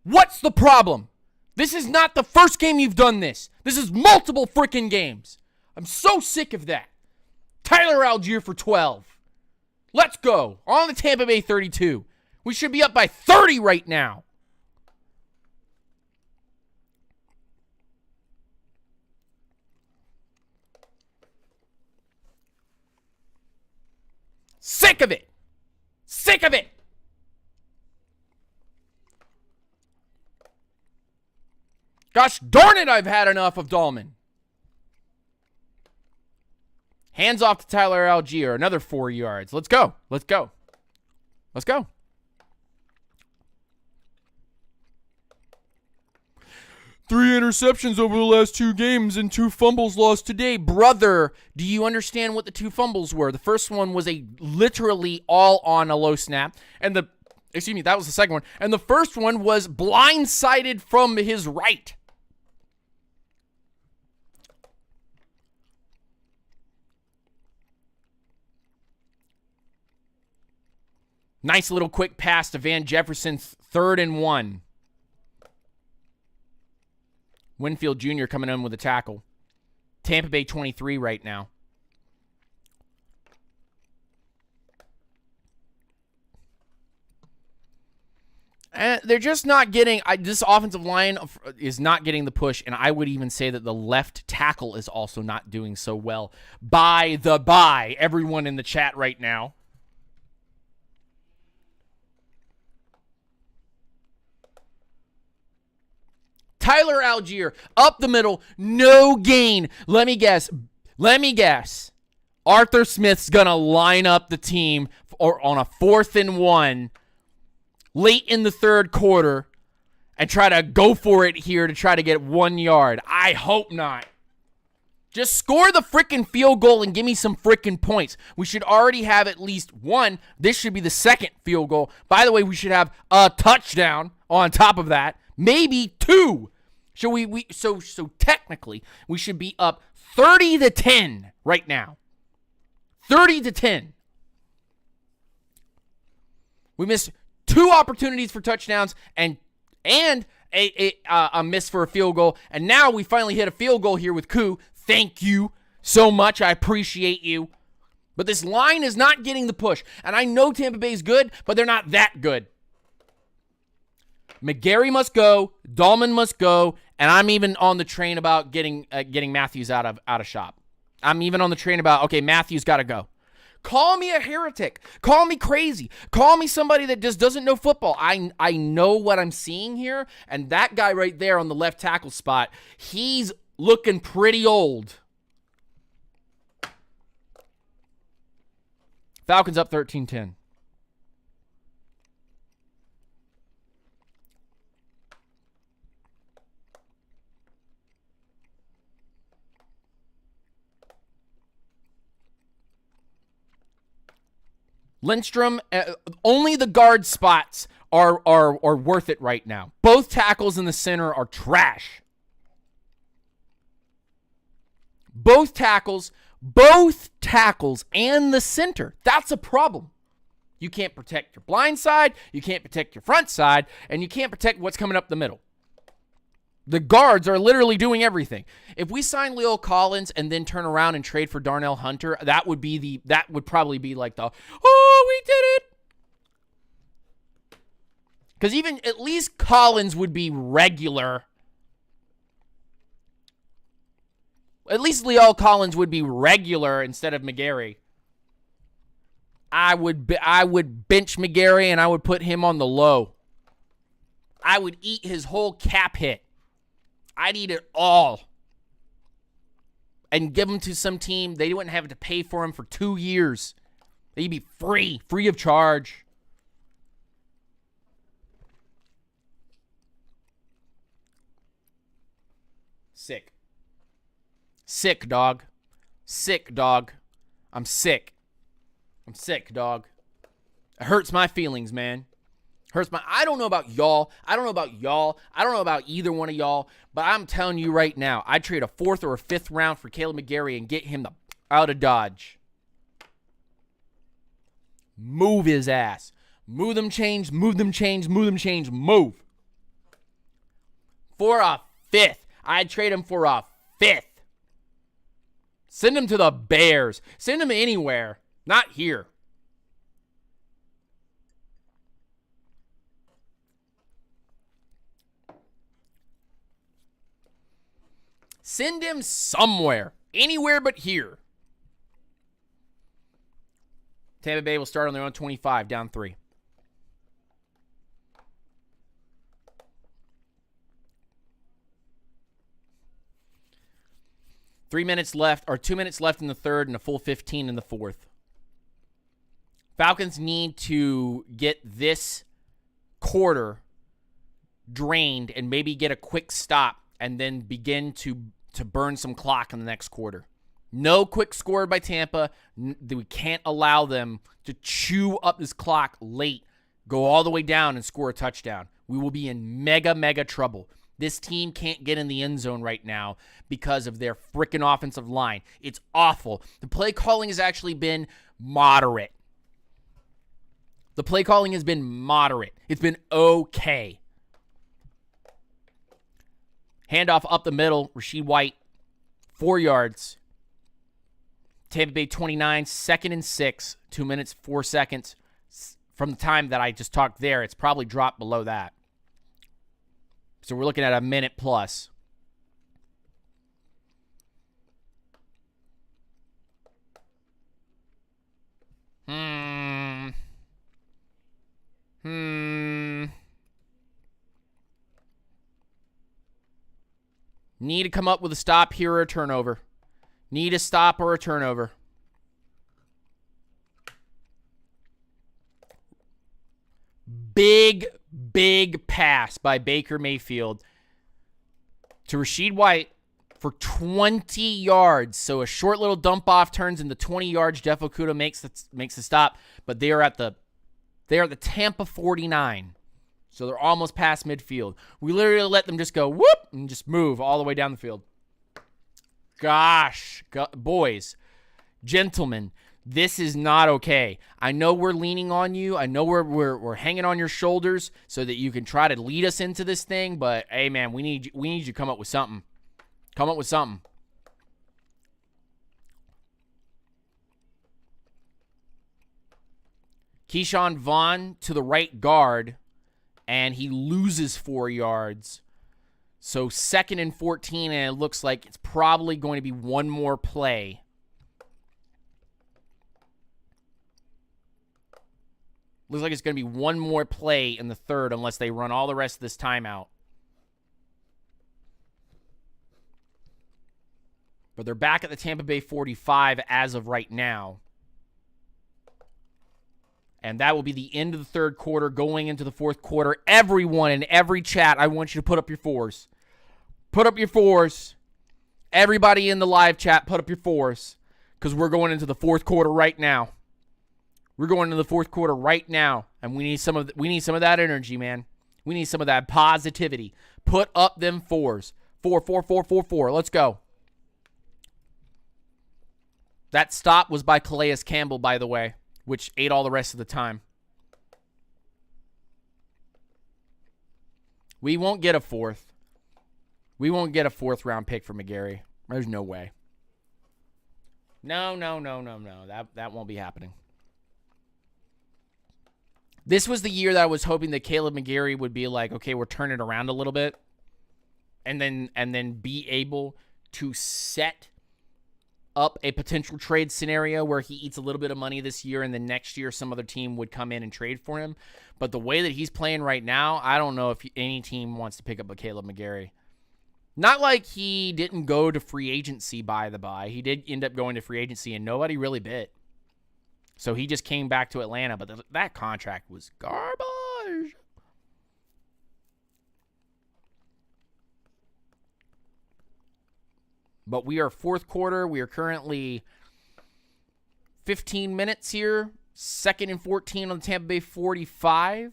What's the problem? This is not the first game you've done this. This is multiple freaking games. I'm so sick of that. Tyler Algier for 12. Let's go. On the Tampa Bay 32. We should be up by 30 right now. Sick of it. Sick of it. Gosh darn it, I've had enough of Dahlman. Hands off to Tyler Algier. Another 4 yards. Let's go. Let's go. Let's go. Three interceptions over the last 2 games and 2 fumbles lost today. Brother, do you understand what the 2 fumbles were? The first one was a literally all on a low snap. And that was the second one. And the first one was blindsided from his right. Nice little quick pass to Van Jefferson, 3rd and 1. Winfield Jr. coming in with a tackle. Tampa Bay 23 right now. And they're just not getting, this offensive line is not getting the push, and I would even say that the left tackle is also not doing so well. By everyone in the chat right now. Tyler Algier, up the middle, no gain. Let me guess. Arthur Smith's going to line up the team on a 4th and 1 late in the 3rd quarter and try to go for it here to try to get 1 yard. I hope not. Just score the freaking field goal and give me some freaking points. We should already have at least 1. This should be the 2nd field goal. By the way, we should have a touchdown on top of that. Maybe 2. So technically, we should be up 30-10 right now. 30-10. We missed 2 opportunities for touchdowns and a miss for a field goal. And now we finally hit a field goal here with Koo. Thank you so much. I appreciate you. But this line is not getting the push. And I know Tampa Bay's good, but they're not that good. McGarry must go. Dahlman must go. And I'm even on the train about getting Matthews out of shop. I'm even on the train about, okay, Matthews got to go. Call me a heretic. Call me crazy. Call me somebody that just doesn't know football. I know what I'm seeing here. And that guy right there on the left tackle spot, he's looking pretty old. Falcons up 13-10. Lindstrom, only the guard spots are worth it right now. Both tackles in the center are trash. Both tackles and the center. That's a problem. You can't protect your blind side, you can't protect your front side, and you can't protect what's coming up the middle. The guards are literally doing everything. If we sign Leo Collins and then turn around and trade for Darnell Hunter, that would probably be like the, oh, we did it. Because even at least Collins would be regular. At least Leo Collins would be regular instead of McGarry. I would bench McGarry and I would put him on the low. I would eat his whole cap hit. I'd eat it all. And give him to some team. They wouldn't have to pay for him for 2 years. They'd be free of charge. Sick. Sick, dog. Sick, dog. I'm sick. I'm sick, dog. It hurts my feelings, man. I don't know about y'all. I don't know about either one of y'all. But I'm telling you right now, I'd trade a 4th or a 5th round for Caleb McGarry and get him out of Dodge. Move his ass. Move them chains. Move. For a 5th. I'd trade him for a 5th. Send him to the Bears. Send him anywhere. Not here. Send him somewhere. Anywhere but here. Tampa Bay will start on their own 25, down 3. Two minutes left in the third and a full 15 in the fourth. Falcons need to get this quarter drained and maybe get a quick stop and then begin to burn some clock in the next quarter. No quick score by Tampa. We can't allow them to chew up this clock late, go all the way down and score a touchdown. We will be in mega trouble. This team can't get in the end zone right now because of their freaking offensive line. It's awful. The play calling has actually been moderate. It's been okay. Handoff up the middle. Rashid White, 4 yards. Tampa Bay 29, 2nd and 6, 2 minutes, 4 seconds. From the time that I just talked there, it's probably dropped below that. So we're looking at a minute plus. Need to come up with a stop here or a turnover. Need a stop or a turnover. Big pass by Baker Mayfield to Rashid White for 20 yards. So a short little dump off turns into 20 yards. Jeff Okudah makes the stop, but they are at the Tampa 49. So they're almost past midfield. We literally let them just go whoop and just move all the way down the field. Gosh, boys, gentlemen, this is not okay. I know we're leaning on you. I know we're hanging on your shoulders so that you can try to lead us into this thing. But hey, man, we need you to come up with something. Come up with something. Keyshawn Vaughn to the right guard, and he loses 4 yards. So 2nd and 14, and it looks like it's probably going to be one more play. Looks like it's going to be one more play in the third unless they run all the rest of this timeout. But they're back at the Tampa Bay 45 as of right now. And that will be the end of the third quarter, going into the fourth quarter. Everyone in every chat, I want you to put up your 4s. Put up your 4s. Everybody in the live chat, put up your 4s. Because we're going into the fourth quarter right now. We're going into the fourth quarter right now. And we need some of that energy, man. We need some of that positivity. Put up them 4s. 4, 4, 4, 4, 4. Let's go. That stop was by Calais Campbell, by the way, which ate all the rest of the time. We won't get a 4th. We won't get a 4th round pick for McGarry. There's no way. No. That won't be happening. This was the year that I was hoping that Caleb McGarry would be like, okay, we're turning it around a little bit. And then be able to set up a potential trade scenario where he eats a little bit of money this year and then next year some other team would come in and trade for him. But the way that he's playing right now, I don't know if any team wants to pick up a Caleb McGarry. Not like he didn't go to free agency, by the by. He did end up going to free agency and nobody really bit. So he just came back to Atlanta, but that contract was garbage. But we are fourth quarter. We are currently 15 minutes here. 2nd and 14 on the Tampa Bay 45.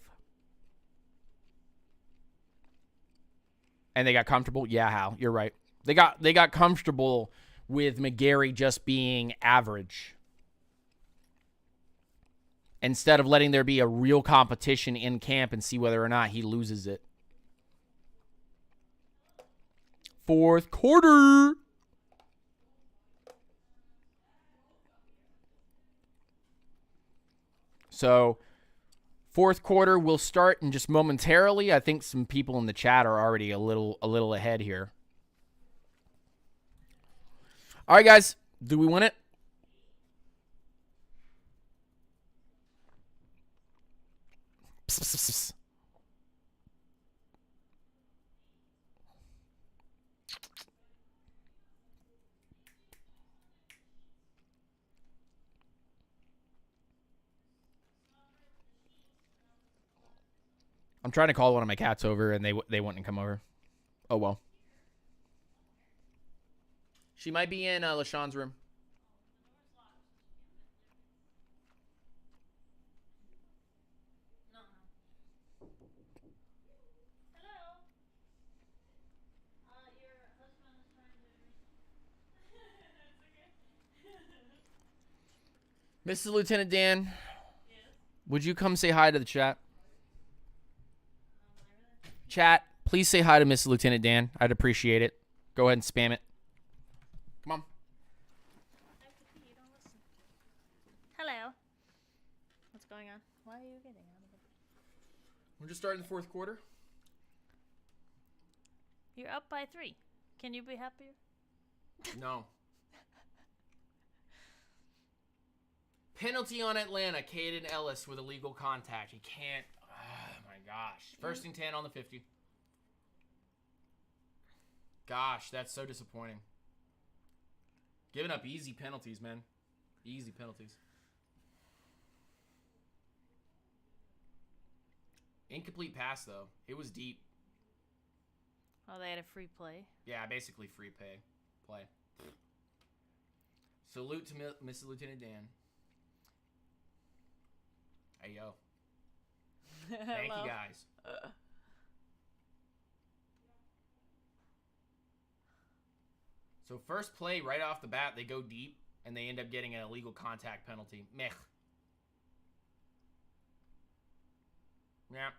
And they got comfortable. Yeah, Hal, you're right. They got comfortable with McGarry just being average. Instead of letting there be a real competition in camp and see whether or not he loses it. Fourth quarter. So, fourth quarter will start in just momentarily. I think some people in the chat are already a little ahead here. All right, guys. Do we win it? I'm trying to call one of my cats over, and they wouldn't come over. Oh, well. She might be in LaShawn's room. No. Hello. Your husband is trying to. It's okay. Mrs. Lieutenant Dan, Yes. would you come say hi to the chat? I really. Chat, please say hi to Mrs. Lieutenant Dan. I'd appreciate it. Go ahead and spam it. Come on. I have to pee. You don't listen. Hello. What's going on? Why are you getting out of it? We're just starting the fourth quarter. You're up by 3. Can you be happier? No. Penalty on Atlanta. Caden Ellis with illegal contact. He can't. Oh, my gosh. First and 10 on the 50. Gosh, that's so disappointing. Giving up easy penalties, man. Easy penalties. Incomplete pass, though. It was deep. Oh, they had a free play. Yeah, basically free play. Salute to Mrs. Lieutenant Dan. Hey, yo. Thank you, guys. So first play, right off the bat, they go deep, and they end up getting an illegal contact penalty. Meh. Yeah.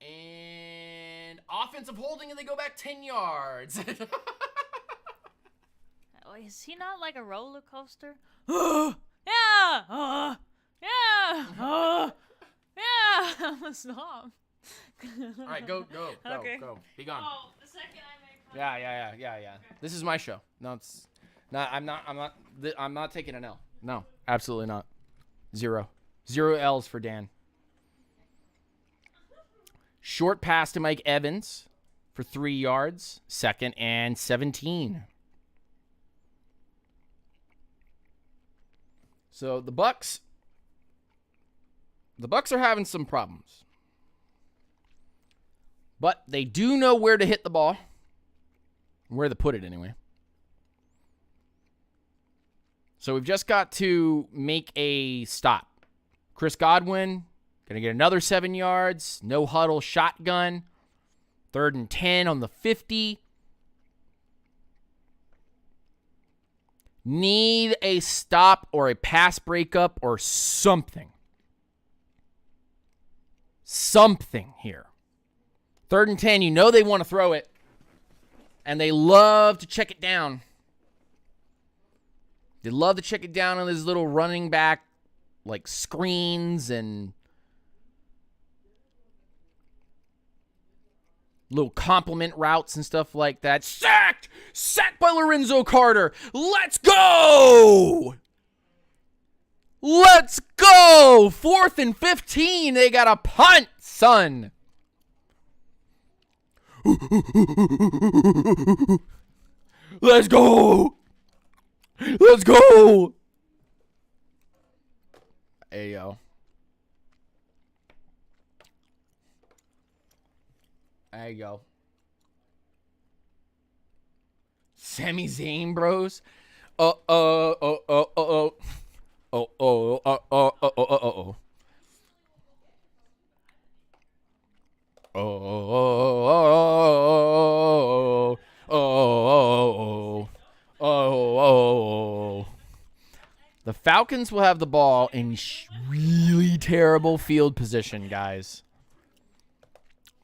And offensive holding, and they go back 10 yards. Oh, is he not like a roller coaster? Yeah! Yeah! Yeah! Stop. All right, go. Okay. Be gone. Oh, the second I make fun. Yeah. Okay. This is my show. No, it's not. I'm not taking an L. No, absolutely not. 0 L's for Dan. Short pass to Mike Evans for 3 yards. 2nd and 17. So the Bucs are having some problems. But they do know where to hit the ball. Where to put it, anyway. So we've just got to make a stop. Chris Godwin, going to get another 7 yards. No huddle shotgun. 3rd and 10 on the 50. Need a stop or a pass breakup or something. Something here. 3rd and 10, you know they want to throw it. And they love to check it down. They love to check it down on these little running back, like, screens and little compliment routes and stuff like that. Sacked! Sacked by Lorenzo Carter. Let's go! Let's go! 4th and 15. They got a punt, son. Let's go! Let's go! Hey, yo. There you go. Sami Zayn, bros. Oh. The Falcons will have the ball in really terrible field position, guys.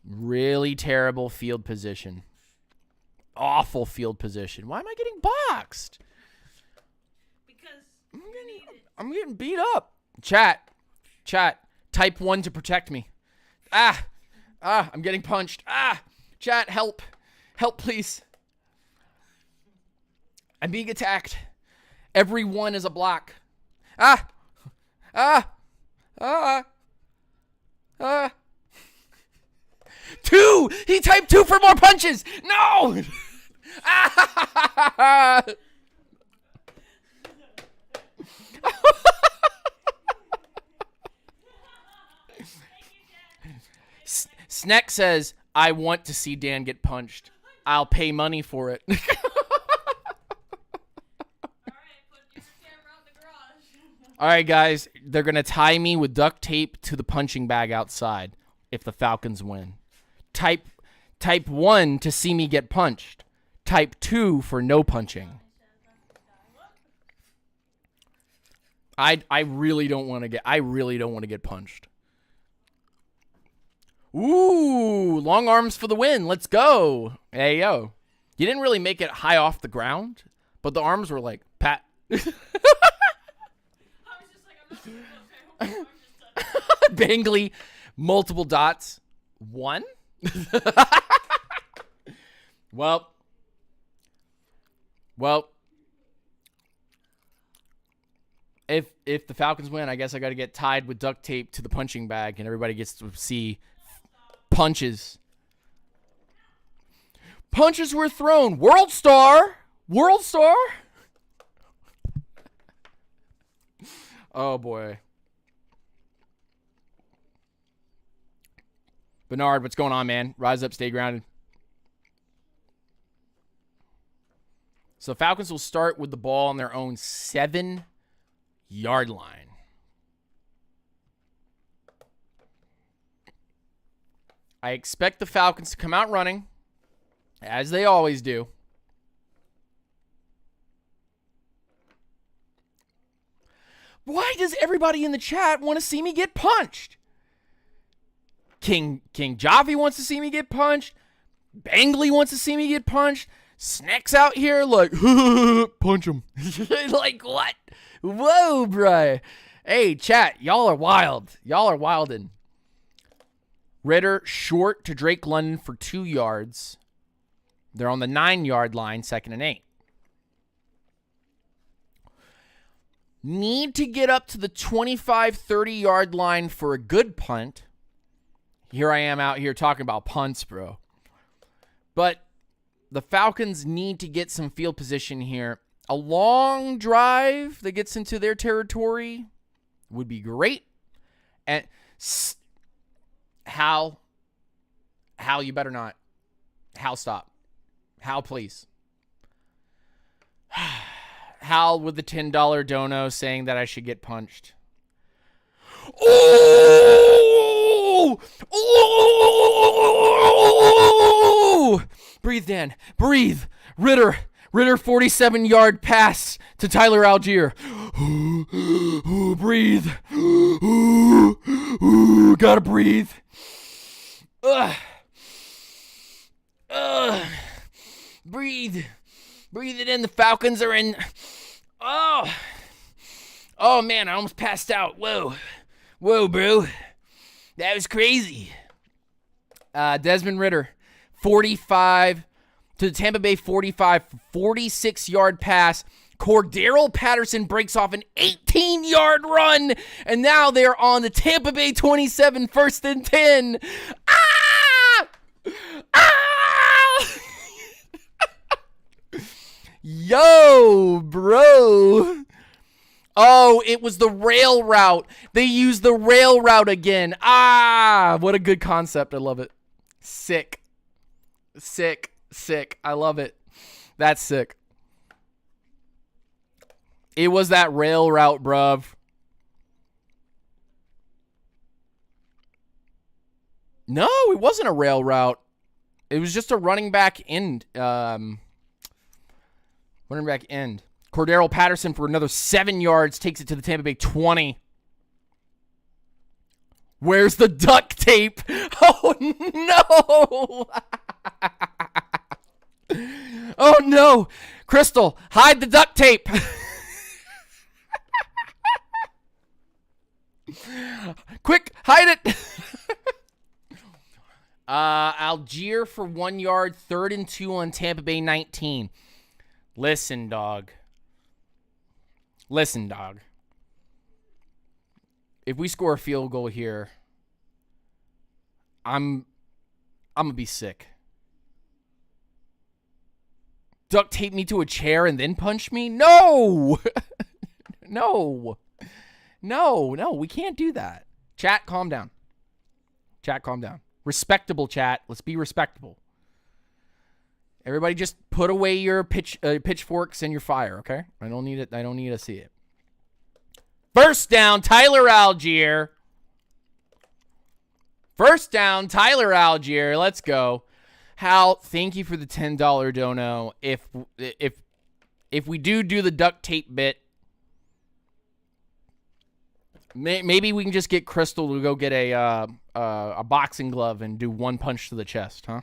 Really terrible field position. Awful field position. Why am I getting boxed? Because I'm getting beat up. Chat. Type 1 to protect me. I'm getting punched. Chat, help. Help, please. I'm being attacked. Every one is a block. 2! He typed 2 for more punches! No! Sneck says, I want to see Dan get punched. I'll pay money for it. All right, put your camera out in the garage. All right, guys. They're going to tie me with duct tape to the punching bag outside if the Falcons win. Type 1 to see me get punched. Type 2 for no punching. I really don't want to get punched. Ooh, long arms for the win. Let's go. Hey, yo. You didn't really make it high off the ground, but the arms were like, pat. I was just like, I'm not doing okay. Hope my arm just touched. Bangly, multiple dots. 1? Well. If the Falcons win, I guess I got to get tied with duct tape to the punching bag, and everybody gets to see punches. Punches were thrown. World Star. Oh boy. Bernard, what's going on, man? Rise up, stay grounded. So Falcons will start with the ball on their own 7-yard line. I expect the Falcons to come out running, as they always do. Why does everybody in the chat want to see me get punched? King Javi wants to see me get punched. Bangley wants to see me get punched. Snacks out here like, punch him. Like, what? Whoa, bruh. Hey, chat, y'all are wild. Y'all are wildin'. Ritter short to Drake London for 2 yards. They're on the 9-yard line, 2nd and 8. Need to get up to the 25, 30-yard line for a good punt. Here I am out here talking about punts, bro. But the Falcons need to get some field position here. A long drive that gets into their territory would be great. And Hal, you better not. Hal, stop. Hal, please. Hal with the $10 dono saying that I should get punched. Oh! Oh! Breathe, Dan. Breathe. Ritter, 47-yard pass to Tyler Algier. Breathe. Gotta breathe. Breathe. Breathe it in. The Falcons are in. Oh, man, I almost passed out. Whoa, bro. That was crazy. Desmond Ritter, 45 to the Tampa Bay 45, 46-yard pass. Cordero Patterson breaks off an 18-yard run, and now they're on the Tampa Bay 27, 1st and 10. Ah! Yo, bro. Oh, it was the rail route. They used the rail route again. Ah, what a good concept. I love it. Sick. I love it. That's sick. It was that rail route, bruv. No, it wasn't a rail route. It was just a running back end. Running back end. Cordero Patterson for another 7 yards takes it to the Tampa Bay 20. Where's the duct tape? Oh, no. Oh, no. Crystal, hide the duct tape. Quick, hide it. Algier for 1 yard, 3rd and 2 on Tampa Bay 19. Listen, dog. If we score a field goal here, I'm gonna be sick. Duct tape me to a chair and then punch me? No! No, we can't do that. Chat, calm down. Respectable, chat. Let's be respectable. Everybody just put away your pitchforks and your fire, okay? I don't need it. I don't need to see it. First down, Tyler Algier. First down, Tyler Algier. Let's go. Hal, thank you for the $10 dono. If we do the duct tape bit, maybe we can just get Crystal to go get a boxing glove and do one punch to the chest, huh?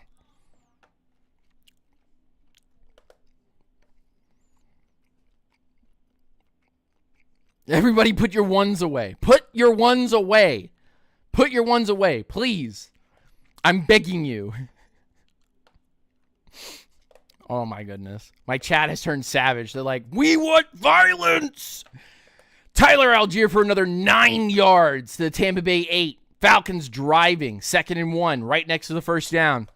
Everybody put your ones away. Put your ones away. Put your ones away, please. I'm begging you. Oh my goodness. My chat has turned savage. They're like, we want violence. Tyler Algier for another 9 yards to the Tampa Bay 8. Falcons driving. 2nd and 1, right next to the first down.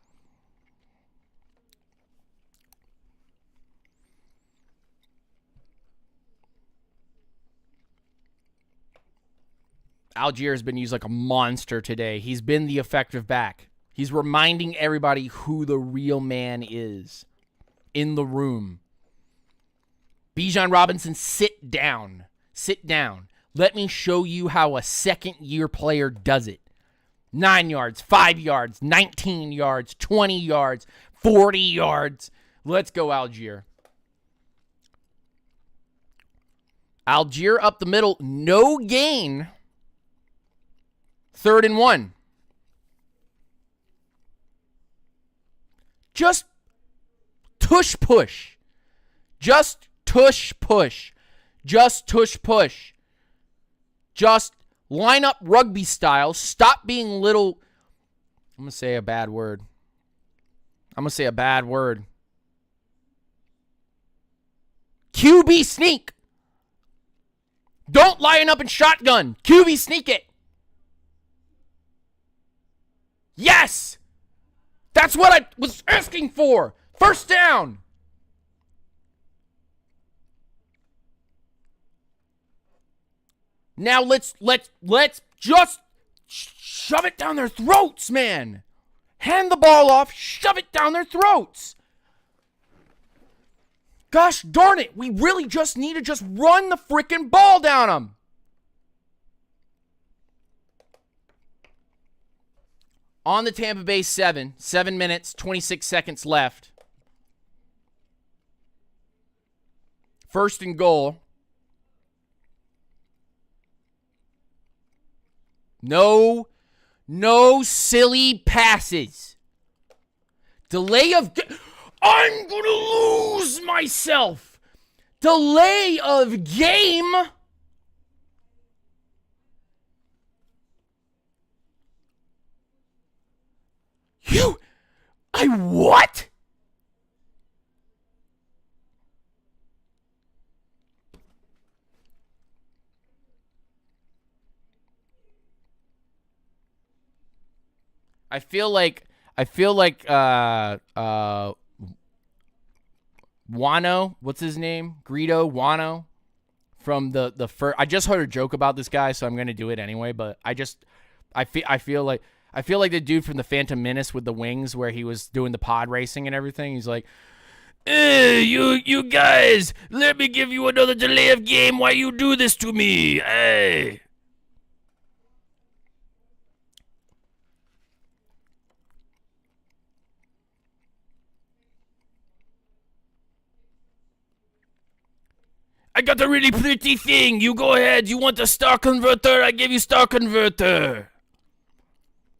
Algier has been used like a monster today. He's been the effective back. He's reminding everybody who the real man is in the room. Bijan Robinson, sit down. Sit down. Let me show you how a second-year player does it. 9 yards, 5 yards, 19 yards, 20 yards, 40 yards. Let's go, Algier. Algier up the middle. No gain. 3rd and 1. Just tush push. Just tush push. Just tush push. Just line up rugby style. Stop being little. I'm going to say a bad word. QB sneak. Don't line up and shotgun. QB sneak it. Yes! That's what I was asking for. First down. Now let's just shove it down their throats, man. Hand the ball off, shove it down their throats. Gosh darn it, we really just need to just run the freaking ball down them. On the Tampa Bay 7 minutes, 26 seconds left. 1st and goal. No silly passes. Delay of I'm going to lose myself. Delay of game. What? I feel like Wano, what's his name? Greedo Wano from the first. I just heard a joke about this guy, so I'm gonna do it anyway. But I feel like the dude from the Phantom Menace with the wings, where he was doing the pod racing and everything. He's like, "Hey, you guys, let me give you another delay of game. Why you do this to me? Hey." I got a really pretty thing. You go ahead. You want a star converter? I give you star converter.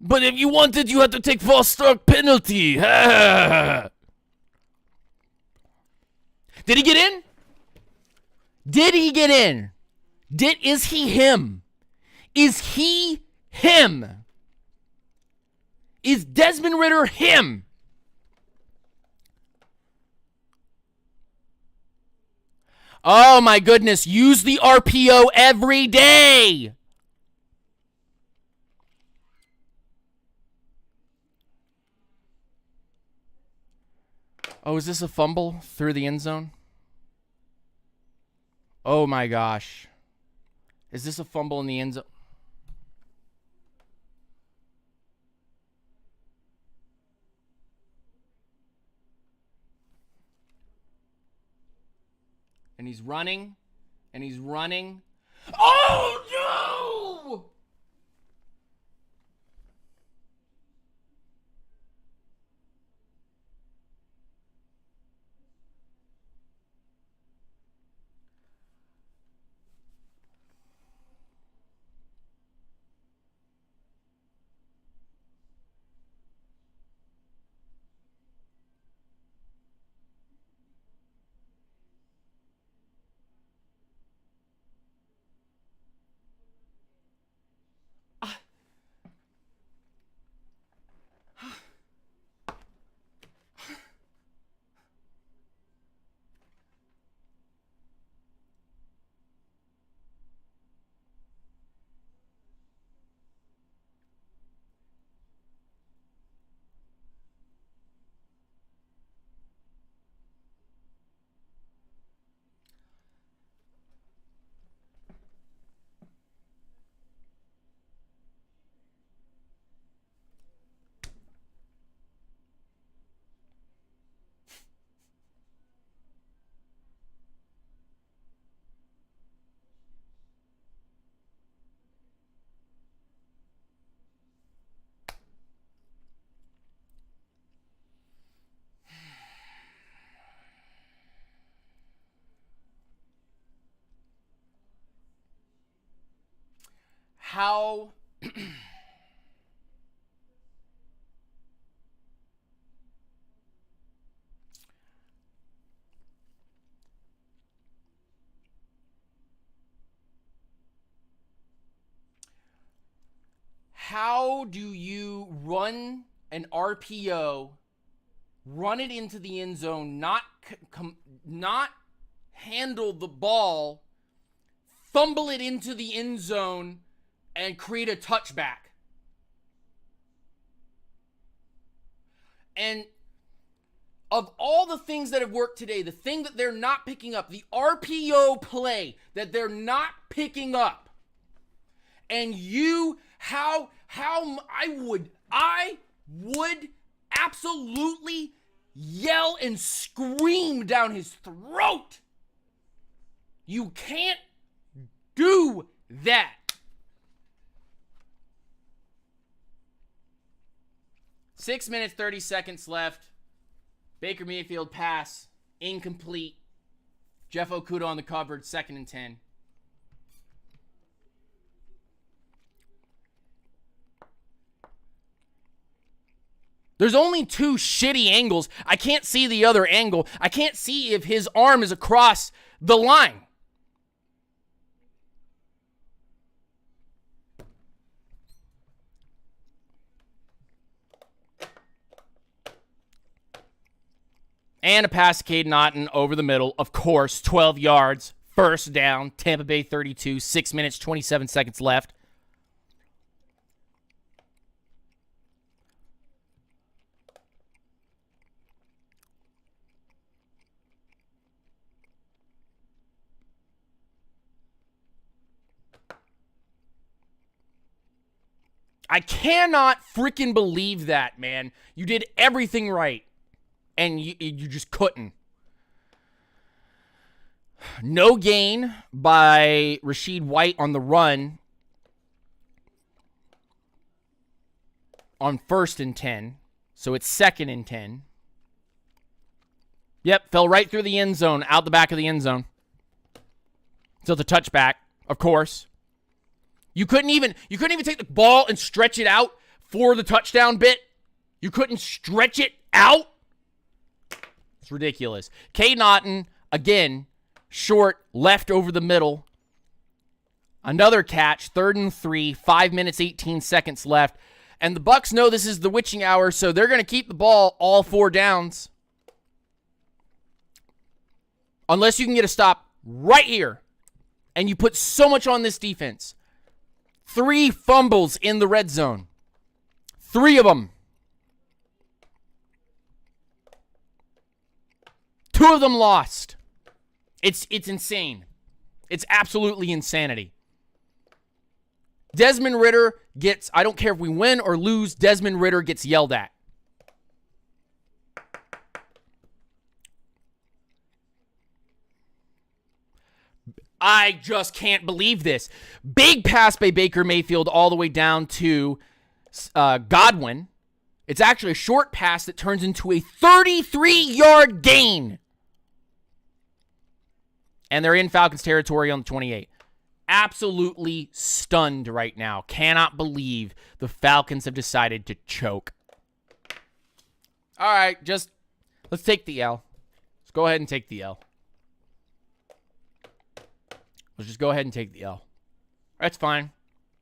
But if you want it, you have to take false start penalty. Did he get in? Did he get in? Is he him? Is he him? Is Desmond Ridder him? Oh my goodness, use the RPO every day. Oh, is this a fumble through the end zone? Oh my gosh. Is this a fumble in the end zone? And he's running. And he's running. Oh, no! How how do you run an RPO, run it into the end zone, not handle the ball, fumble it into the end zone, and create a touchback? And of all the things that have worked today, the thing that they're not picking up, the RPO play that they're not picking up, and I would absolutely yell and scream down his throat. You can't do that. Six minutes, 30 seconds left. Baker Mayfield pass, incomplete. Jeff Okudah on the coverage, 2nd and 10. There's only two shitty angles. I can't see the other angle. I can't see if his arm is across the line. And a pass to Cade Naughton over the middle. Of course, 12 yards, first down, Tampa Bay 32, 6 minutes, 27 seconds left. I cannot freaking believe that, man. You did everything right, and you just couldn't. No gain by Rashid White on the run on 1st and 10, so it's 2nd and 10. Yep, fell right through the end zone, out the back of the end zone. So the touchback, of course. You couldn't even take the ball and stretch it out for the touchdown bit. You couldn't stretch it out. It's ridiculous. Cade Naughton, again, short, left over the middle. Another catch, 3rd and 3, 5 minutes, 18 seconds left. And the Bucs know this is the witching hour, so they're going to keep the ball all 4 downs. Unless you can get a stop right here. And you put so much on this defense. 3 fumbles in the red zone. 3 of them. 2 of them lost. It's insane. It's absolutely insanity. Desmond Ridder gets, I don't care if we win or lose, Desmond Ridder gets yelled at. I just can't believe this. Big pass by Baker Mayfield all the way down to Godwin. It's actually a short pass that turns into a 33-yard gain. And they're in Falcons territory on the 28. Absolutely stunned right now. Cannot believe the Falcons have decided to choke. All right, let's take the L. Let's go ahead and take the L. Let's just go ahead and take the L. That's fine.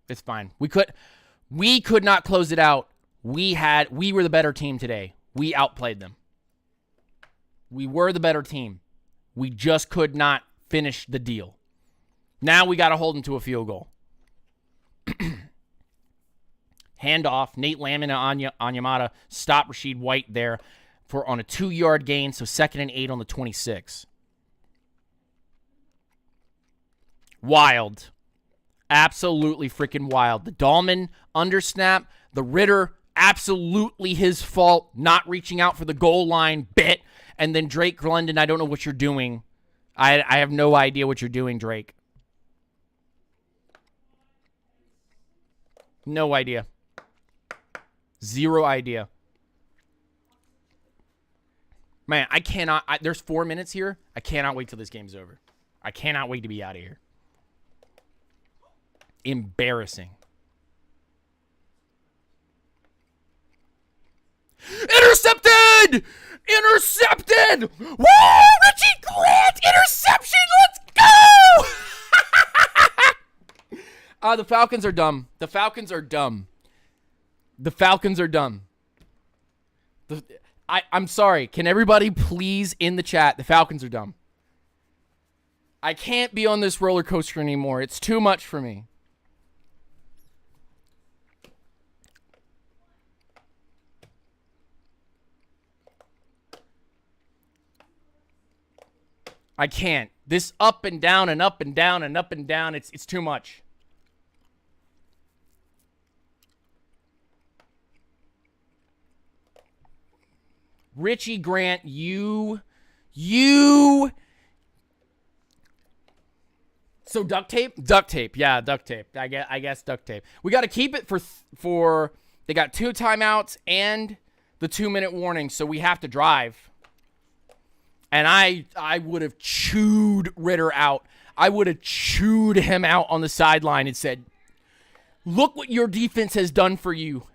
It's fine. We could not close it out. We were the better team today. We outplayed them. We were the better team. We just could not finish the deal. Now we got to hold them to a field goal. Handoff. Nate Landman and Onyemata stop Rashid White there on a 2-yard gain. So 2nd and 8 on the 26. Wild. Absolutely freaking wild. The Dahlman undersnap. The Ritter, absolutely his fault, not reaching out for the goal line bit. And then Drake London, I don't know what you're doing. I have no idea what you're doing, Drake. No idea. Zero idea. Man, I cannot. There's 4 minutes here. I cannot wait till this game's over. I cannot wait to be out of here. Embarrassing. Intercepted! Intercepted! Woo! Richie Grant! Interception! Let's go! The Falcons are dumb. The Falcons are dumb. The Falcons are dumb. I'm sorry. Can everybody please in the chat? The Falcons are dumb. I can't be on this roller coaster anymore. It's too much for me. I can't. This up and down and up and down and up and down, it's too much. Richie Grant, you. So duct tape? Duct tape. Yeah, duct tape. I guess duct tape. We got to keep it for they got 2 timeouts and the 2-minute warning, so we have to drive. And I would have chewed Ritter out. I would have chewed him out on the sideline and said, look what your defense has done for you.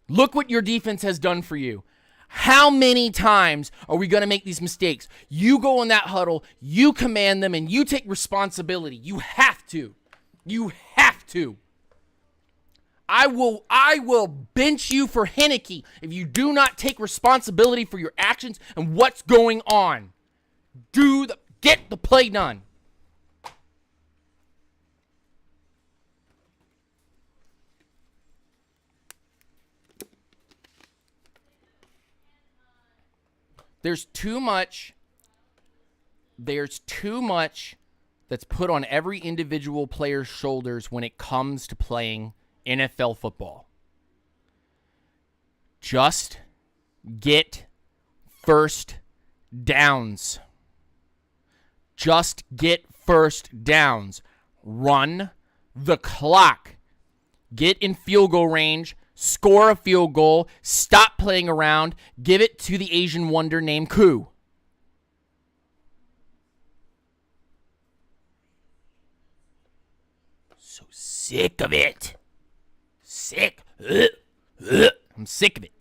Look what your defense has done for you. How many times are we going to make these mistakes? You go in that huddle, you command them, and you take responsibility. You have to. You have to. I will bench you for Heineke if you do not take responsibility for your actions and what's going on. Get the play done. There's too much that's put on every individual player's shoulders when it comes to playing NFL football. Just get first downs. Just get first downs. Run the clock. Get in field goal range. Score a field goal. Stop playing around. Give it to the Asian wonder named Koo. So sick of it. Sick. I'm sick of it.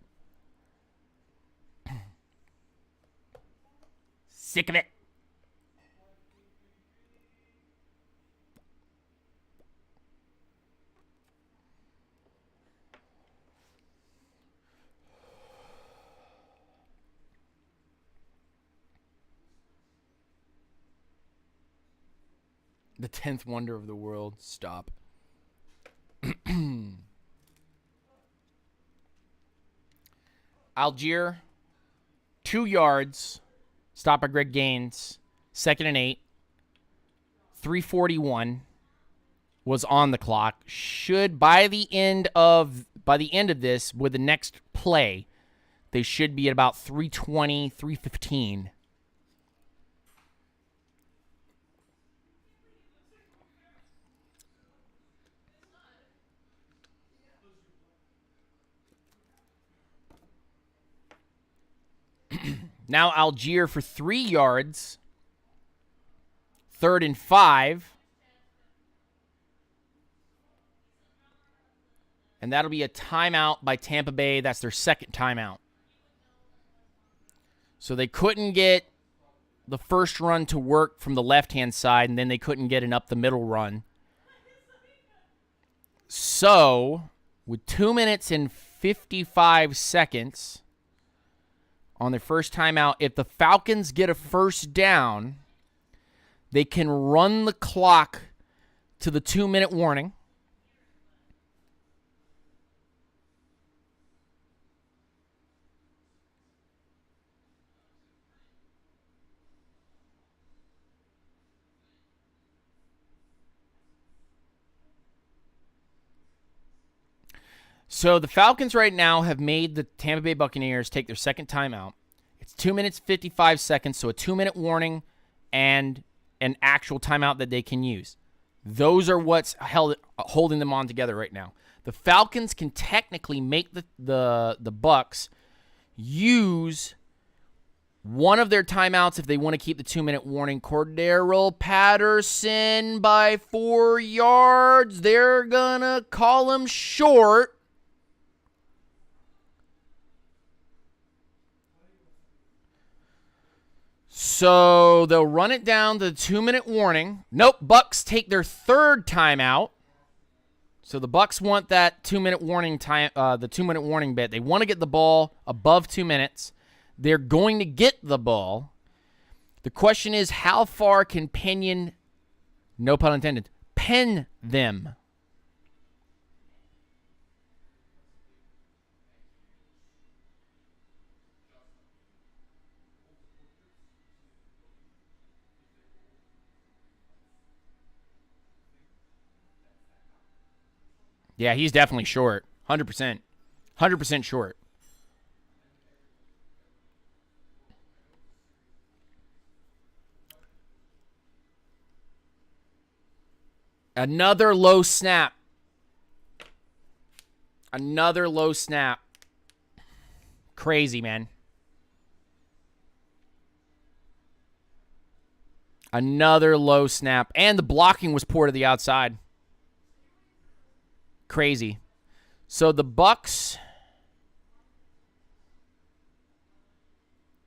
Sick of it. The 10th wonder of the world. Stop. Algier, 2 yards. Stop by Greg Gaines. 2nd and 8. 3:41 was on the clock. Should by the end of this, with the next play, they should be at about 3:20, 3:15. Now Algier for 3 yards. 3rd and 5. And that'll be a timeout by Tampa Bay. That's their second timeout. So they couldn't get the first run to work from the left-hand side, and then they couldn't get an up-the-middle run. So, with 2 minutes and 55 seconds on their first timeout, if the Falcons get a first down, they can run the clock to the 2-minute warning. So the Falcons right now have made the Tampa Bay Buccaneers take their second timeout. It's 2 minutes, 55 seconds, so a 2-minute warning and an actual timeout that they can use. Those are what's holding them on together right now. The Falcons can technically make the Bucs use one of their timeouts if they want to keep the 2-minute warning. Cordero Patterson by 4 yards. They're going to call him short. So they'll run it down to the 2-minute warning. Nope, Bucs take their third timeout. So the Bucs want that 2-minute warning time, the 2-minute warning bit. They want to get the ball above 2 minutes. They're going to get the ball. The question is, how far can Pinion, no pun intended, pen them? Yeah, he's definitely short. 100%. 100% short. Another low snap. Another low snap. Crazy, man. Another low snap. And the blocking was poor to the outside. Crazy. So the Bucs.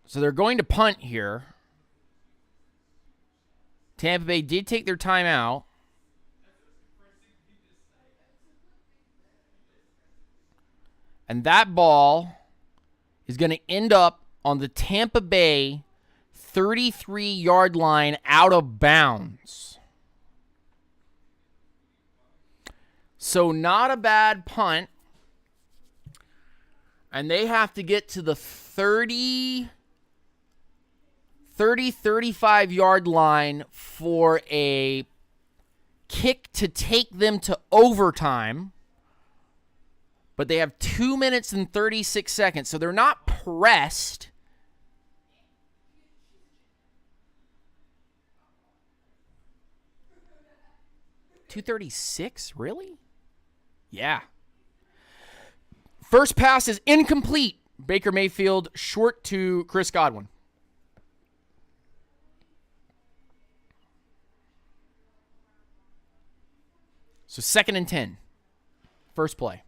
So they're going to punt here. Tampa Bay did take their timeout. And that ball is going to end up on the Tampa Bay 33-yard line out of bounds. So not a bad punt. And they have to get to the 35-yard line for a kick to take them to overtime. But they have 2 minutes and 36 seconds, so they're not pressed. $236? Really? Yeah. First pass is incomplete. Baker Mayfield short to Chris Godwin. So 2nd and 10. First play.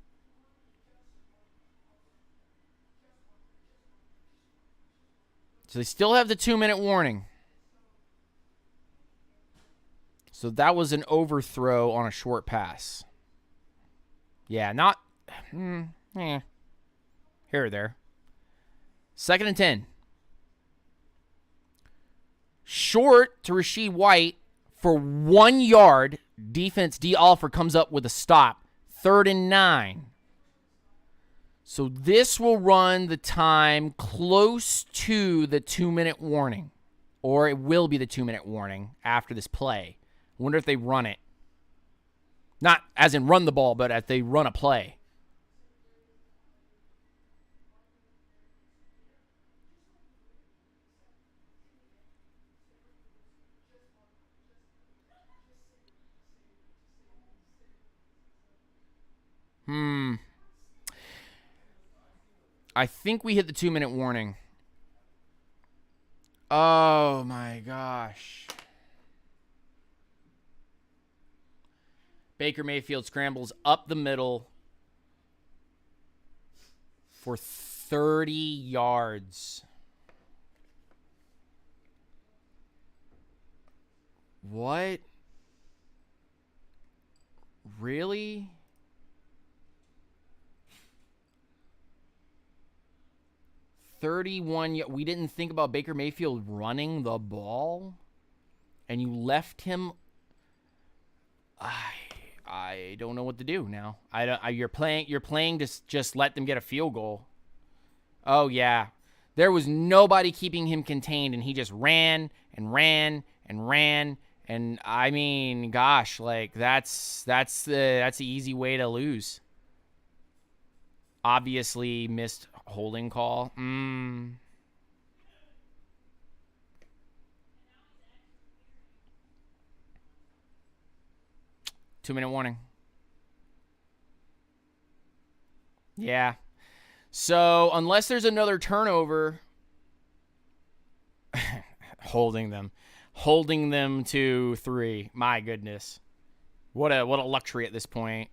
So they still have the 2-minute warning. So that was an overthrow on a short pass. Yeah, not here or there. 2nd and 10. Short to Rashid White for 1 yard. Defense D. Alford comes up with a stop. 3rd and 9. So this will run the time close to the 2-minute warning. Or it will be the 2-minute warning after this play. Wonder if they run it. Not as in run the ball, but as they run a play. I think we hit the 2-minute warning. Oh, my gosh. Baker Mayfield scrambles up the middle for 30 yards. What? Really? We didn't think about Baker Mayfield running the ball, and you left him. I don't know what to do now. You're playing to just let them get a field goal. Oh yeah, there was nobody keeping him contained, and he just ran and ran and ran. And I mean, gosh, like that's the easy way to lose. Obviously missed holding call. 2-minute warning. Yeah. So unless there's another turnover, holding them to 3. My goodness, what a luxury at this point.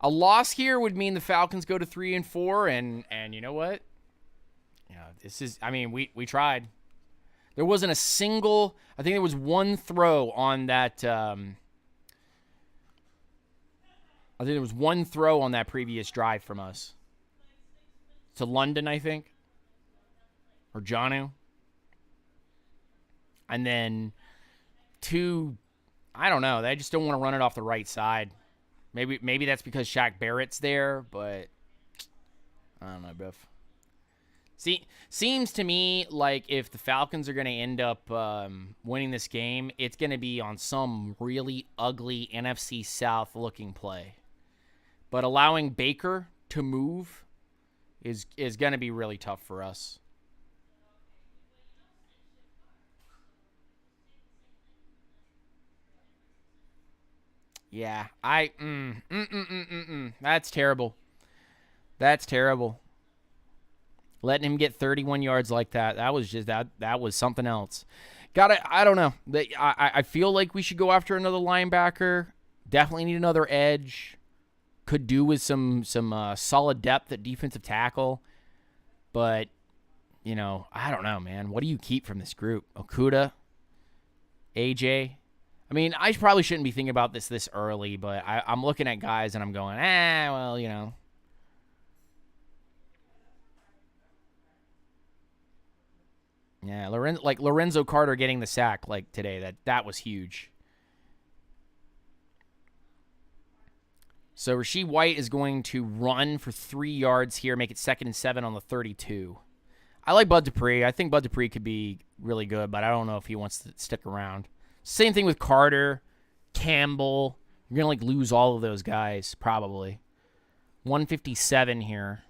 A loss here would mean the Falcons go to 3 and 4, and you know what? This is. I mean, we tried. There wasn't a single. I think there was one throw on that. I think there was one throw on that previous drive from us. To London, I think. Or Jonnu. And then 2, I don't know. They just don't want to run it off the right side. Maybe that's because Shaq Barrett's there, but I don't know, bro. See, seems to me like if the Falcons are going to end up winning this game, it's going to be on some really ugly NFC South looking play. But allowing Baker to move is going to be really tough for us. Yeah, that's terrible. That's terrible. Letting him get 31 yards like that was just that was something else. I don't know. I feel like we should go after another linebacker. Definitely need another edge. Could do with some solid depth at defensive tackle. But, I don't know, man. What do you keep from this group? Okuda? AJ? I mean, I probably shouldn't be thinking about this early, but I'm looking at guys and I'm going, well, Yeah, Lorenzo Carter getting the sack like today, that was huge. So Rasheed White is going to run for 3 yards here, make it 2nd and 7 on the 32. I like Bud Dupree. I think Bud Dupree could be really good, but I don't know if he wants to stick around. Same thing with Carter, Campbell. You're going to lose all of those guys, probably. 157 here.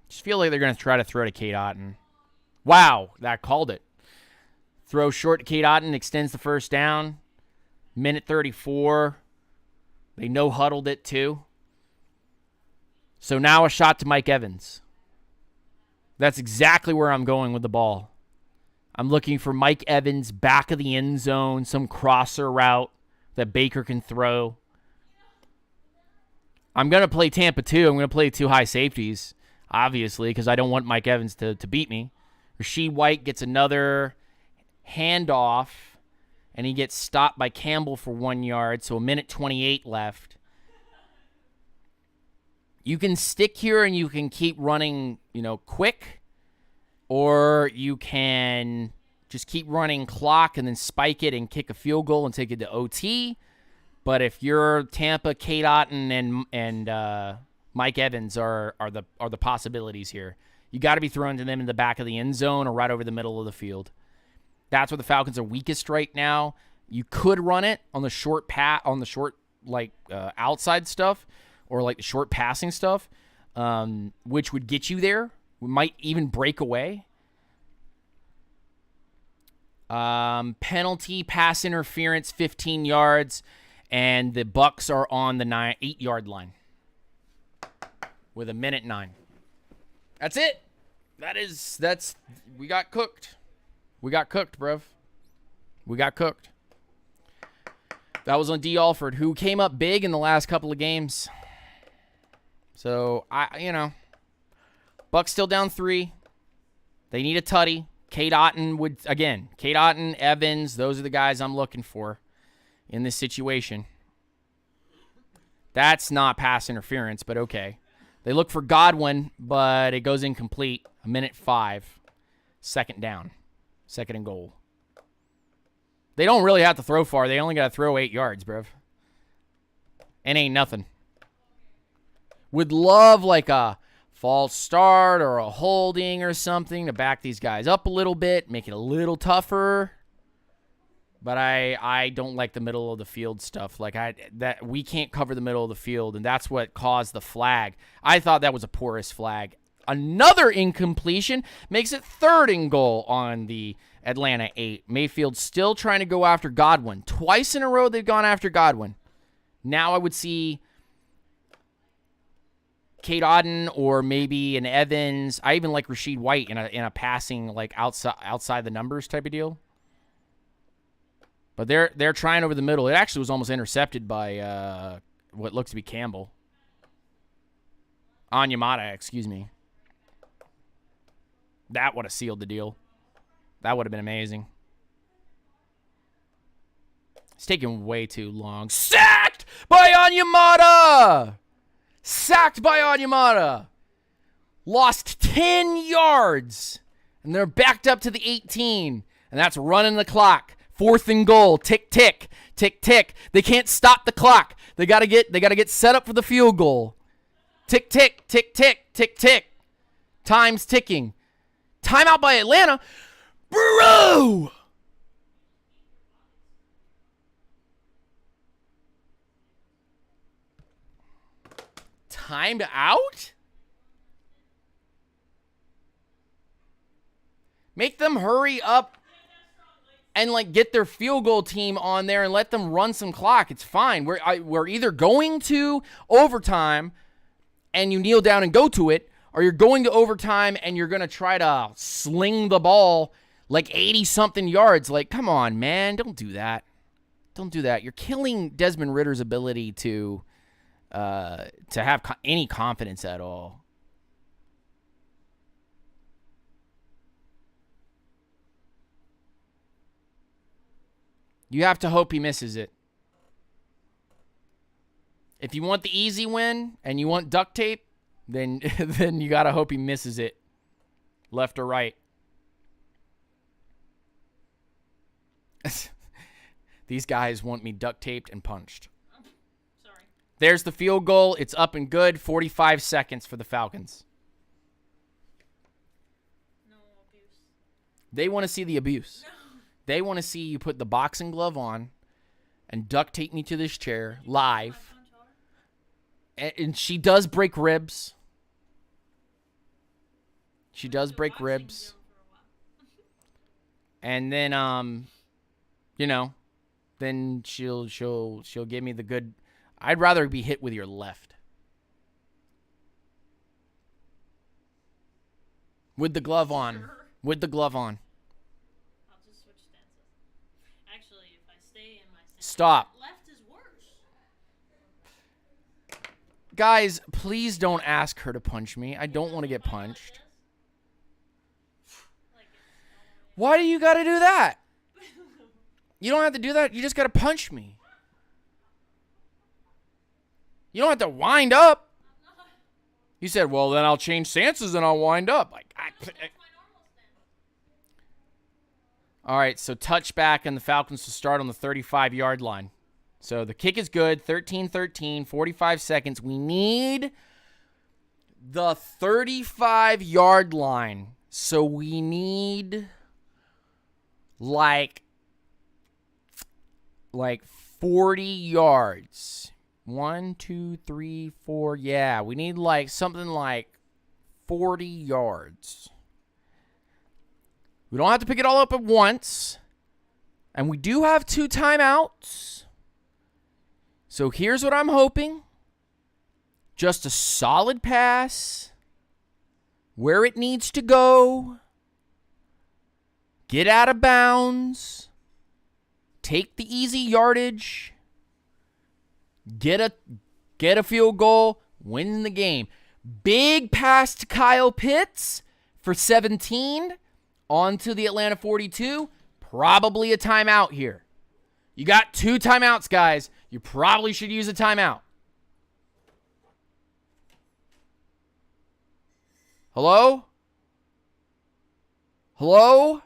Just feel like they're going to try to throw to Cade Otton. Wow, that called it. Throw short to Cade Otton, extends the first down. Minute 34. They no-huddled it, too. So now a shot to Mike Evans. That's exactly where I'm going with the ball. I'm looking for Mike Evans back of the end zone, some crosser route that Baker can throw. I'm going to play Tampa, too. I'm going to play 2 high safeties, obviously, because I don't want Mike Evans to beat me. Rasheed White gets another handoff, and he gets stopped by Campbell for 1 yard, so a minute 28 left. You can stick here and you can keep running, quick, or you can just keep running clock and then spike it and kick a field goal and take it to OT. But if you're Tampa, Cade Otton and Mike Evans are the possibilities here. You got to be throwing to them in the back of the end zone or right over the middle of the field. That's where the Falcons are weakest right now. You could run it on the short outside stuff, or the short passing stuff, which would get you there. We might even break away. Penalty, pass interference, 15 yards, and the Bucs are on the 8-yard line with 1:09. That's it. We got cooked. We got cooked, bruv. We got cooked. That was on D. Alford, who came up big in the last couple of games. So, Bucs still down 3. They need a tutty. Cade Otton, Evans, those are the guys I'm looking for in this situation. That's not pass interference, but okay. They look for Godwin, but it goes incomplete. 1:05. Second down. Second and goal. They don't really have to throw far. They only got to throw 8 yards, bruv. And ain't nothing. Would love like a false start or a holding or something to back these guys up a little bit, make it a little tougher. But I don't like the middle of the field stuff. That we can't cover the middle of the field, and that's what caused the flag. I thought that was a porous flag. Another incompletion makes it 3rd and goal on the Atlanta 8. Mayfield still trying to go after Godwin. Twice in a row they've gone after Godwin. Now I would see Cade Otton or maybe an Evans. I even like Rashid White in a passing like outside the numbers type of deal. But they're trying over the middle. It actually was almost intercepted by what looks to be Campbell. Onyemata, excuse me. That would have sealed the deal. That would have been amazing. It's taking way too long. Sacked by Onyemata! Sacked by Onyemata. Lost 10 yards. And they're backed up to the 18. And that's running the clock. 4th and goal. Tick, tick. Tick, tick. They can't stop the clock. They gotta get set up for the field goal. Tick, tick, tick, tick, tick, tick. Time's ticking. Timeout by Atlanta. Bro! Timed out? Make them hurry up and get their field goal team on there and let them run some clock. It's fine. We're either going to overtime and you kneel down and go to it, or you're going to overtime and you're going to try to sling the ball 80-something yards. Come on, man. Don't do that. Don't do that. You're killing Desmond Ritter's ability to have any confidence at all. You have to hope he misses it. If you want the easy win and you want duct tape, then you got to hope he misses it. Left or right. These guys want me duct taped and punched. Sorry. There's the field goal. It's up and good. 45 seconds for the Falcons. No abuse. They want to see the abuse. No. They want to see you put the boxing glove on and duct tape me to this chair live. And she does break ribs. She does break ribs. And then then she'll give me the good. I'd rather be hit with your left. With the glove on. Sure. With the glove on. I'll just switch stances. Actually, if I stay in my stance, Stop. left is worse. Guys, please don't ask her to punch me. I don't want to get punched. Why do you got to do that? You don't have to do that. You just got to punch me. You don't have to wind up. You said, well, then I'll change stances and I'll wind up. All right, so touchback and the Falcons to start on the 35-yard line. So the kick is good, 13-13, 45 seconds. We need the 35-yard line. So we need like 40 yards. 1, 2, 3, 4. Yeah, we need something like 40 yards. We don't have to pick it all up at once. And we do have 2 timeouts. So here's what I'm hoping. Just a solid pass. Where it needs to go. Get out of bounds. Take the easy yardage. Get a field goal. Win the game. Big pass to Kyle Pitts for 17. On to the Atlanta 42. Probably a timeout here. You got 2 timeouts, guys. You probably should use a timeout. Hello? Hello?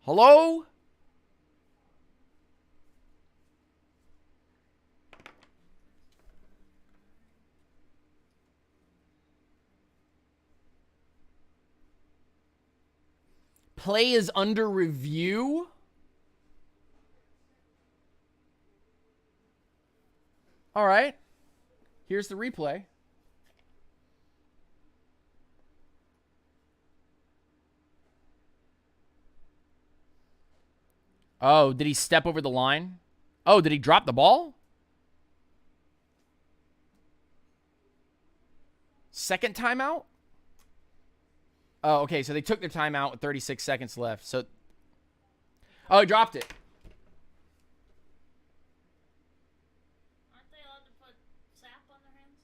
Hello? Play is under review. All right. Here's the replay. Oh, did he step over the line? Oh, did he drop the ball? Second timeout? Oh, okay, so they took their timeout with 36 seconds left. So, oh, he dropped it. Aren't they allowed to put sap on their hands?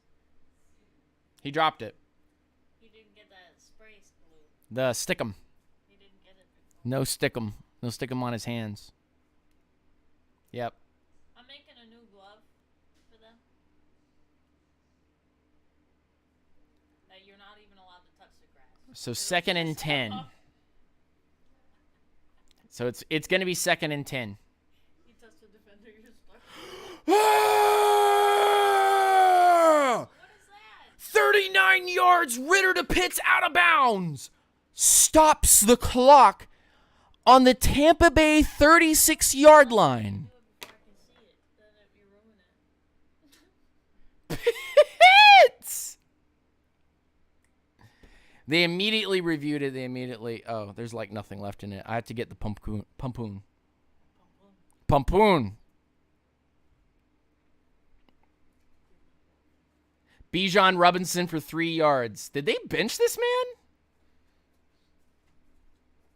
He dropped it. You didn't get that spray glue. The stick 'em. You didn't get it before. No stick 'em. No stick 'em on his hands. Yep. I'm making a new glove for them. That you're not even allowed to touch the grass. So 2nd and 10. So it's going to be 2nd and 10. You touch the defender, you're stuck. What is that? 39 yards, Ritter to Pitts out of bounds. Stops the clock on the Tampa Bay 36-yard line. Before I can see it, then you ruin it. Pitts! They immediately reviewed it. Oh, there's like nothing left in it. I have to get the pumpoon. Bijan Robinson for 3 yards. Did they bench this man?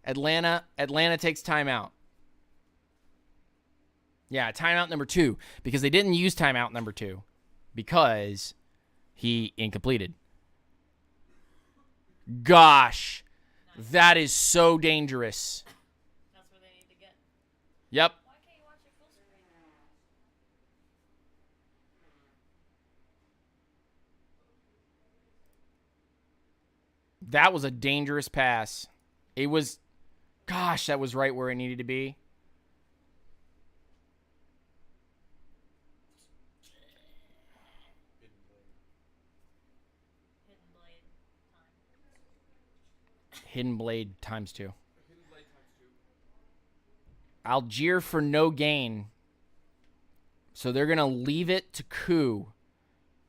Atlanta takes timeout. Yeah, timeout number 2. Because they didn't use timeout number 2. Because he incompleted. Gosh. That is so dangerous. That's where they need to get. Yep. Why can't you watch it full screen? That was a dangerous pass. It was... Gosh, that was right where it needed to be. Hidden blade times 2. Algier for no gain. So they're going to leave it to Koo.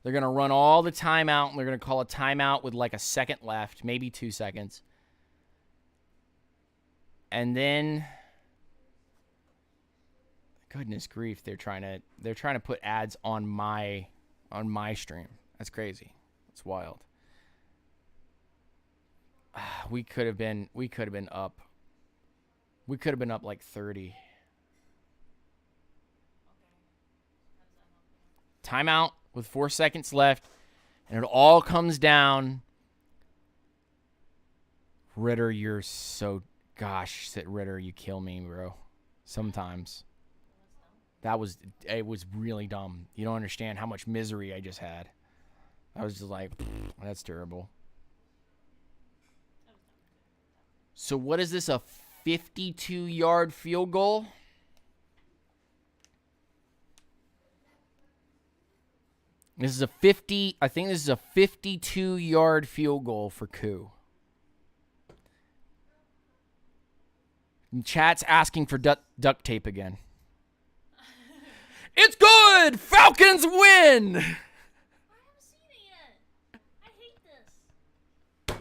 They're going to run all the timeout, and they're going to call a timeout with like a second left, maybe 2 seconds. And then, goodness grief, they're trying to put ads on my stream. That's crazy. That's wild. We could have been up. We could have been up like 30. Timeout with 4 seconds left, and it all comes down. Ritter, you're so... Gosh, Ritter, you kill me, bro. Sometimes. It was really dumb. You don't understand how much misery I just had. I was just like, that's terrible. So what is this, a 52-yard field goal? This is a 50, I think this is a 52-yard field goal for Koo. Chat's asking for duct tape again. It's good! Falcons win! I haven't seen it yet. I hate this.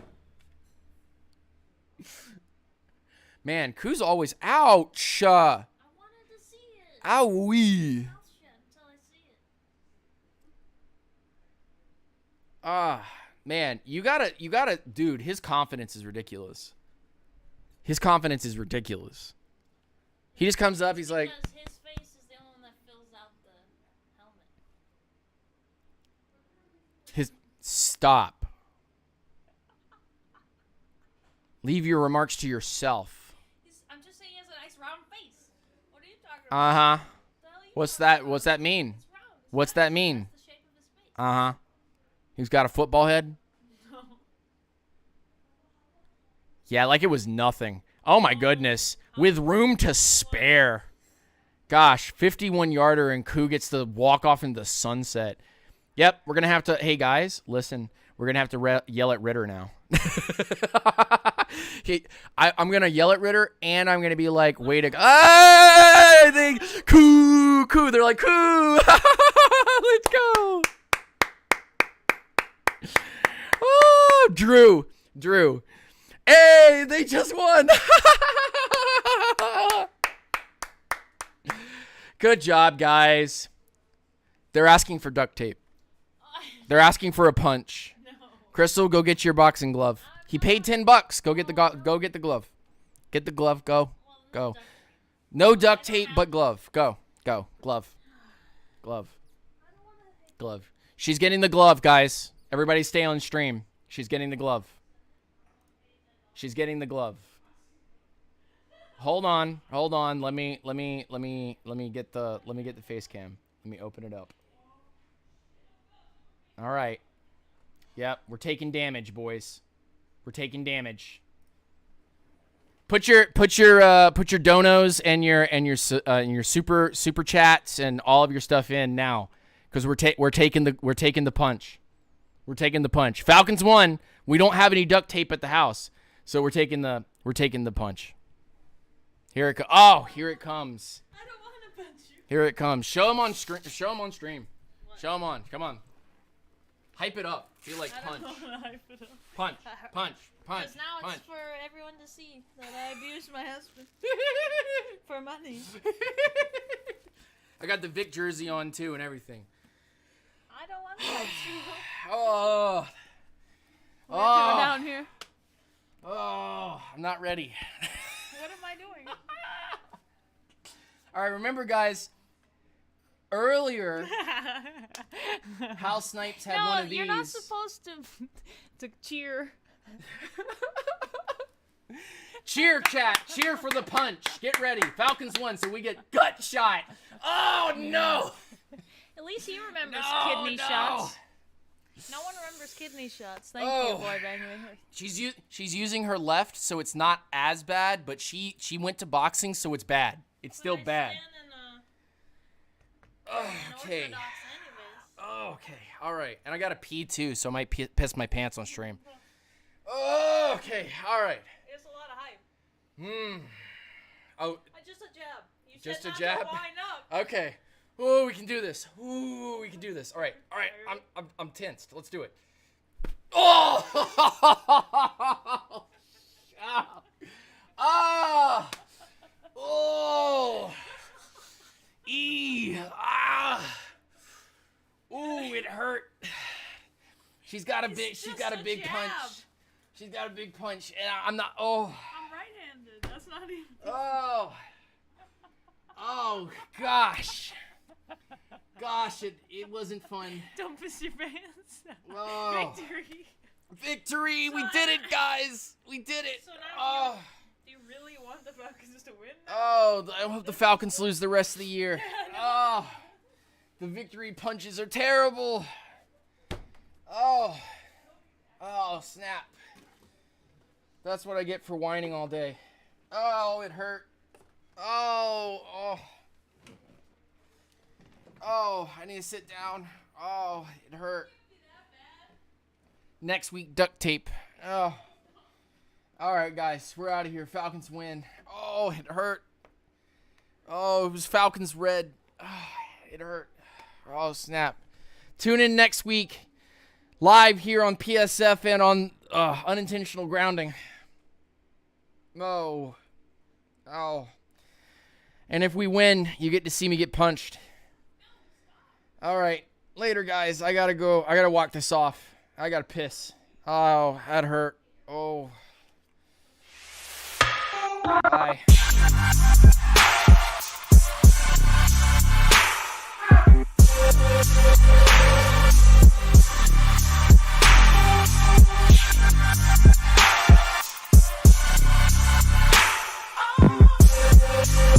Man, Koo's always ouch. I wanted to see it. Owie. Mouth shut until I see it. Man, you gotta, dude, his confidence is ridiculous. His confidence is ridiculous. He just comes up, he's like, Because his face is the only one that fills out the helmet. stop. Leave your remarks to yourself. I'm just saying he has a nice round face. What are you talking about? Uh-huh. The hell are you What's talking that? about? What's that mean? It's round. It's What's round. that mean? That's the shape of his face. Uh-huh. He's got a football head? No. Yeah, like it was nothing. Oh my goodness. With room to spare. Gosh, 51-yarder and Koo gets to walk off into the sunset. Yep, we're going to have to, hey guys, listen, we're going to have to yell at Ritter now. I'm going to yell at Ritter, and I'm going to be like, way to go. I think, Koo. They're like, Koo. Let's go. Oh, Drew. Hey, they just won. Good job, guys. They're asking for duct tape. They're asking for a punch. No. Crystal, go get your boxing glove. He paid $10. Go get the glove. Get the glove. Go. No duct tape, but glove. Go. Glove. She's getting the glove, guys. Everybody stay on stream. She's getting the glove. Hold on. Let me get the face cam. Let me open it up. All right. Yep, we're taking damage, boys. We're taking damage. Put your donos and your super chats and all of your stuff in now, because we're taking the punch. We're taking the punch. Falcons won. We don't have any duct tape at the house, so we're taking the punch. Here it comes. I don't want to punch you. Here it comes. Show him on stream. Show him on. Come on. Hype it up. Feel like punch. I don't want to hype it up. Punch. Because now it's for everyone to see that I abused my husband for money. I got the Vic jersey on too and everything. I don't want to punch you. Oh. What are you doing down here? Oh, I'm not ready. What am I doing? All right, remember, guys, earlier, Hal Snipes had one of these. You're not supposed to cheer. Cheer, chat. Cheer for the punch. Get ready. Falcons won, so we get gut shot. Oh, no. At least he remembers kidney shots. No one remembers kidney shots. Thank you, boy banger. She's using her left, so it's not as bad, but she went to boxing, so it's bad. It's still bad. Okay. Okay. All right. And I got to pee too, so I might piss my pants on stream. Okay. All right. It's a lot of hype. Oh. Just a jab. You Just said a not jab? to wind up. Okay. Oh, we can do this. All right. I'm tensed. Let's do it. Oh. Oh. Ooh, it hurt. She's got a big punch. She's got a big punch, and I'm not. Oh. I'm right-handed. That's not even. Oh gosh. It wasn't fun. Don't piss your pants. Oh. Victory! So We did it, guys. We did it. So now do you really want the Falcons to win now? Oh, I hope the Falcons lose the rest of the year. Oh, the victory punches are terrible. Oh, snap. That's what I get for whining all day. Oh, it hurt. Oh, I need to sit down. Oh, it hurt. Next week, duct tape. Oh. All right, guys, we're out of here. Falcons win. Oh, it hurt. Oh, it was Falcons red. Oh, it hurt. Oh, snap. Tune in next week, live here on PSF and on Unintentional Grounding. Oh. Oh. And if we win, you get to see me get punched. All right. Later, guys. I got to go. I got to walk this off. I got to piss. Oh, that hurt. Oh. Bye.